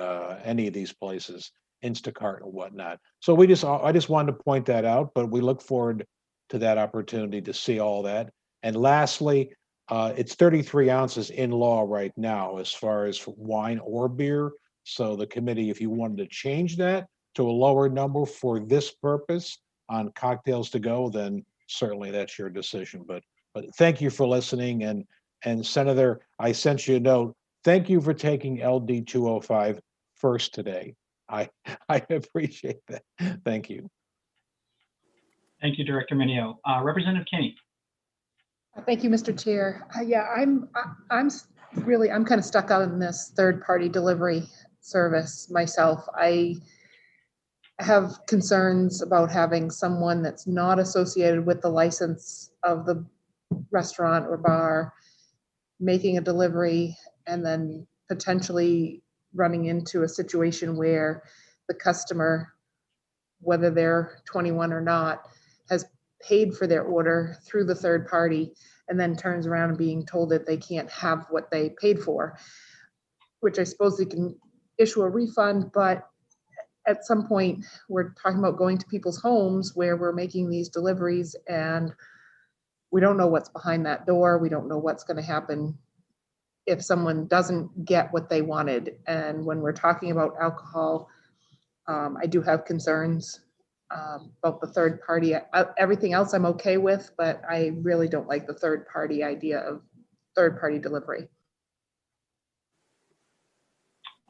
any of these places, Instacart and whatnot. So I just wanted to point that out, but we look forward to that opportunity to see all that. And lastly, it's 33 ounces in law right now as far as wine or beer. So the committee, if you wanted to change that to a lower number for this purpose on cocktails to go, then certainly that's your decision. But thank you for listening. And Senator, I sent you a note. Thank you for taking LD 205 first today. I appreciate that. Thank you. Thank you, Director Minio. Representative Kinney. Thank you, Mr. Chair. Yeah, I'm kind of stuck on this third-party delivery service myself. I have concerns about having someone that's not associated with the license of the restaurant or bar making a delivery and then potentially running into a situation where the customer, whether they're 21 or not, has paid for their order through the third party and then turns around and being told that they can't have what they paid for, which I suppose they can issue a refund, but at some point we're talking about going to people's homes where we're making these deliveries and we don't know what's behind that door. We don't know what's going to happen if someone doesn't get what they wanted. And when we're talking about alcohol, I do have concerns about the third party. Everything else I'm okay with, but I really don't like the third party idea of third party delivery.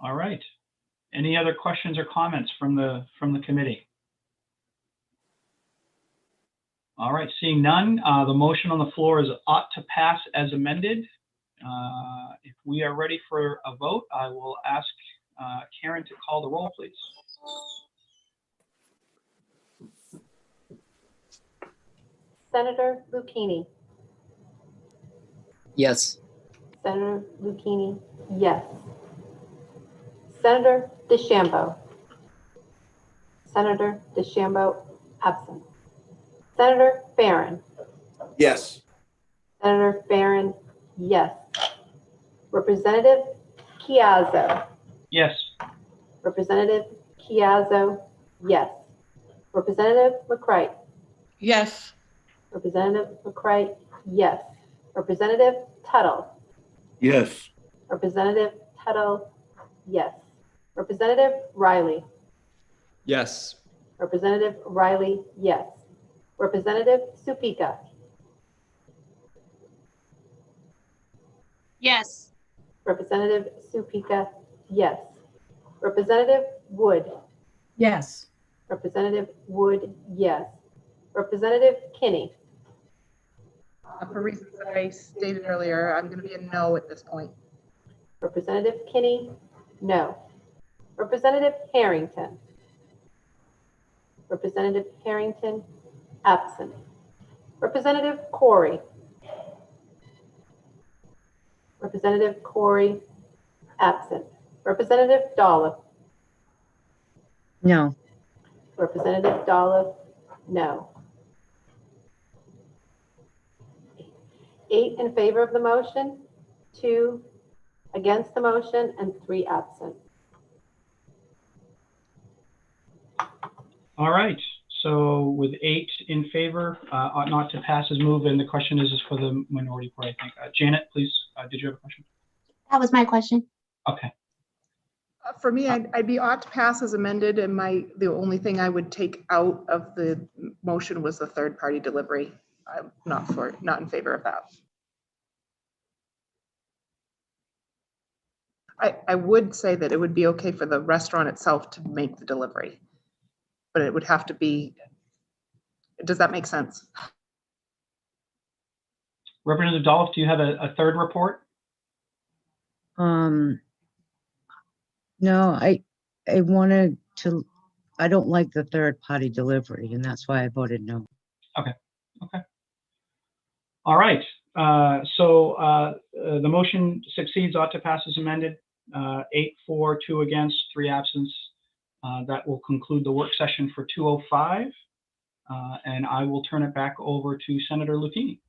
All right. Any other questions or comments from the committee? All right, seeing none, the motion on the floor is ought to pass as amended. If we are ready for a vote, I will ask Karen to call the roll, please. Senator Lucchini. Yes. Senator Lucchini, yes. Senator DeChambeau. Senator DeChambeau, absent. Senator Farren. Yes. Senator Farren, yes. Representative Chiazzo. Yes. Representative Chiazzo, yes. Representative McCright. Yes. Representative McCright, yes. Representative Tuttle. Yes. Representative Tuttle, yes. Representative Riley. Yes. Representative Riley, yes. Representative Supika. Yes. Representative Supika, yes. Representative Wood. Yes. Representative Wood, yes. Representative Kinney. For reasons that I stated earlier, I'm going to be a no at this point. Representative Kinney, no. Representative Harrington. Representative Harrington, absent. Representative Corey. Representative Corey, absent. Representative Dollop. No. Representative Dollop, no. 8 in favor of the motion, 2 against the motion, and 3 absent. All right, so with 8 in favor, ought not to pass as moved, and the question is for the minority party, I think. Janet, please, did you have a question? That was my question. Okay. For me, I'd be ought to pass as amended, and the only thing I would take out of the motion was the third-party delivery. I'm not in favor of that. I would say that it would be okay for the restaurant itself to make the delivery, but it would have to be, does that make sense? Representative Dollop, do you have a third report? No, I wanted to, I don't like the third party delivery, and that's why I voted no. Okay. All right, so the motion succeeds, ought to pass as amended. 8 for, 2 against, 3 absence. That will conclude the work session for 2:05, and I will turn it back over to Senator Lucchini.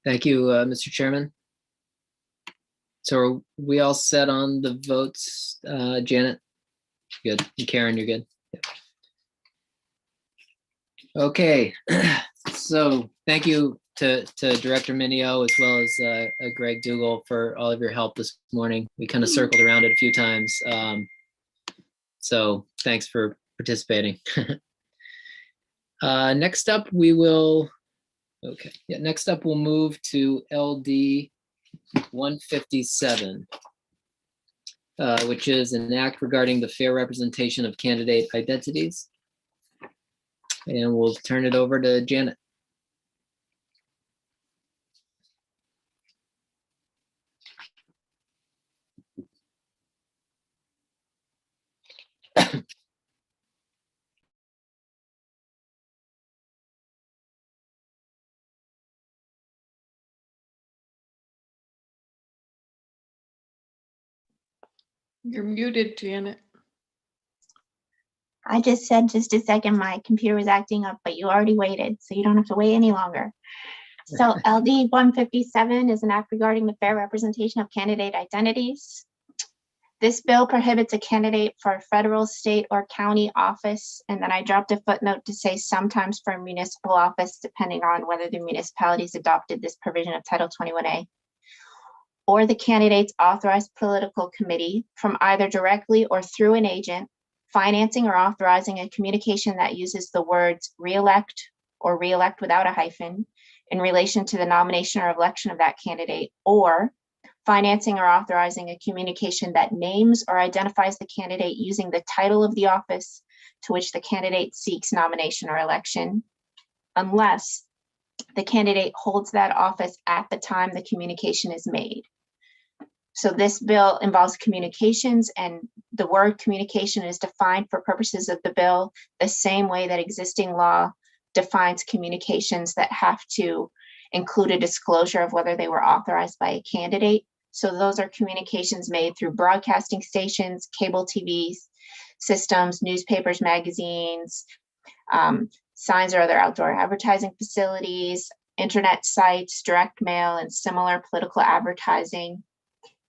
Thank you, Mr. Chairman. So are we all set on the votes? Janet? Good. And Karen, you're good? Yep. Okay. So thank you to Director Minio as well as Greg Dougal for all of your help this morning. We kind of circled around it a few times. So thanks for participating. Next up, we will, okay. Yeah, next up we'll move to LD 157, which is an act regarding the fair representation of candidate identities. And we'll turn it over to Janet. You're muted, Janet. I just said just a second, my computer was acting up, but you already waited, so you don't have to wait any longer. So LD 157 is an act regarding the fair representation of candidate identities. This bill prohibits a candidate for a federal, state, or county office, and then I dropped a footnote to say sometimes for a municipal office, depending on whether the municipalities adopted this provision of Title 21A, or the candidate's authorized political committee from either directly or through an agent, financing or authorizing a communication that uses the words re-elect or re-elect without a hyphen in relation to the nomination or election of that candidate, or financing or authorizing a communication that names or identifies the candidate using the title of the office to which the candidate seeks nomination or election, unless the candidate holds that office at the time the communication is made. So this bill involves communications, and the word communication is defined for purposes of the bill the same way that existing law defines communications that have to include a disclosure of whether they were authorized by a candidate. So those are communications made through broadcasting stations, cable TV systems, newspapers, magazines, signs or other outdoor advertising facilities, internet sites, direct mail, and similar political advertising.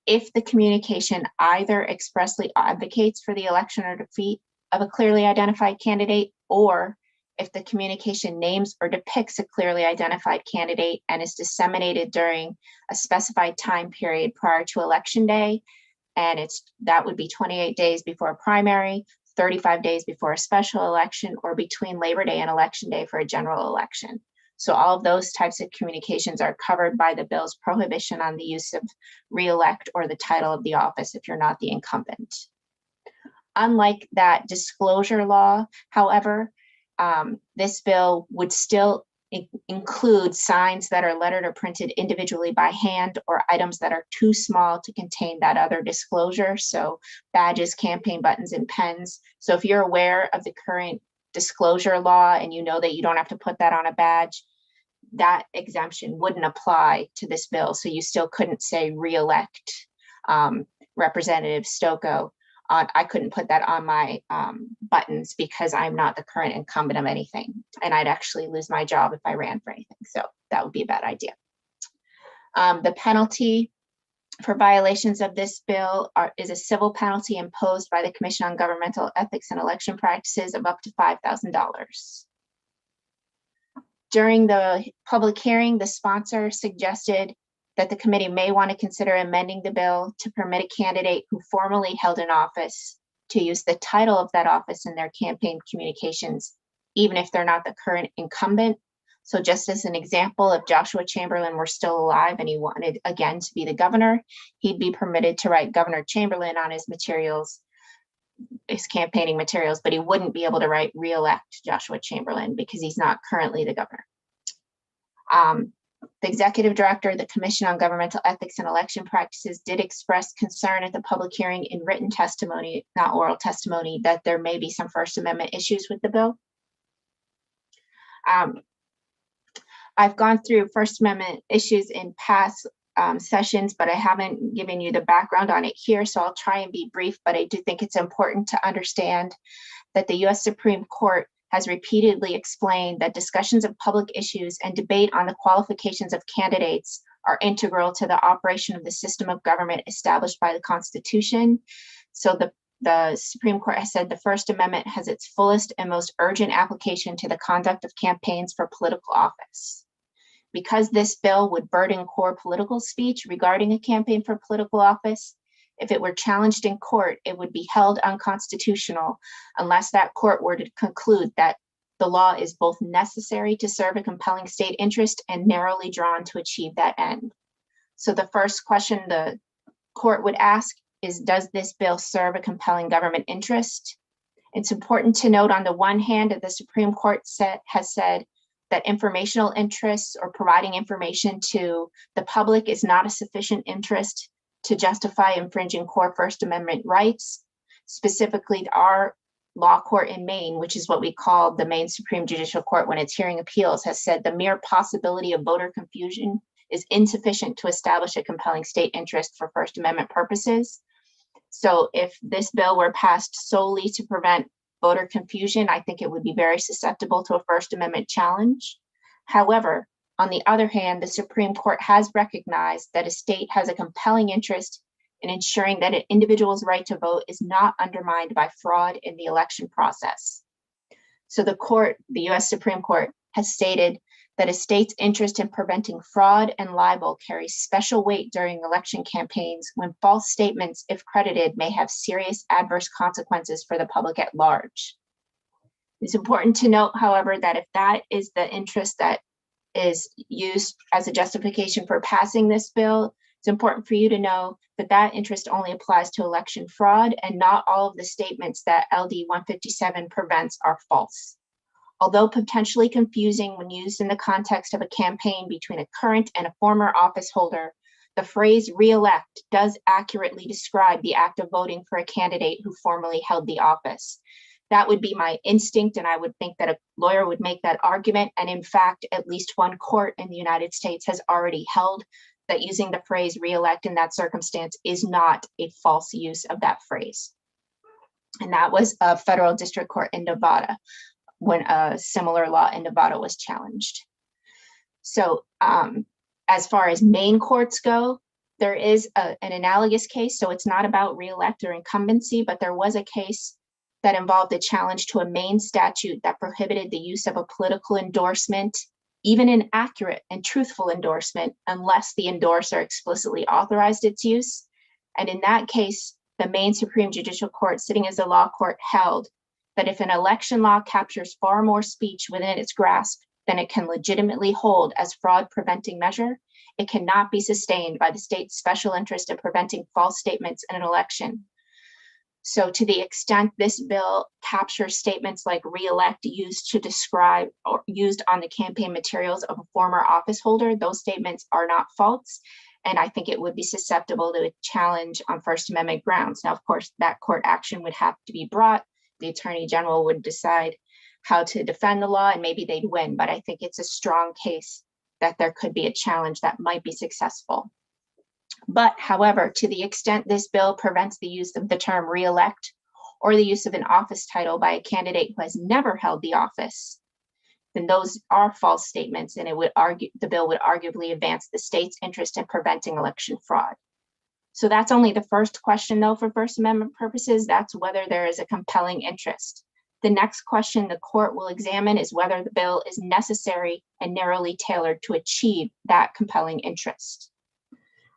If the communication either expressly advocates for the election or defeat of a clearly identified candidate, or if the communication names or depicts a clearly identified candidate and is disseminated during a specified time period prior to election day, and that would be 28 days before a primary, 35 days before a special election, or between Labor Day and Election Day for a general election. So all of those types of communications are covered by the bill's prohibition on the use of re-elect or the title of the office if you're not the incumbent. Unlike that disclosure law, however, this bill would still include signs that are lettered or printed individually by hand, or items that are too small to contain that other disclosure. So badges, campaign buttons, and pens. So if you're aware of the current disclosure law and you know that you don't have to put that on a badge, that exemption wouldn't apply to this bill. So you still couldn't say re-elect Representative Stokoe. I couldn't put that on my buttons because I'm not the current incumbent of anything. And I'd actually lose my job if I ran for anything. So that would be a bad idea. The penalty for violations of this bill is a civil penalty imposed by the Commission on Governmental Ethics and Election Practices of up to $5,000. During the public hearing, the sponsor suggested that the committee may want to consider amending the bill to permit a candidate who formerly held an office to use the title of that office in their campaign communications, even if they're not the current incumbent. So just as an example, if Joshua Chamberlain were still alive and he wanted again to be the governor, he'd be permitted to write Governor Chamberlain on his materials, his campaigning materials, but he wouldn't be able to write re-elect Joshua Chamberlain because he's not currently the governor. The executive director of the Commission on Governmental Ethics and Election Practices did express concern at the public hearing in written testimony, not oral testimony, that there may be some First Amendment issues with the bill. I've gone through First Amendment issues in past sessions, but I haven't given you the background on it here, so I'll try and be brief, but I do think it's important to understand that the U.S. Supreme Court has repeatedly explained that discussions of public issues and debate on the qualifications of candidates are integral to the operation of the system of government established by the Constitution. So the Supreme Court has said the First Amendment has its fullest and most urgent application to the conduct of campaigns for political office. Because this bill would burden core political speech regarding a campaign for political office, if it were challenged in court, it would be held unconstitutional unless that court were to conclude that the law is both necessary to serve a compelling state interest and narrowly drawn to achieve that end. So the first question the court would ask is, does this bill serve a compelling government interest? It's important to note, on the one hand, that the Supreme Court has said that informational interests or providing information to the public is not a sufficient interest to justify infringing core First Amendment rights. Specifically, our law court in Maine, which is what we call the Maine Supreme Judicial Court when it's hearing appeals, has said the mere possibility of voter confusion is insufficient to establish a compelling state interest for First Amendment purposes. So if this bill were passed solely to prevent voter confusion, I think it would be very susceptible to a First Amendment challenge. However, on the other hand, the Supreme Court has recognized that a state has a compelling interest in ensuring that an individual's right to vote is not undermined by fraud in the election process. So the U.S. Supreme Court has stated that a state's interest in preventing fraud and libel carries special weight during election campaigns when false statements, if credited, may have serious adverse consequences for the public at large. It's important to note, however, that if that is the interest that is used as a justification for passing this bill, It's important for you to know that that interest only applies to election fraud, and not all of the statements that LD 157 prevents are false. Although potentially confusing when used in the context of a campaign between a current and a former office holder, the phrase re-elect does accurately describe the act of voting for a candidate who formerly held the office. That would be my instinct, and I would think that a lawyer would make that argument. And in fact, at least one court in the United States has already held that using the phrase re-elect in that circumstance is not a false use of that phrase. And that was a federal district court in Nevada when a similar law in Nevada was challenged. So as far as Maine courts go, there is an analogous case. So it's not about re-elect or incumbency, but there was a case that involved a challenge to a Maine statute that prohibited the use of a political endorsement, even an accurate and truthful endorsement, unless the endorser explicitly authorized its use. And in that case, the Maine Supreme Judicial Court, sitting as a law court, held that if an election law captures far more speech within its grasp than it can legitimately hold as fraud preventing measure, it cannot be sustained by the state's special interest in preventing false statements in an election. So to the extent this bill captures statements like re-elect used to describe or used on the campaign materials of a former office holder, those statements are not false. And I think it would be susceptible to a challenge on First Amendment grounds. Now, of course, that court action would have to be brought. The Attorney General would decide how to defend the law, and maybe they'd win. But I think it's a strong case that there could be a challenge that might be successful. But however, to the extent this bill prevents the use of the term re-elect or the use of an office title by a candidate who has never held the office, then those are false statements, and the bill would arguably advance the state's interest in preventing election fraud. So that's only the first question, though, for First Amendment purposes. That's whether there is a compelling interest. The next question the court will examine is whether the bill is necessary and narrowly tailored to achieve that compelling interest.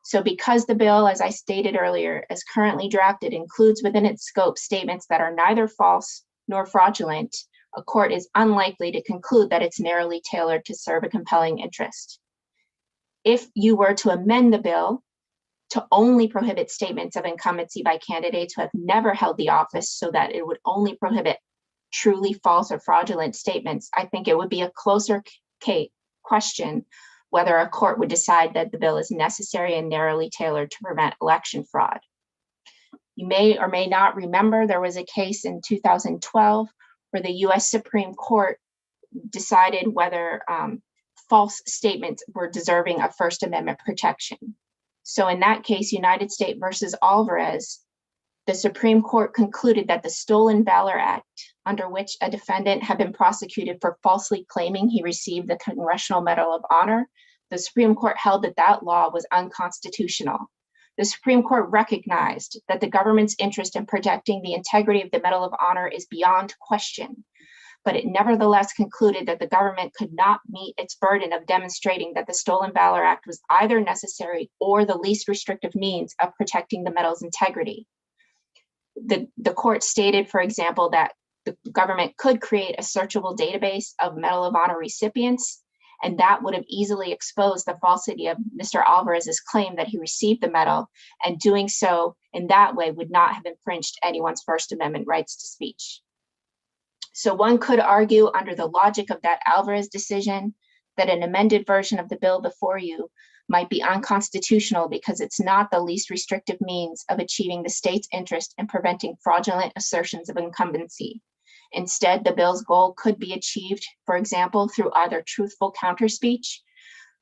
So because the bill, as I stated earlier, as currently drafted, includes within its scope statements that are neither false nor fraudulent, a court is unlikely to conclude that it's narrowly tailored to serve a compelling interest. If you were to amend the bill to only prohibit statements of incumbency by candidates who have never held the office so that it would only prohibit truly false or fraudulent statements, I think it would be a closer question whether a court would decide that the bill is necessary and narrowly tailored to prevent election fraud. You may or may not remember there was a case in 2012 where the US Supreme Court decided whether false statements were deserving of First Amendment protection. So in that case, United States versus Alvarez, the Supreme Court concluded that the Stolen Valor Act, under which a defendant had been prosecuted for falsely claiming he received the Congressional Medal of Honor, the Supreme Court held that that law was unconstitutional. The Supreme Court recognized that the government's interest in protecting the integrity of the Medal of Honor is beyond question, but it nevertheless concluded that the government could not meet its burden of demonstrating that the Stolen Valor Act was either necessary or the least restrictive means of protecting the medal's integrity. The court stated, for example, that the government could create a searchable database of Medal of Honor recipients, and that would have easily exposed the falsity of Mr. Alvarez's claim that he received the medal, and doing so in that way would not have infringed anyone's First Amendment rights to speech. So one could argue under the logic of that Alvarez decision that an amended version of the bill before you might be unconstitutional because it's not the least restrictive means of achieving the state's interest in preventing fraudulent assertions of incumbency. Instead, the bill's goal could be achieved, for example, through either truthful counterspeech.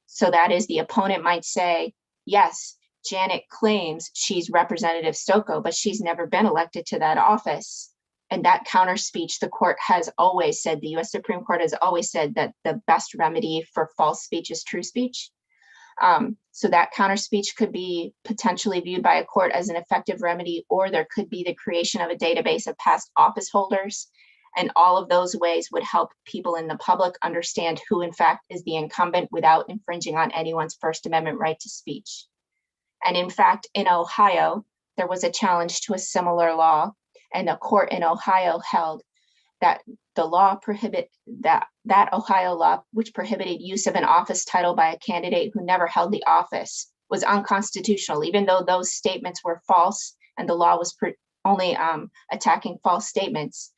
So that is, the opponent might say, yes, Janet claims she's Representative Soko, but she's never been elected to that office. And that counterspeech, the court has always said, the US Supreme Court has always said that the best remedy for false speech is true speech. So that counterspeech could be potentially viewed by a court as an effective remedy, or there could be the creation of a database of past office holders. And all of those ways would help people in the public understand who in fact is the incumbent without infringing on anyone's First Amendment right to speech. And in fact, in Ohio, there was a challenge to a similar law, and a court in Ohio held that the law that Ohio law, which prohibited use of an office title by a candidate who never held the office, was unconstitutional, even though those statements were false and the law was only attacking false statements.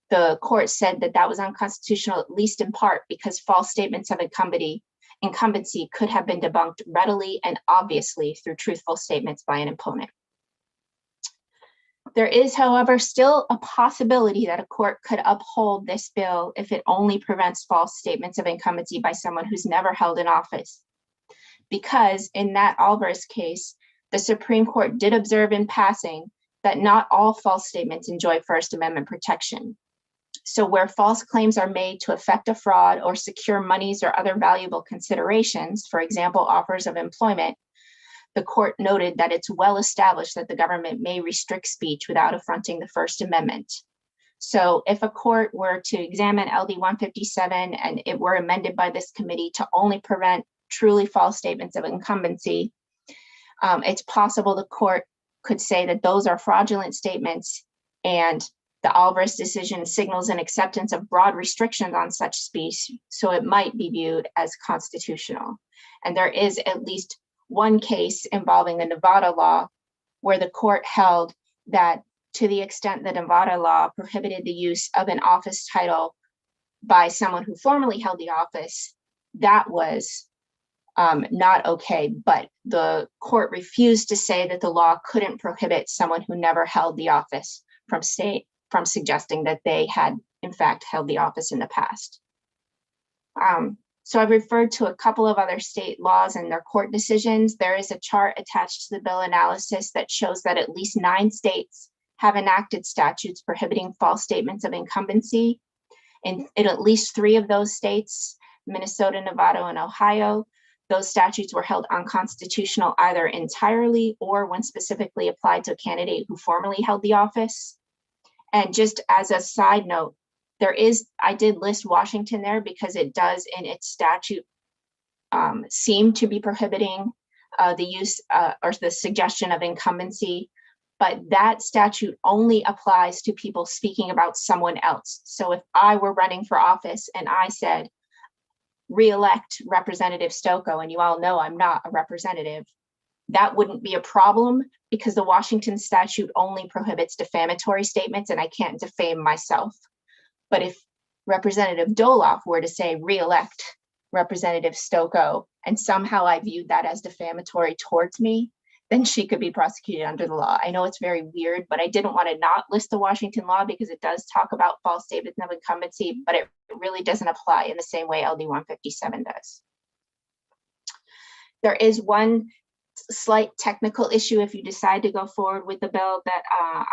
The court said that that was unconstitutional, at least in part, because false statements of incumbency could have been debunked readily and obviously through truthful statements by an opponent. There is, however, still a possibility that a court could uphold this bill if it only prevents false statements of incumbency by someone who's never held an office. Because in that Alvarez case, the Supreme Court did observe in passing that not all false statements enjoy First Amendment protection. So where false claims are made to effect a fraud or secure monies or other valuable considerations, for example, offers of employment, the court noted that it's well established that the government may restrict speech without affronting the First Amendment. So if a court were to examine LD 157 and it were amended by this committee to only prevent truly false statements of incumbency, it's possible the court could say that those are fraudulent statements, and the Alvarez decision signals an acceptance of broad restrictions on such speech, so it might be viewed as constitutional. And there is at least one case involving the Nevada law where the court held that to the extent that Nevada law prohibited the use of an office title by someone who formerly held the office, that was not okay, but the court refused to say that the law couldn't prohibit someone who never held the office from suggesting that they had in fact held the office in the past. So I've referred to a couple of other state laws and their court decisions. There is a chart attached to the bill analysis that shows that at least 9 states have enacted statutes prohibiting false statements of incumbency. In at least 3 of those states, Minnesota, Nevada, and Ohio, those statutes were held unconstitutional either entirely or when specifically applied to a candidate who formerly held the office. And just as a side note, I did list Washington there because it does in its statute seem to be prohibiting the use or the suggestion of incumbency, but that statute only applies to people speaking about someone else. So if I were running for office and I said, re-elect Representative Stokoe, and you all know I'm not a representative, that wouldn't be a problem because the Washington statute only prohibits defamatory statements and I can't defame myself. But if Representative Doloff were to say re-elect Representative Stokoe and somehow I viewed that as defamatory towards me, then she could be prosecuted under the law. I know it's very weird, but I didn't want to not list the Washington law because it does talk about false statements of incumbency, but it really doesn't apply in the same way LD 157 does. There is one slight technical issue if you decide to go forward with the bill that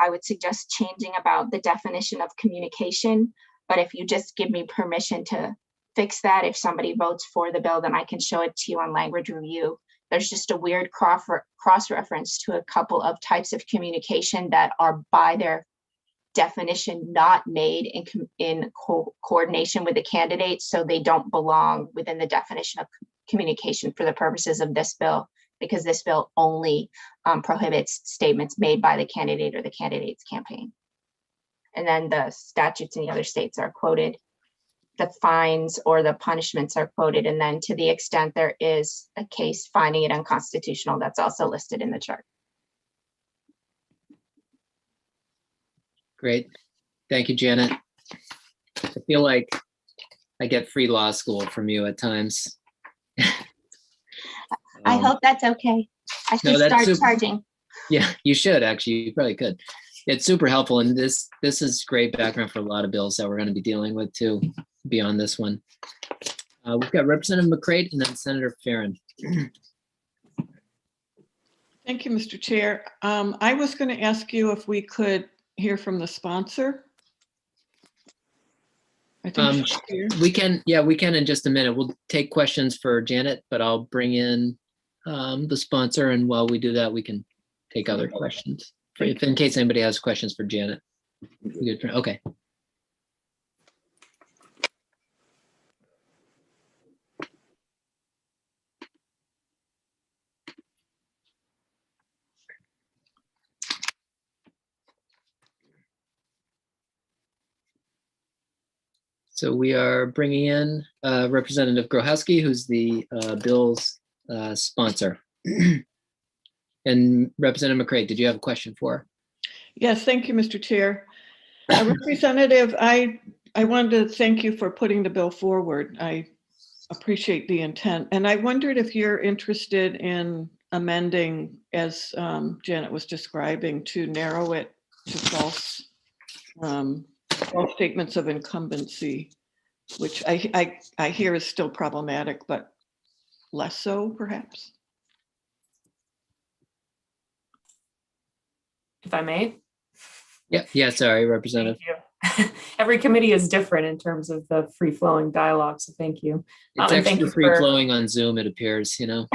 I would suggest changing about the definition of communication. But if you just give me permission to fix that, if somebody votes for the bill, then I can show it to you on language review. There's just a weird cross-reference to a couple of types of communication that are by their definition not made in coordination with the candidate, so they don't belong within the definition of communication for the purposes of this bill, because this bill only prohibits statements made by the candidate or the candidate's campaign. And then the statutes in the other states are quoted, the fines or the punishments are quoted, and then to the extent there is a case finding it unconstitutional, that's also listed in the chart. Great. Thank you, Janet. I feel like I get free law school from you at times. I hope that's okay. I should start charging. Yeah, you should actually. You probably could. It's super helpful, and this is great background for a lot of bills that we're going to be dealing with too, beyond this one. We've got Representative McCrate and then Senator Farron. Thank you, Mr. Chair. I was going to ask you if we could hear from the sponsor. I think she's here. We can in just a minute. We'll take questions for Janet, but I'll bring in the sponsor, and while we do that, we can take other questions. If in case anybody has questions for Janet. Okay. So we are bringing in Representative Grochowski, who's the bill's sponsor. And Representative McCray, did you have a question for her? Yes, thank you, Mr. Chair. Representative, I wanted to thank you for putting the bill forward. I appreciate the intent. And I wondered if you're interested in amending, as Janet was describing, to narrow it to false statements of incumbency, which I hear is still problematic, but less so perhaps. If I may. Yeah, sorry, Representative. Thank you. Every committee is different in terms of the free-flowing dialogue, so thank you. It's extra free-flowing on Zoom, it appears, you know.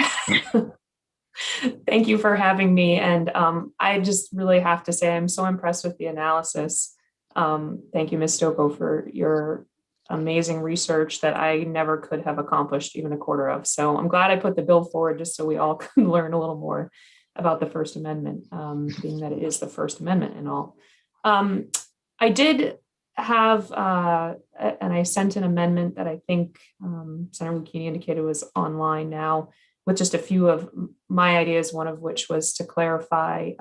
Thank you for having me, and I just really have to say I'm so impressed with the analysis. Thank you, Ms. Stocco, for your amazing research that I never could have accomplished even a quarter of. So I'm glad I put the bill forward just so we all could learn a little more about the First Amendment, being that it is the First Amendment and all. I did have, and I sent an amendment that I think Senator Lucchini indicated was online now, with just a few of my ideas, one of which was to clarify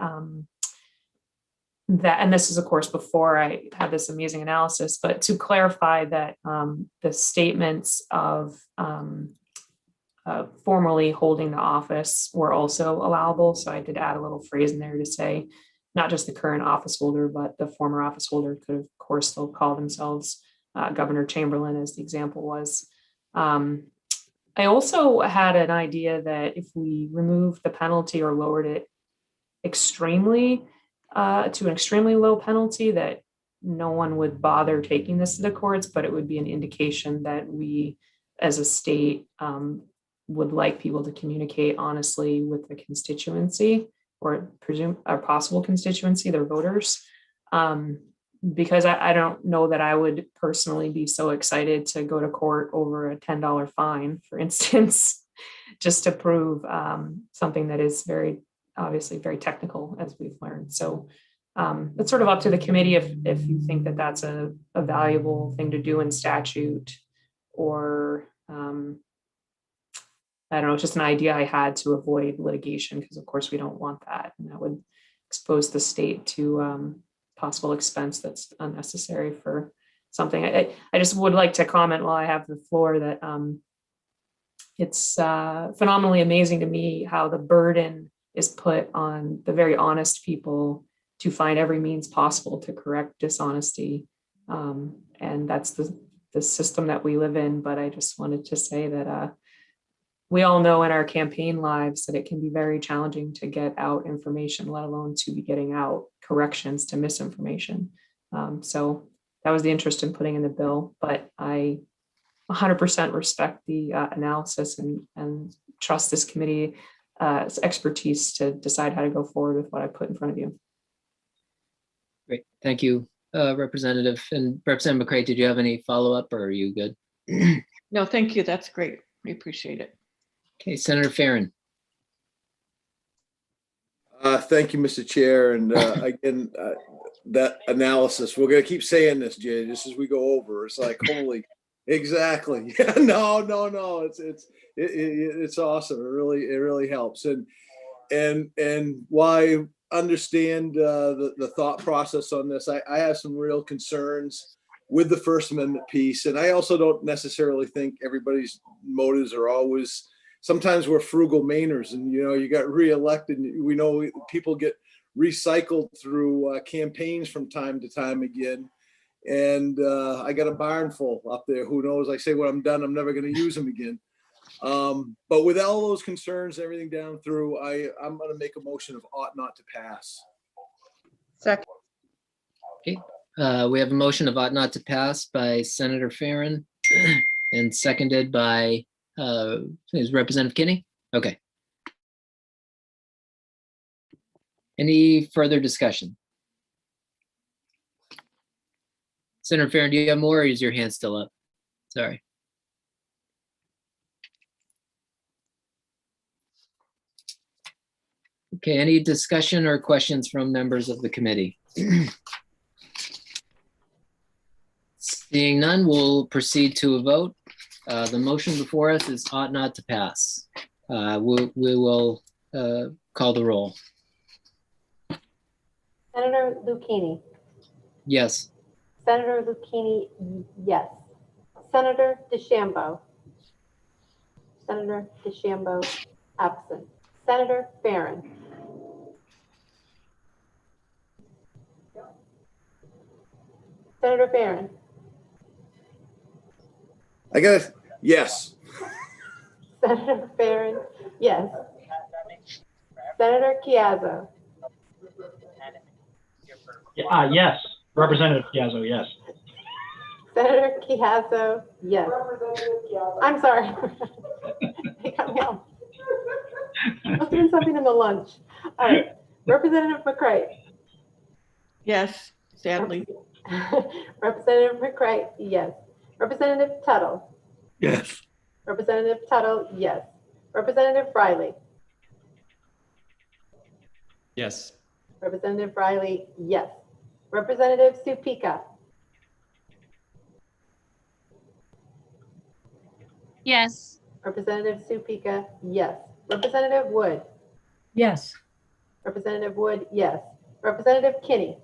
that, and this is of course before I had this amazing analysis, but to clarify that the statements of formerly holding the office were also allowable. So I did add a little phrase in there to say, not just the current office holder, but the former office holder could of course still call themselves Governor Chamberlain, as the example was. I also had an idea that if we removed the penalty or lowered it extremely to an extremely low penalty, that no one would bother taking this to the courts, but it would be an indication that we as a state would like people to communicate honestly with the constituency, or presume a possible constituency, their voters. Because I don't know that I would personally be so excited to go to court over a $10 fine, for instance, just to prove something that is very obviously very technical, as we've learned. So it's sort of up to the committee if you think that that's a valuable thing to do in statute, or I don't know, it's just an idea I had to avoid litigation, because of course we don't want that, and that would expose the state to possible expense that's unnecessary for something. I just would like to comment while I have the floor that it's phenomenally amazing to me how the burden is put on the very honest people to find every means possible to correct dishonesty. And that's the system that we live in. But I just wanted to say that we all know in our campaign lives that it can be very challenging to get out information, let alone to be getting out corrections to misinformation. So that was the interest in putting in the bill, but I 100% respect the analysis and trust this committee's expertise to decide how to go forward with what I put in front of you. Great, thank you, Representative. And Representative McCray, did you have any follow-up, or are you good? No, thank you. That's great. We appreciate it. Okay, Senator Farren. Thank you, Mr. Chair. And again, that analysis, we're going to keep saying this, Jay, just as we go over. It's like, holy, exactly. Yeah, no. It's awesome. It really helps. And why understand the thought process on this. I have some real concerns with the First Amendment piece. And I also don't necessarily think everybody's motives are always. Sometimes we're frugal Mainers, and you got reelected. And we know people get recycled through campaigns from time to time again. And I got a barn full up there. Who knows? I say when I'm done, I'm never going to use them again. But with all those concerns, everything down through, I'm going to make a motion of ought not to pass. Second. Okay, we have a motion of ought not to pass by Senator Farren and seconded by is Representative Kinney? Okay. Any further discussion? Senator Farren, do you have more, or is your hand still up? Sorry. Okay, any discussion or questions from members of the committee? Seeing none, we'll proceed to a vote. The motion before us is ought not to pass. We will Call the roll. Senator Lucchini. Yes. Senator Lucchini, yes. Senator DeChambeau. Senator DeChambeau, absent. Senator Barron. Senator Barron. I got it. Yes. Senator Barron, yes. Senator Chiazzo. Yes. Representative Piazza, yes. Senator Chiazzo, yes. I'm sorry. They cut me off. I was doing something in the lunch. All right. Representative McCray. Yes, sadly. Representative McCray, yes. Representative Tuttle. Yes. Representative Tuttle, yes. Representative Riley. Yes. Representative Riley, yes. Representative Supika. Yes. Representative Supika, yes. Representative Wood. Yes. Representative Wood, yes. Representative Kinney.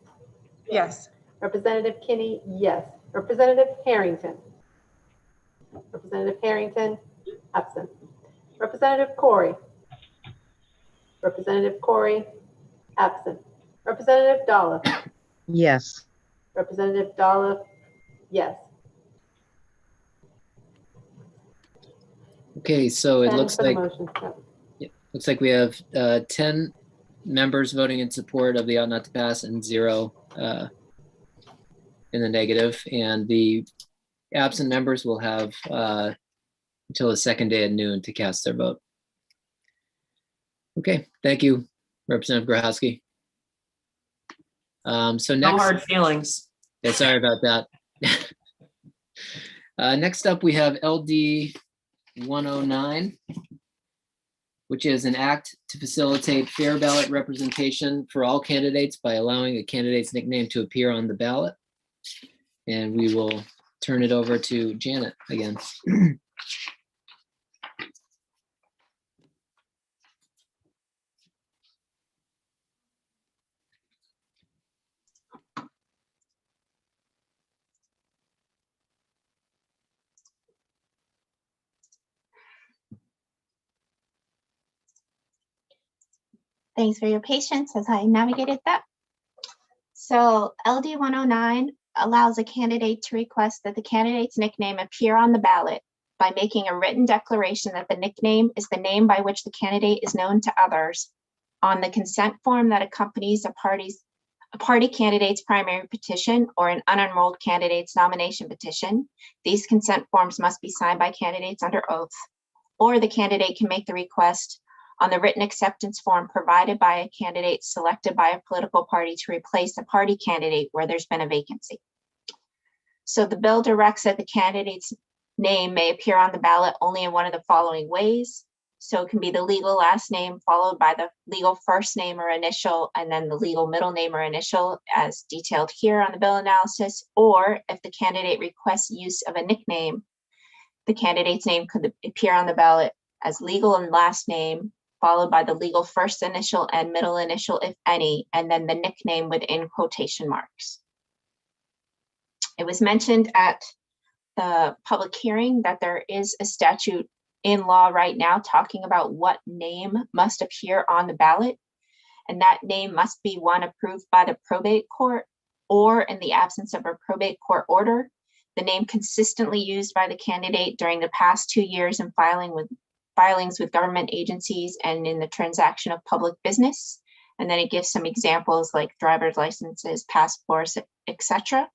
Yes. Representative Kinney, yes. Representative Harrington. Representative Harrington, absent. Representative Corey. Representative Corey, absent. Representative Dollop. Yes. Representative Dollop, yes. Okay, so it And looks for the like motion, yep. looks like we have 10 members voting in support of the ought not to pass and 0 in the negative. And the absent members will have until the second day at noon to cast their vote. Okay, thank you, Representative Grohowski. So No next, hard feelings. yeah, sorry about that. Next up, we have LD 109, which is an act to facilitate fair ballot representation for all candidates by allowing a candidate's nickname to appear on the ballot. And we will turn it over to Janet again. Thanks for your patience as I navigated that. So LD 109 allows a candidate to request that the candidate's nickname appear on the ballot by making a written declaration that the nickname is the name by which the candidate is known to others on the consent form that accompanies a party candidate's primary petition or an unenrolled candidate's nomination petition. These consent forms must be signed by candidates under oath, or the candidate can make the request on the written acceptance form provided by a candidate selected by a political party to replace a party candidate where there's been a vacancy. So the bill directs that the candidate's name may appear on the ballot only in one of the following ways. So it can be the legal last name followed by the legal first name or initial, and then the legal middle name or initial as detailed here on the bill analysis. Or if the candidate requests use of a nickname, the candidate's name could appear on the ballot as legal and last name, followed by the legal first initial and middle initial, if any, and then the nickname within quotation marks. It was mentioned at the public hearing that there is a statute in law right now talking about what name must appear on the ballot, and that name must be one approved by the probate court, or in the absence of a probate court order, the name consistently used by the candidate during the past 2 years in filings with government agencies and in the transaction of public business. And then it gives some examples like driver's licenses, passports, etc.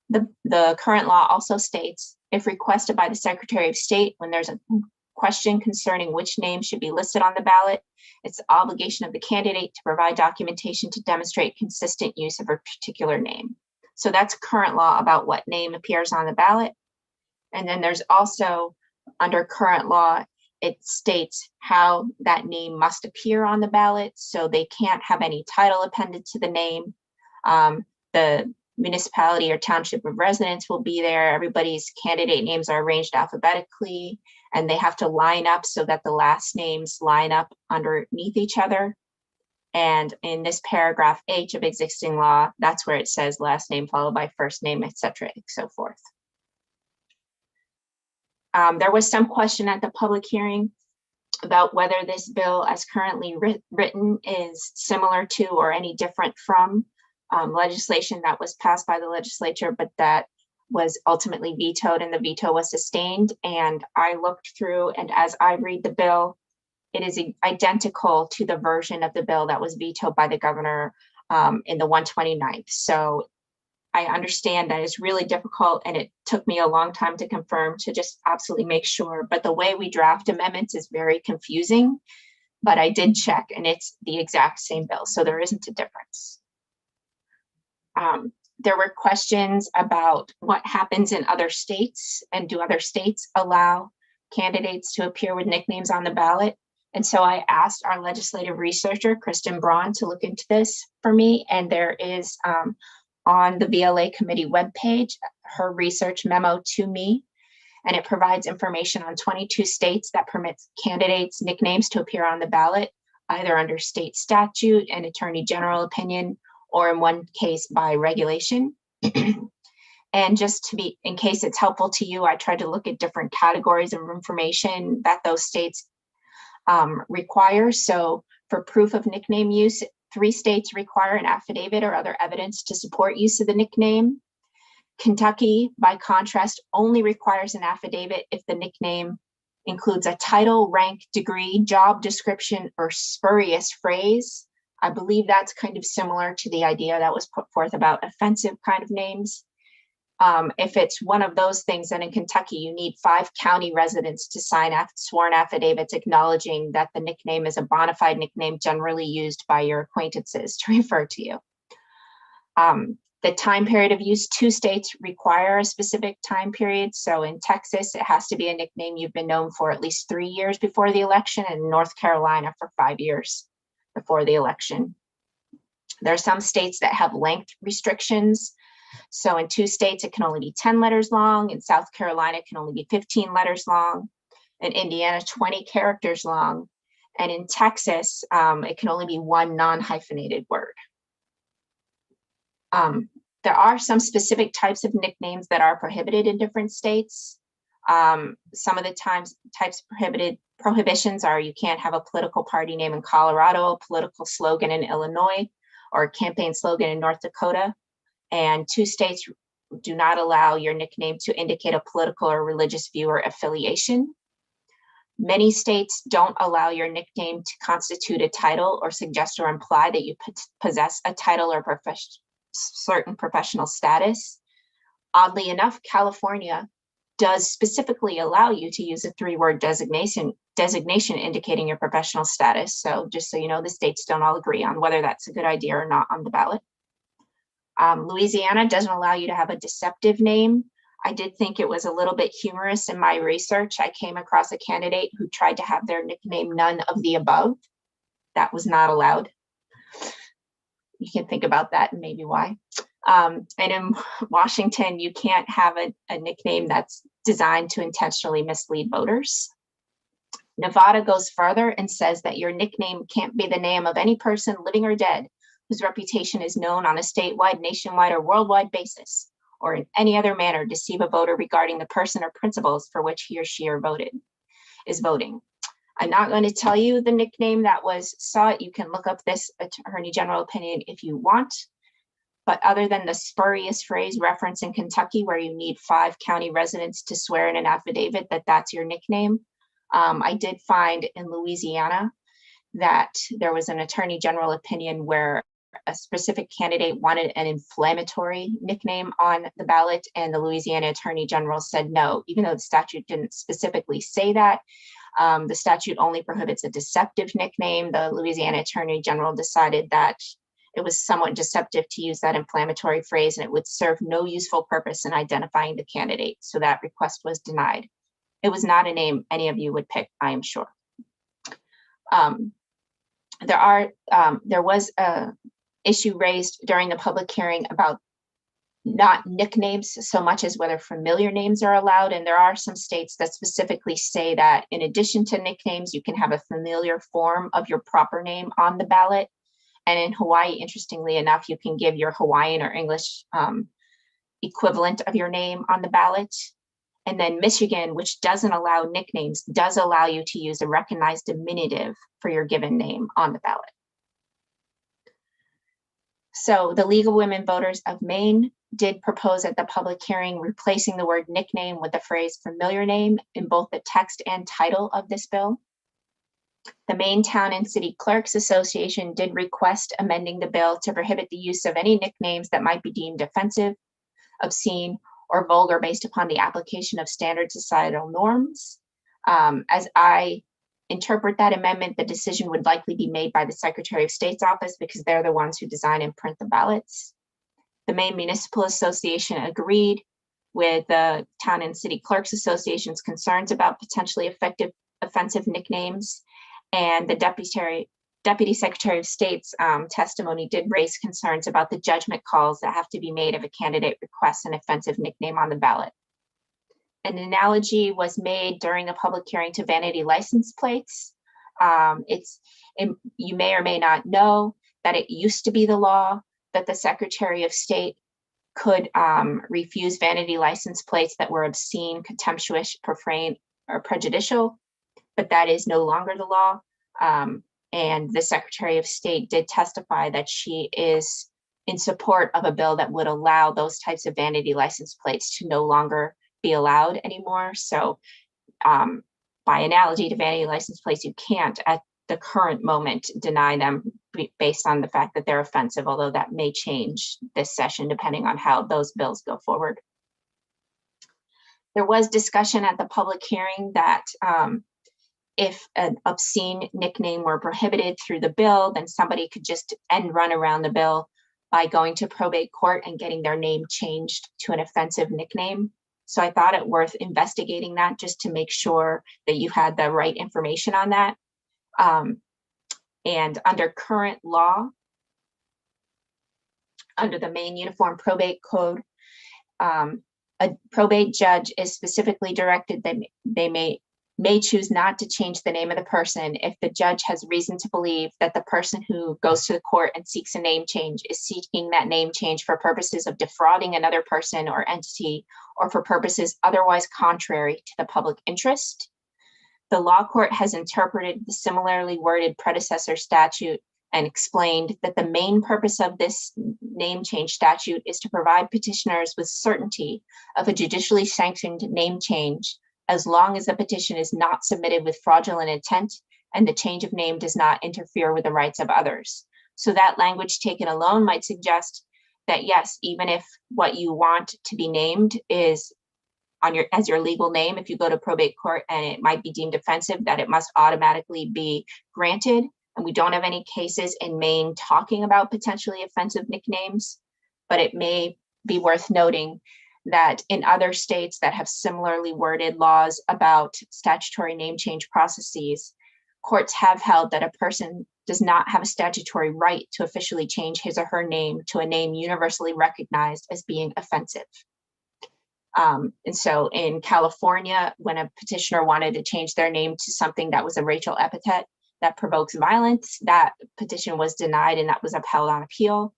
The current law also states, if requested by the Secretary of State when there's a question concerning which name should be listed on the ballot, it's the obligation of the candidate to provide documentation to demonstrate consistent use of a particular name. So that's current law about what name appears on the ballot. And then there's also, under current law, it states how that name must appear on the ballot. So they can't have any title appended to the name. The municipality or township of residence will be there. Everybody's candidate names are arranged alphabetically. and they have to line up so that the last names line up underneath each other. And in this paragraph H of existing law, that's where it says last name followed by first name, etc., and so forth. There was some question at the public hearing about whether this bill as currently written is similar to or any different from legislation that was passed by the legislature, but that was ultimately vetoed, and the veto was sustained. And I looked through, and as I read the bill, it is identical to the version of the bill that was vetoed by the governor in the 129th. So I understand that it's really difficult, and it took me a long time to confirm to just absolutely make sure. But the way we draft amendments is very confusing, but I did check, and it's the exact same bill. So there isn't a difference. There were questions about what happens in other states, and do other states allow candidates to appear with nicknames on the ballot? And so I asked our legislative researcher, Kristen Braun, to look into this for me. And there is on the VLA committee webpage, her research memo to me, and it provides information on 22 states that permits candidates' nicknames to appear on the ballot, either under state statute and attorney general opinion, or in one case by regulation. And just to be, in case it's helpful to you, I tried to look at different categories of information that those states require. So for proof of nickname use, 3 states require an affidavit or other evidence to support use of the nickname. Kentucky, by contrast, only requires an affidavit if the nickname includes a title, rank, degree, job description, or spurious phrase. I believe that's kind of similar to the idea that was put forth about offensive kind of names. If it's one of those things, then in Kentucky, you need 5 county residents to sign sworn affidavits acknowledging that the nickname is a bona fide nickname generally used by your acquaintances to refer to you. The time period of use, 2 states require a specific time period. So in Texas, it has to be a nickname you've been known for at least 3 years before the election, and in North Carolina for 5 years before the election. There are some states that have length restrictions. So in 2 states, it can only be 10 letters long. In South Carolina, it can only be 15 letters long. In Indiana, 20 characters long. And in Texas, it can only be 1 non-hyphenated word. There are some specific types of nicknames that are prohibited in different states. Some of the types prohibitions are you can't have a political party name in Colorado, a political slogan in Illinois, or a campaign slogan in North Dakota. And 2 states do not allow your nickname to indicate a political or religious view or affiliation. Many states don't allow your nickname to constitute a title or suggest or imply that you possess a title or certain professional status. Oddly enough, California does specifically allow you to use a 3-word designation indicating your professional status. So just so you know, the states don't all agree on whether that's a good idea or not on the ballot. Louisiana doesn't allow you to have a deceptive name. I did think it was a little bit humorous in my research. I came across a candidate who tried to have their nickname none of the above. That was not allowed. You can think about that and maybe why. And in Washington, you can't have a nickname that's designed to intentionally mislead voters. Nevada goes further and says that your nickname can't be the name of any person living or dead whose reputation is known on a statewide, nationwide, or worldwide basis, or in any other manner deceive a voter regarding the person or principles for which he or she is voting. I'm not going to tell you the nickname that was sought. You can look up this Attorney General opinion if you want. But other than the spurious phrase referenced in Kentucky, where you need 5 county residents to swear in an affidavit that that's your nickname, I did find in Louisiana that there was an Attorney General opinion where a specific candidate wanted an inflammatory nickname on the ballot, and the Louisiana Attorney General said no, even though the statute didn't specifically say that. The statute only prohibits a deceptive nickname. The Louisiana Attorney General decided that it was somewhat deceptive to use that inflammatory phrase, and it would serve no useful purpose in identifying the candidate. So that request was denied. It was not a name any of you would pick, I am sure. There was a issue raised during the public hearing about not nicknames so much as whether familiar names are allowed. And there are some states that specifically say that in addition to nicknames, you can have a familiar form of your proper name on the ballot. And in Hawaii, interestingly enough, you can give your Hawaiian or English equivalent of your name on the ballot. And then Michigan, which doesn't allow nicknames, does allow you to use a recognized diminutive for your given name on the ballot. So the League of Women Voters of Maine did propose at the public hearing replacing the word nickname with the phrase familiar name in both the text and title of this bill. The Maine Town and City Clerks Association did request amending the bill to prohibit the use of any nicknames that might be deemed offensive, obscene, or vulgar based upon the application of standard societal norms. As I interpret that amendment, the decision would likely be made by the Secretary of State's office because they're the ones who design and print the ballots. The Maine Municipal Association agreed with the Town and City Clerks Association's concerns about potentially offensive nicknames, and the Deputy Secretary of State's testimony did raise concerns about the judgment calls that have to be made if a candidate requests an offensive nickname on the ballot. An analogy was made during a public hearing to vanity license plates. You may or may not know that it used to be the law that the Secretary of State could refuse vanity license plates that were obscene, contemptuous, profane, or prejudicial, but that is no longer the law. And the Secretary of State did testify that she is in support of a bill that would allow those types of vanity license plates to no longer be allowed anymore. So by analogy to vanity license plates, you can't at the current moment deny them based on the fact that they're offensive, although that may change this session depending on how those bills go forward. There was discussion at the public hearing that if an obscene nickname were prohibited through the bill, then somebody could just end run around the bill by going to probate court and getting their name changed to an offensive nickname. So I thought it worth investigating that just to make sure that you had the right information on that. And under current law, under the Maine Uniform Probate Code, a probate judge is specifically directed that they may choose not to change the name of the person if the judge has reason to believe that the person who goes to the court and seeks a name change is seeking that name change for purposes of defrauding another person or entity, or for purposes otherwise contrary to the public interest. The law court has interpreted the similarly worded predecessor statute and explained that the main purpose of this name change statute is to provide petitioners with certainty of a judicially sanctioned name change as long as the petition is not submitted with fraudulent intent and the change of name does not interfere with the rights of others. So that language taken alone might suggest that yes, even if what you want to be named is as your legal name, if you go to probate court and it might be deemed offensive, that it must automatically be granted. And we don't have any cases in Maine talking about potentially offensive nicknames, but it may be worth noting that in other states that have similarly worded laws about statutory name change processes, courts have held that a person does not have a statutory right to officially change his or her name to a name universally recognized as being offensive. And so in California, when a petitioner wanted to change their name to something that was a racial epithet that provokes violence, that petition was denied and that was upheld on appeal.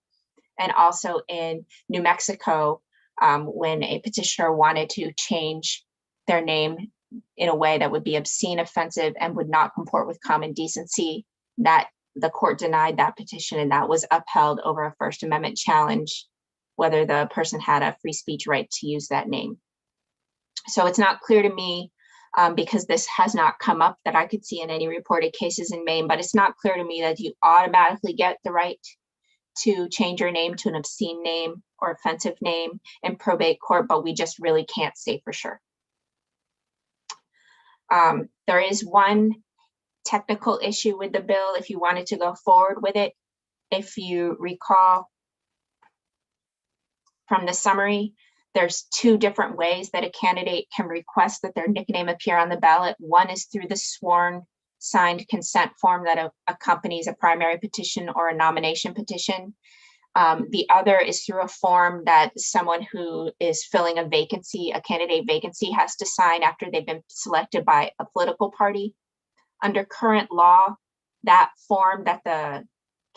And also in New Mexico, when a petitioner wanted to change their name in a way that would be obscene, offensive, and would not comport with common decency, that the court denied that petition and that was upheld over a First Amendment challenge, whether the person had a free speech right to use that name. So it's not clear to me, because this has not come up that I could see in any reported cases in Maine, but it's not clear to me that you automatically get the right to change your name to an obscene name or offensive name in probate court, but we just really can't say for sure. There is one technical issue with the bill if you wanted to go forward with it. If you recall from the summary, there's two different ways that a candidate can request that their nickname appear on the ballot. One is through the sworn signed consent form that accompanies a primary petition or a nomination petition. The other is through a form that someone who is filling a vacancy, a candidate vacancy, has to sign after they've been selected by a political party. Under current law, that form that the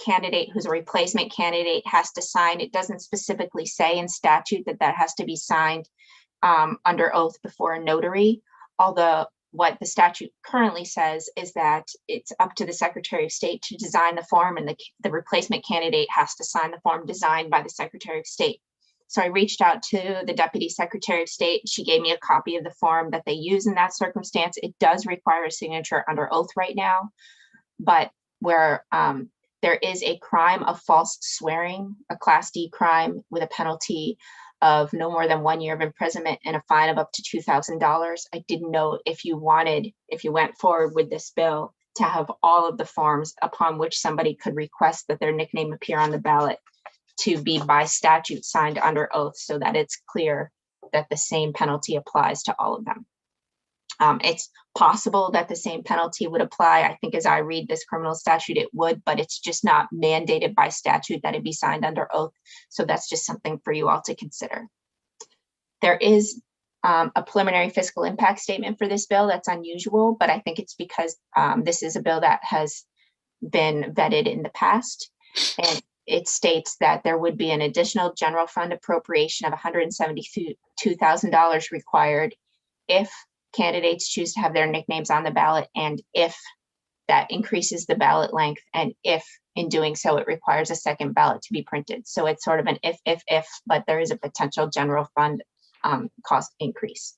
candidate who's a replacement candidate has to sign, it doesn't specifically say in statute that that has to be signed under oath before a notary. Although what the statute currently says is that it's up to the Secretary of State to design the form, and the replacement candidate has to sign the form designed by the Secretary of State. So I reached out to the Deputy Secretary of State. She gave me a copy of the form that they use in that circumstance. It does require a signature under oath right now, but where there is a crime of false swearing, a Class D crime with a penalty of no more than 1 year of imprisonment and a fine of up to $2,000. I didn't know if you went forward with this bill, to have all of the forms upon which somebody could request that their nickname appear on the ballot to be by statute signed under oath, so that it's clear that the same penalty applies to all of them. It's possible that the same penalty would apply. I think as I read this criminal statute, it would, but it's just not mandated by statute that it be signed under oath. So that's just something for you all to consider. There is a preliminary fiscal impact statement for this bill. That's unusual, but I think it's because this is a bill that has been vetted in the past. And it states that there would be an additional general fund appropriation of $172,000 required if candidates choose to have their nicknames on the ballot, and if that increases the ballot length, and if in doing so it requires a second ballot to be printed. So it's sort of an if, but there is a potential general fund cost increase.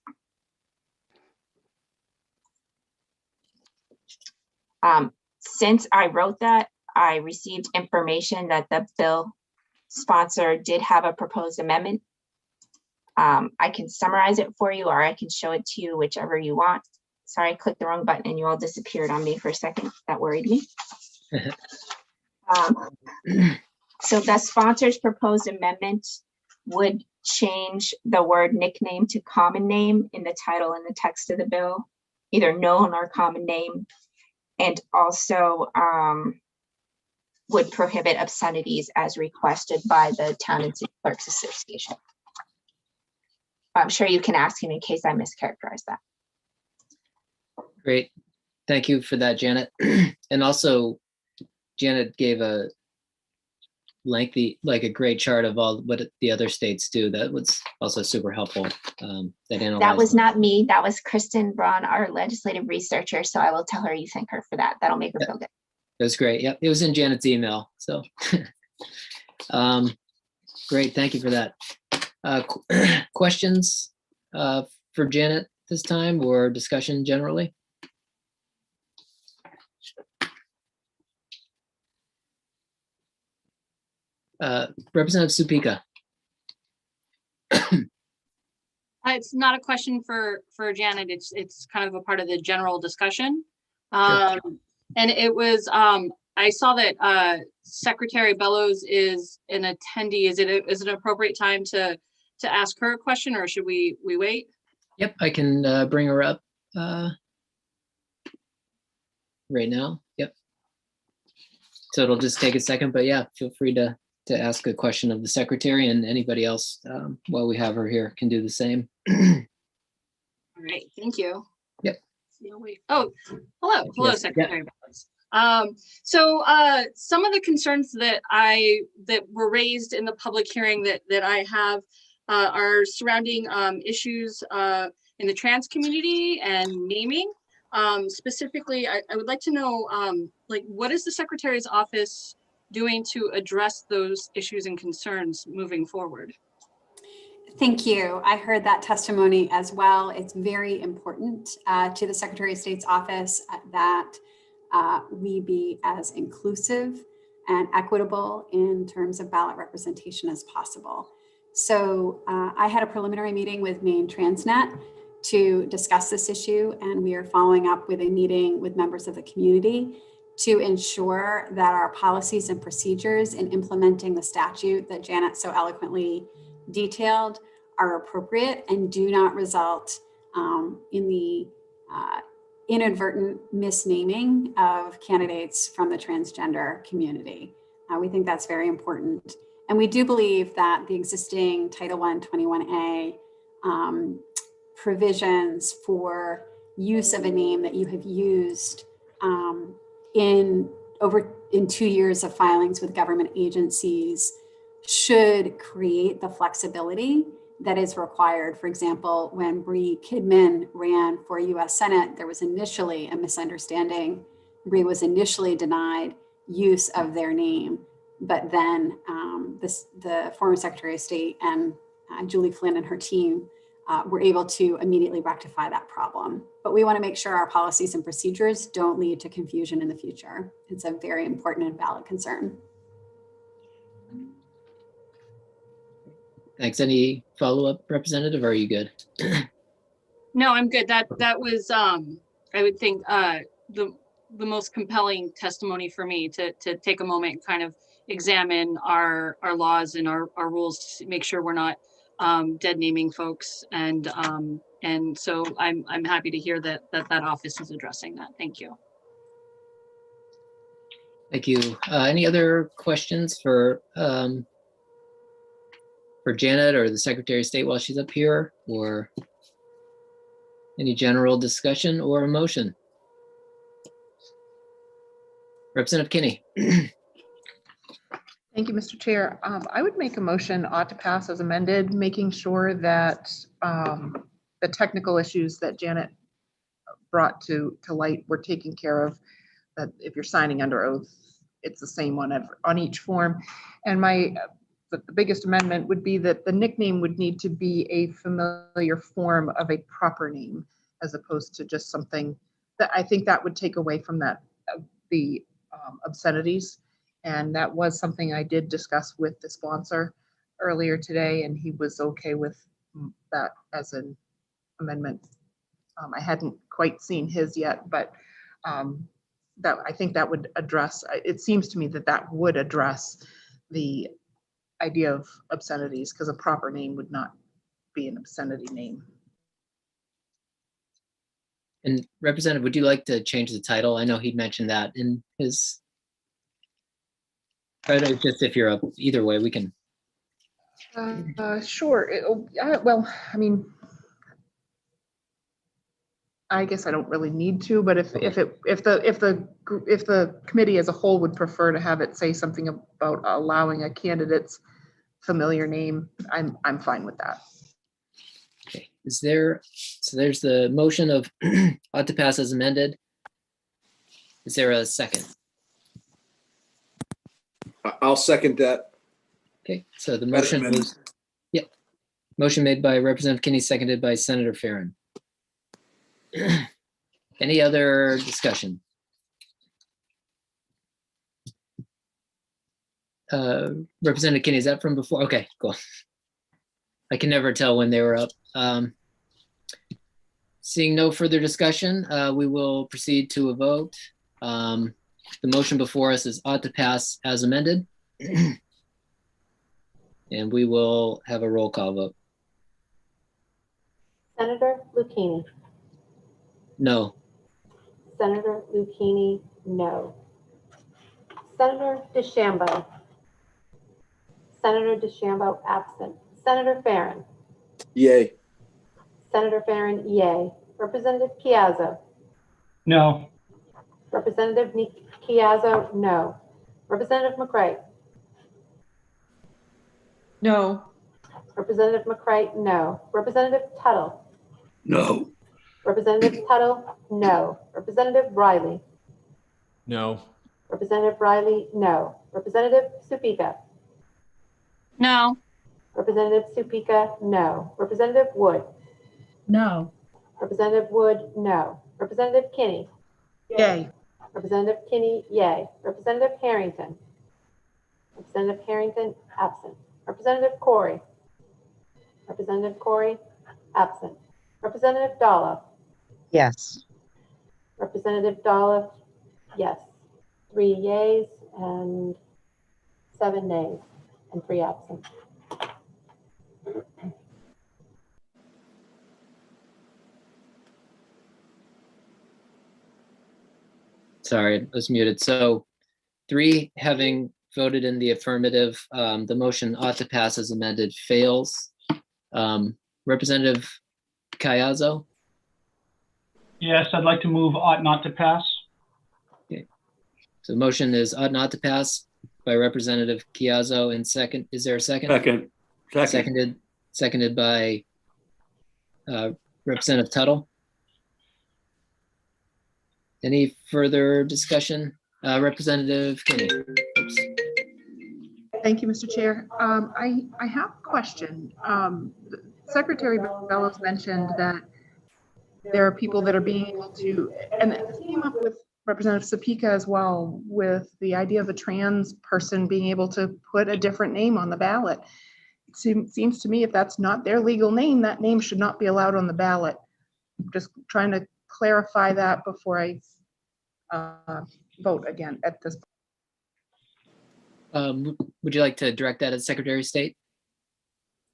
Since I wrote that, I received information that the bill sponsor did have a proposed amendment. I can summarize it for you, or I can show it to you, whichever you want. Sorry, I clicked the wrong button and you all disappeared on me for a second. That worried me. So the sponsor's proposed amendment would change the word nickname to common name in the title and the text of the bill, either known or common name, and also would prohibit obscenities as requested by the Town and City Clerks Association. I'm sure you can ask him in case I mischaracterized that. Great. Thank you for that, Janet. And also, Janet gave a lengthy, like a great chart of all what the other states do. That was also super helpful. That was not me. That was Kristen Braun, our legislative researcher. So I will tell her you thank her for that. That'll make her feel good. That was great. Yep. It was in Janet's email. So great. Thank you for that. Questions for Janet this time, or discussion generally? Representative Supika. It's not a question for Janet. It's kind of a part of the general discussion. Sure. And it was, I saw that Secretary Bellows is an attendee. Is it an appropriate time to ask her a question, or should we wait? Yep, I can bring her up right now. Yep. So it'll just take a second, but yeah, feel free to ask a question of the secretary, and anybody else while we have her here can do the same. All right, thank you. Yep. Oh, hello, Yes, Secretary Bellows. So some of the concerns that were raised in the public hearing that I have are surrounding issues in the trans community and naming. Specifically, I would like to know, like, what is the Secretary's office doing to address those issues and concerns moving forward? Thank you. I heard that testimony as well. It's very important to the Secretary of State's office that we be as inclusive and equitable in terms of ballot representation as possible. So I had a preliminary meeting with Maine Transnet to discuss this issue, and we are following up with a meeting with members of the community to ensure that our policies and procedures in implementing the statute that Janet so eloquently detailed are appropriate and do not result in the inadvertent misnaming of candidates from the transgender community. We think that's very important. And we do believe that the existing Title I 21A provisions for use of a name that you have used in 2 years of filings with government agencies should create the flexibility that is required. For example, when Bree Kidman ran for US Senate, there was initially a misunderstanding. Bree was initially denied use of their name, but then the former Secretary of State and Julie Flynn and her team were able to immediately rectify that problem. But we want to make sure our policies and procedures don't lead to confusion in the future. It's a very important and valid concern. Thanks. Any follow-up, Representative, or are you good? No, I'm good. That was I would think the most compelling testimony for me to take a moment and kind of examine our laws and our rules to make sure we're not dead naming folks, and so I'm happy to hear that office is addressing that. Thank you. Thank you. Any other questions for Janet or the Secretary of State while she's up here, or any general discussion or a motion? Representative Kinney. Thank you, Mr. Chair. I would make a motion ought to pass as amended, making sure that the technical issues that Janet brought to light were taken care of, that if you're signing under oath, it's the same one on each form. And the biggest amendment would be that the nickname would need to be a familiar form of a proper name, as opposed to just something that I think that would take away from that, the obscenities. And that was something I did discuss with the sponsor earlier today, and he was okay with that as an amendment. I hadn't quite seen his yet, but that I think that would address, it seems to me that that would address the idea of obscenities, because a proper name would not be an obscenity name. And Representative, would you like to change the title? I know he mentioned that in his, but just if you're up, either way, we can. Sure. Well, I mean, I guess I don't really need to, but if the committee as a whole would prefer to have it say something about allowing a candidate's familiar name, I'm fine with that. Okay. So there's the motion of ought to pass as amended. Is there a second? I'll second that. Okay, so the motion was, motion made by Representative Kinney, seconded by Senator Farren. Any other discussion? Representative Kinney, is that from before? Okay, cool. I can never tell when they were up. Seeing no further discussion, we will proceed to a vote. The motion before us is ought to pass as amended. And we will have a roll call vote. Senator Lucchini. No. Senator Lucchini, no. Senator DeChambeau. Senator DeChambeau, absent. Senator Farren. Yay. Senator Farren, yay. Representative Piazza. No. Representative Piazza, no. Representative McCray. No. Representative McCray, no. Representative Tuttle. No. Representative Tuttle, no. Representative Riley. No. Representative Riley, no. Representative Supika. No. Representative Supika, no. Representative Wood. No. Representative Wood, no. Representative Kinney. Yay. Representative Kinney, yay. Representative Harrington. Representative Harrington, absent. Representative Corey. Representative Corey, absent. Representative Dolph. Yes. Representative Dolph, yes. 3 yeas and 7 nays and 3 absent. Sorry, I was muted. So 3 having voted in the affirmative. The motion ought to pass as amended fails. Representative Cayazzo? Yes, I'd like to move ought not to pass. So the motion is ought not to pass by Representative Cayazzo, and second, is there a second? Second. Seconded by Representative Tuttle. Any further discussion? Representative Kinney. Oops. Thank you, Mr. Chair. I have a question. Secretary Bellows mentioned that there are people that are being able to, and it came up with Representative Sapika as well, with the idea of a trans person being able to put a different name on the ballot. It seems to me if that's not their legal name, that name should not be allowed on the ballot. Just trying to clarify that before I vote again at this point. Would you like to direct that as Secretary of State?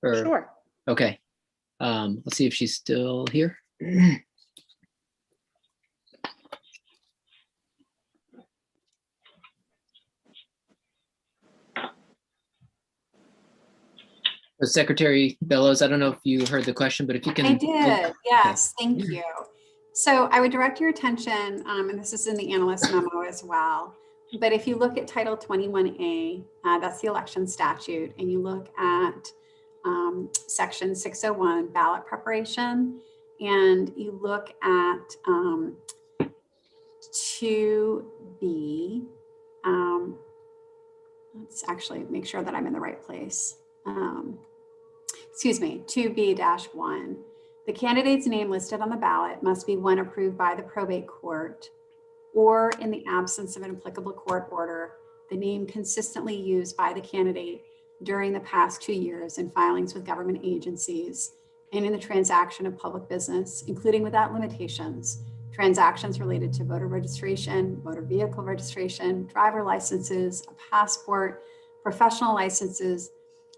Or, sure. Okay. Let's see if she's still here. Secretary Bellows, I don't know if you heard the question, but if you can. I did, yes, thank you. So I would direct your attention, and this is in the analyst memo as well, but if you look at Title 21A, that's the election statute, and you look at Section 601, ballot preparation, and you look at 2B, let's actually make sure that I'm in the right place. Excuse me, 2B-1. The candidate's name listed on the ballot must be one approved by the probate court, or in the absence of an applicable court order, the name consistently used by the candidate during the past 2 years in filings with government agencies and in the transaction of public business, including without limitations, transactions related to voter registration, motor vehicle registration, driver licenses, a passport, professional licenses,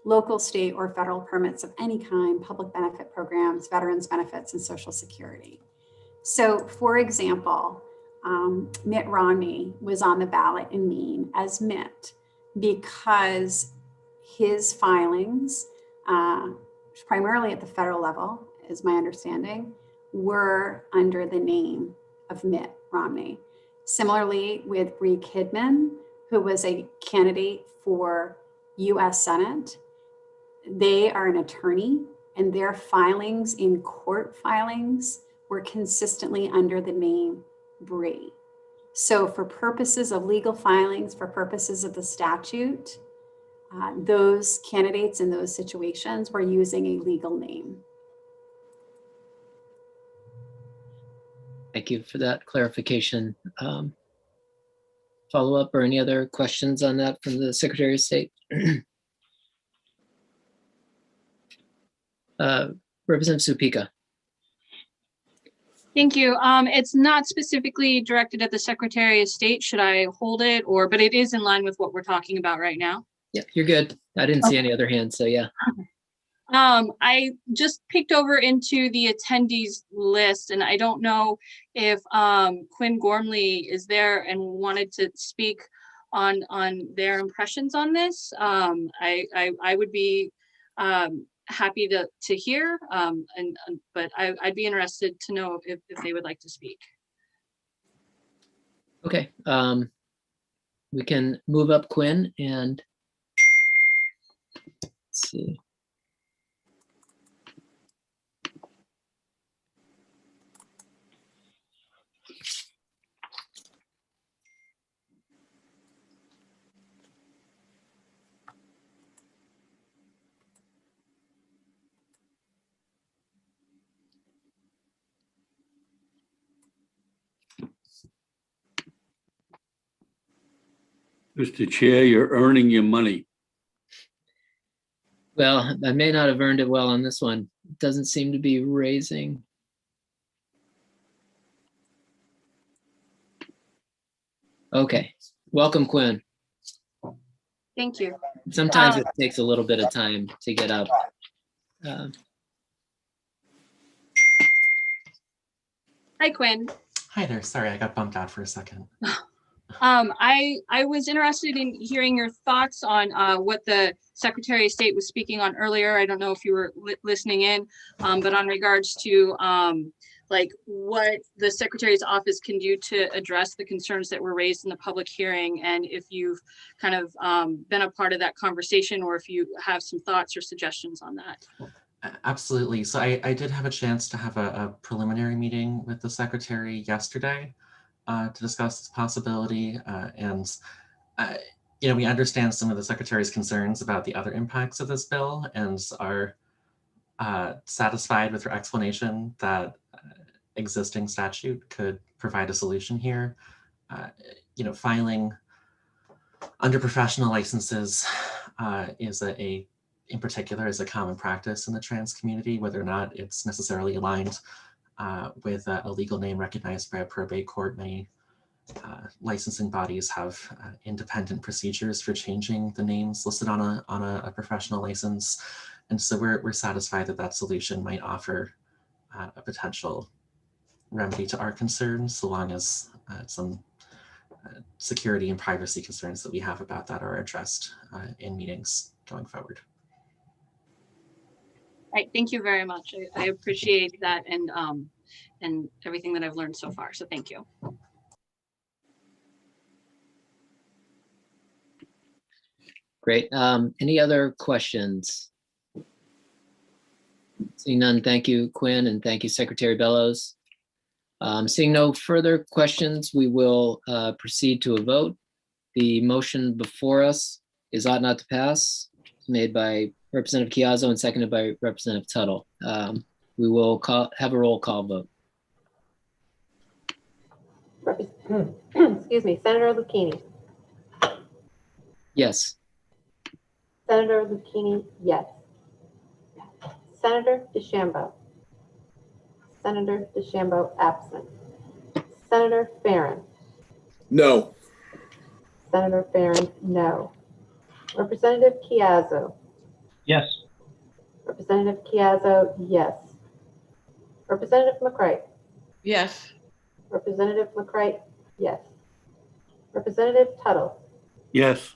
local, state, or federal permits of any kind, public benefit programs, veterans benefits, and Social Security. So for example, Mitt Romney was on the ballot in Maine as Mitt because his filings, primarily at the federal level, is my understanding, were under the name of Mitt Romney. Similarly with Bree Kidman, who was a candidate for US Senate, they are an attorney and their filings in court filings were consistently under the name Bree. So for purposes of legal filings, for purposes of the statute, those candidates in those situations were using a legal name. Thank you for that clarification. Follow up or any other questions on that from the Secretary of State? Representative Supika. Thank you. It's not specifically directed at the Secretary of State. Should I hold it but it is in line with what we're talking about right now. Yeah, you're good. I didn't see any other hands, so yeah. I just picked over into the attendees list and I don't know if Quinn Gormley is there and wanted to speak on their impressions on this. I would be happy to hear, but I'd be interested to know if they would like to speak. Okay, we can move up Quinn and let's see. Mr. Chair, you're earning your money. Well, I may not have earned it well on this one. It doesn't seem to be raising. Okay, welcome, Quinn. Thank you. Sometimes it takes a little bit of time to get up. Hi, Quinn. Hi there. Sorry, I got bumped out for a second. I was interested in hearing your thoughts on what the Secretary of State was speaking on earlier. I don't know if you were listening in, but on regards to like what the Secretary's office can do to address the concerns that were raised in the public hearing, and if you've kind of been a part of that conversation, or if you have some thoughts or suggestions on that. Absolutely. So I did have a chance to have a preliminary meeting with the Secretary yesterday to discuss this possibility. You know, we understand some of the Secretary's concerns about the other impacts of this bill and are satisfied with her explanation that existing statute could provide a solution here. You know, filing under professional licenses in particular is a common practice in the trans community, whether or not it's necessarily aligned with a legal name recognized by a probate court. Many licensing bodies have independent procedures for changing the names listed on a professional license. And so we're satisfied that that solution might offer a potential remedy to our concerns, so long as some security and privacy concerns that we have about that are addressed in meetings going forward. Right, thank you very much. I appreciate that and everything that I've learned so far. So thank you. Great. Any other questions? Seeing none, thank you, Quinn, and thank you, Secretary Bellows. Seeing no further questions, we will proceed to a vote. The motion before us is ought not to pass, made by Representative Chiazzo and seconded by Representative Tuttle. We will have a roll call vote. Excuse me, Senator Lucchini. Yes. Senator Lucchini, yes. Senator DeChambeau. Senator DeChambeau absent. Senator Farren. No. Senator Farren, no. Representative Chiazzo. Yes. Representative Chiazzo, yes. Representative McCray. Yes. Representative McCray, yes. Representative Tuttle. Yes.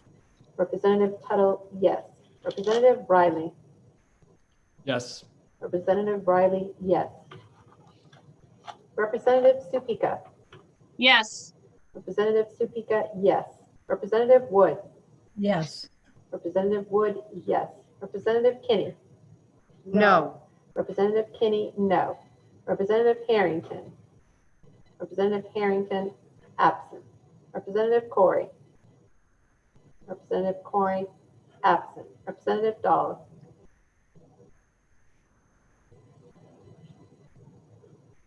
Representative Tuttle, yes. Representative Riley. Yes. Representative Riley, yes. Representative Supika. Yes. Representative Supika, yes. Representative Wood. Yes. Representative Wood, yes. Representative Kinney. No. Representative Kinney, no. Representative Harrington. Representative Harrington, absent. Representative Corey. Representative Corey, absent. Representative Dahl.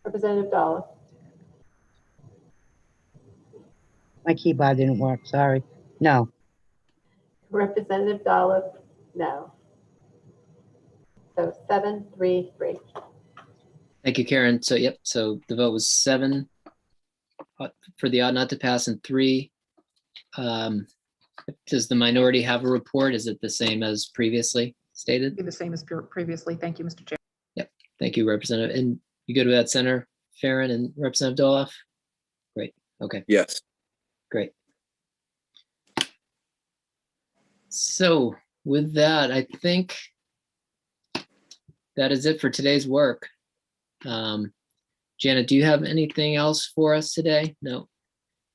Representative Dahl. My keyboard didn't work, sorry. No. Representative Dahl, no. So 7-3-3. Thank you, Karen. So, yep, so the vote was 7 for the ought not to pass and 3. Does the minority have a report? Is it the same as previously stated? Be the same as previously. Thank you, Mr. Chair. Yep, thank you, Representative. And you good with that, Senator Farren and Representative Doloff? Great, okay. Yes. Great. So with that, I think that is it for today's work. Janet, do you have anything else for us today? No.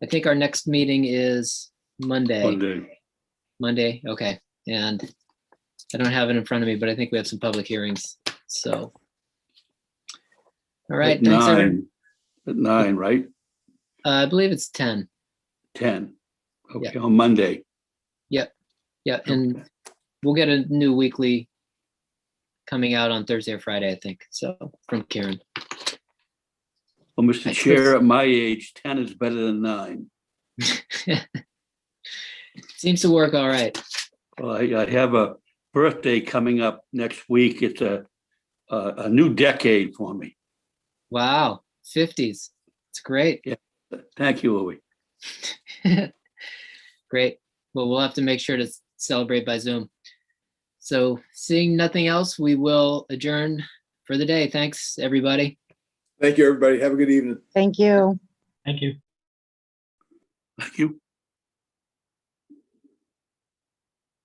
I think our next meeting is Monday. Monday, okay. And I don't have it in front of me, but I think we have some public hearings. So, all right, thanks, everyone. At 9, right? I believe it's 10. 10. Okay, Yep. on Monday. Yep. Yeah, and we'll get a new weekly coming out on Thursday or Friday, I think. So from Karen. Well, Mr. Chair, at my age, 10 is better than 9. Seems to work all right. Well, I have a birthday coming up next week. It's a new decade for me. Wow, 50s. It's great. Yeah. Thank you, Louis. Great. Well, we'll have to make sure to celebrate by Zoom. So seeing nothing else, we will adjourn for the day. Thanks, everybody. Thank you, everybody. Have a good evening. Thank you. Thank you. Thank you.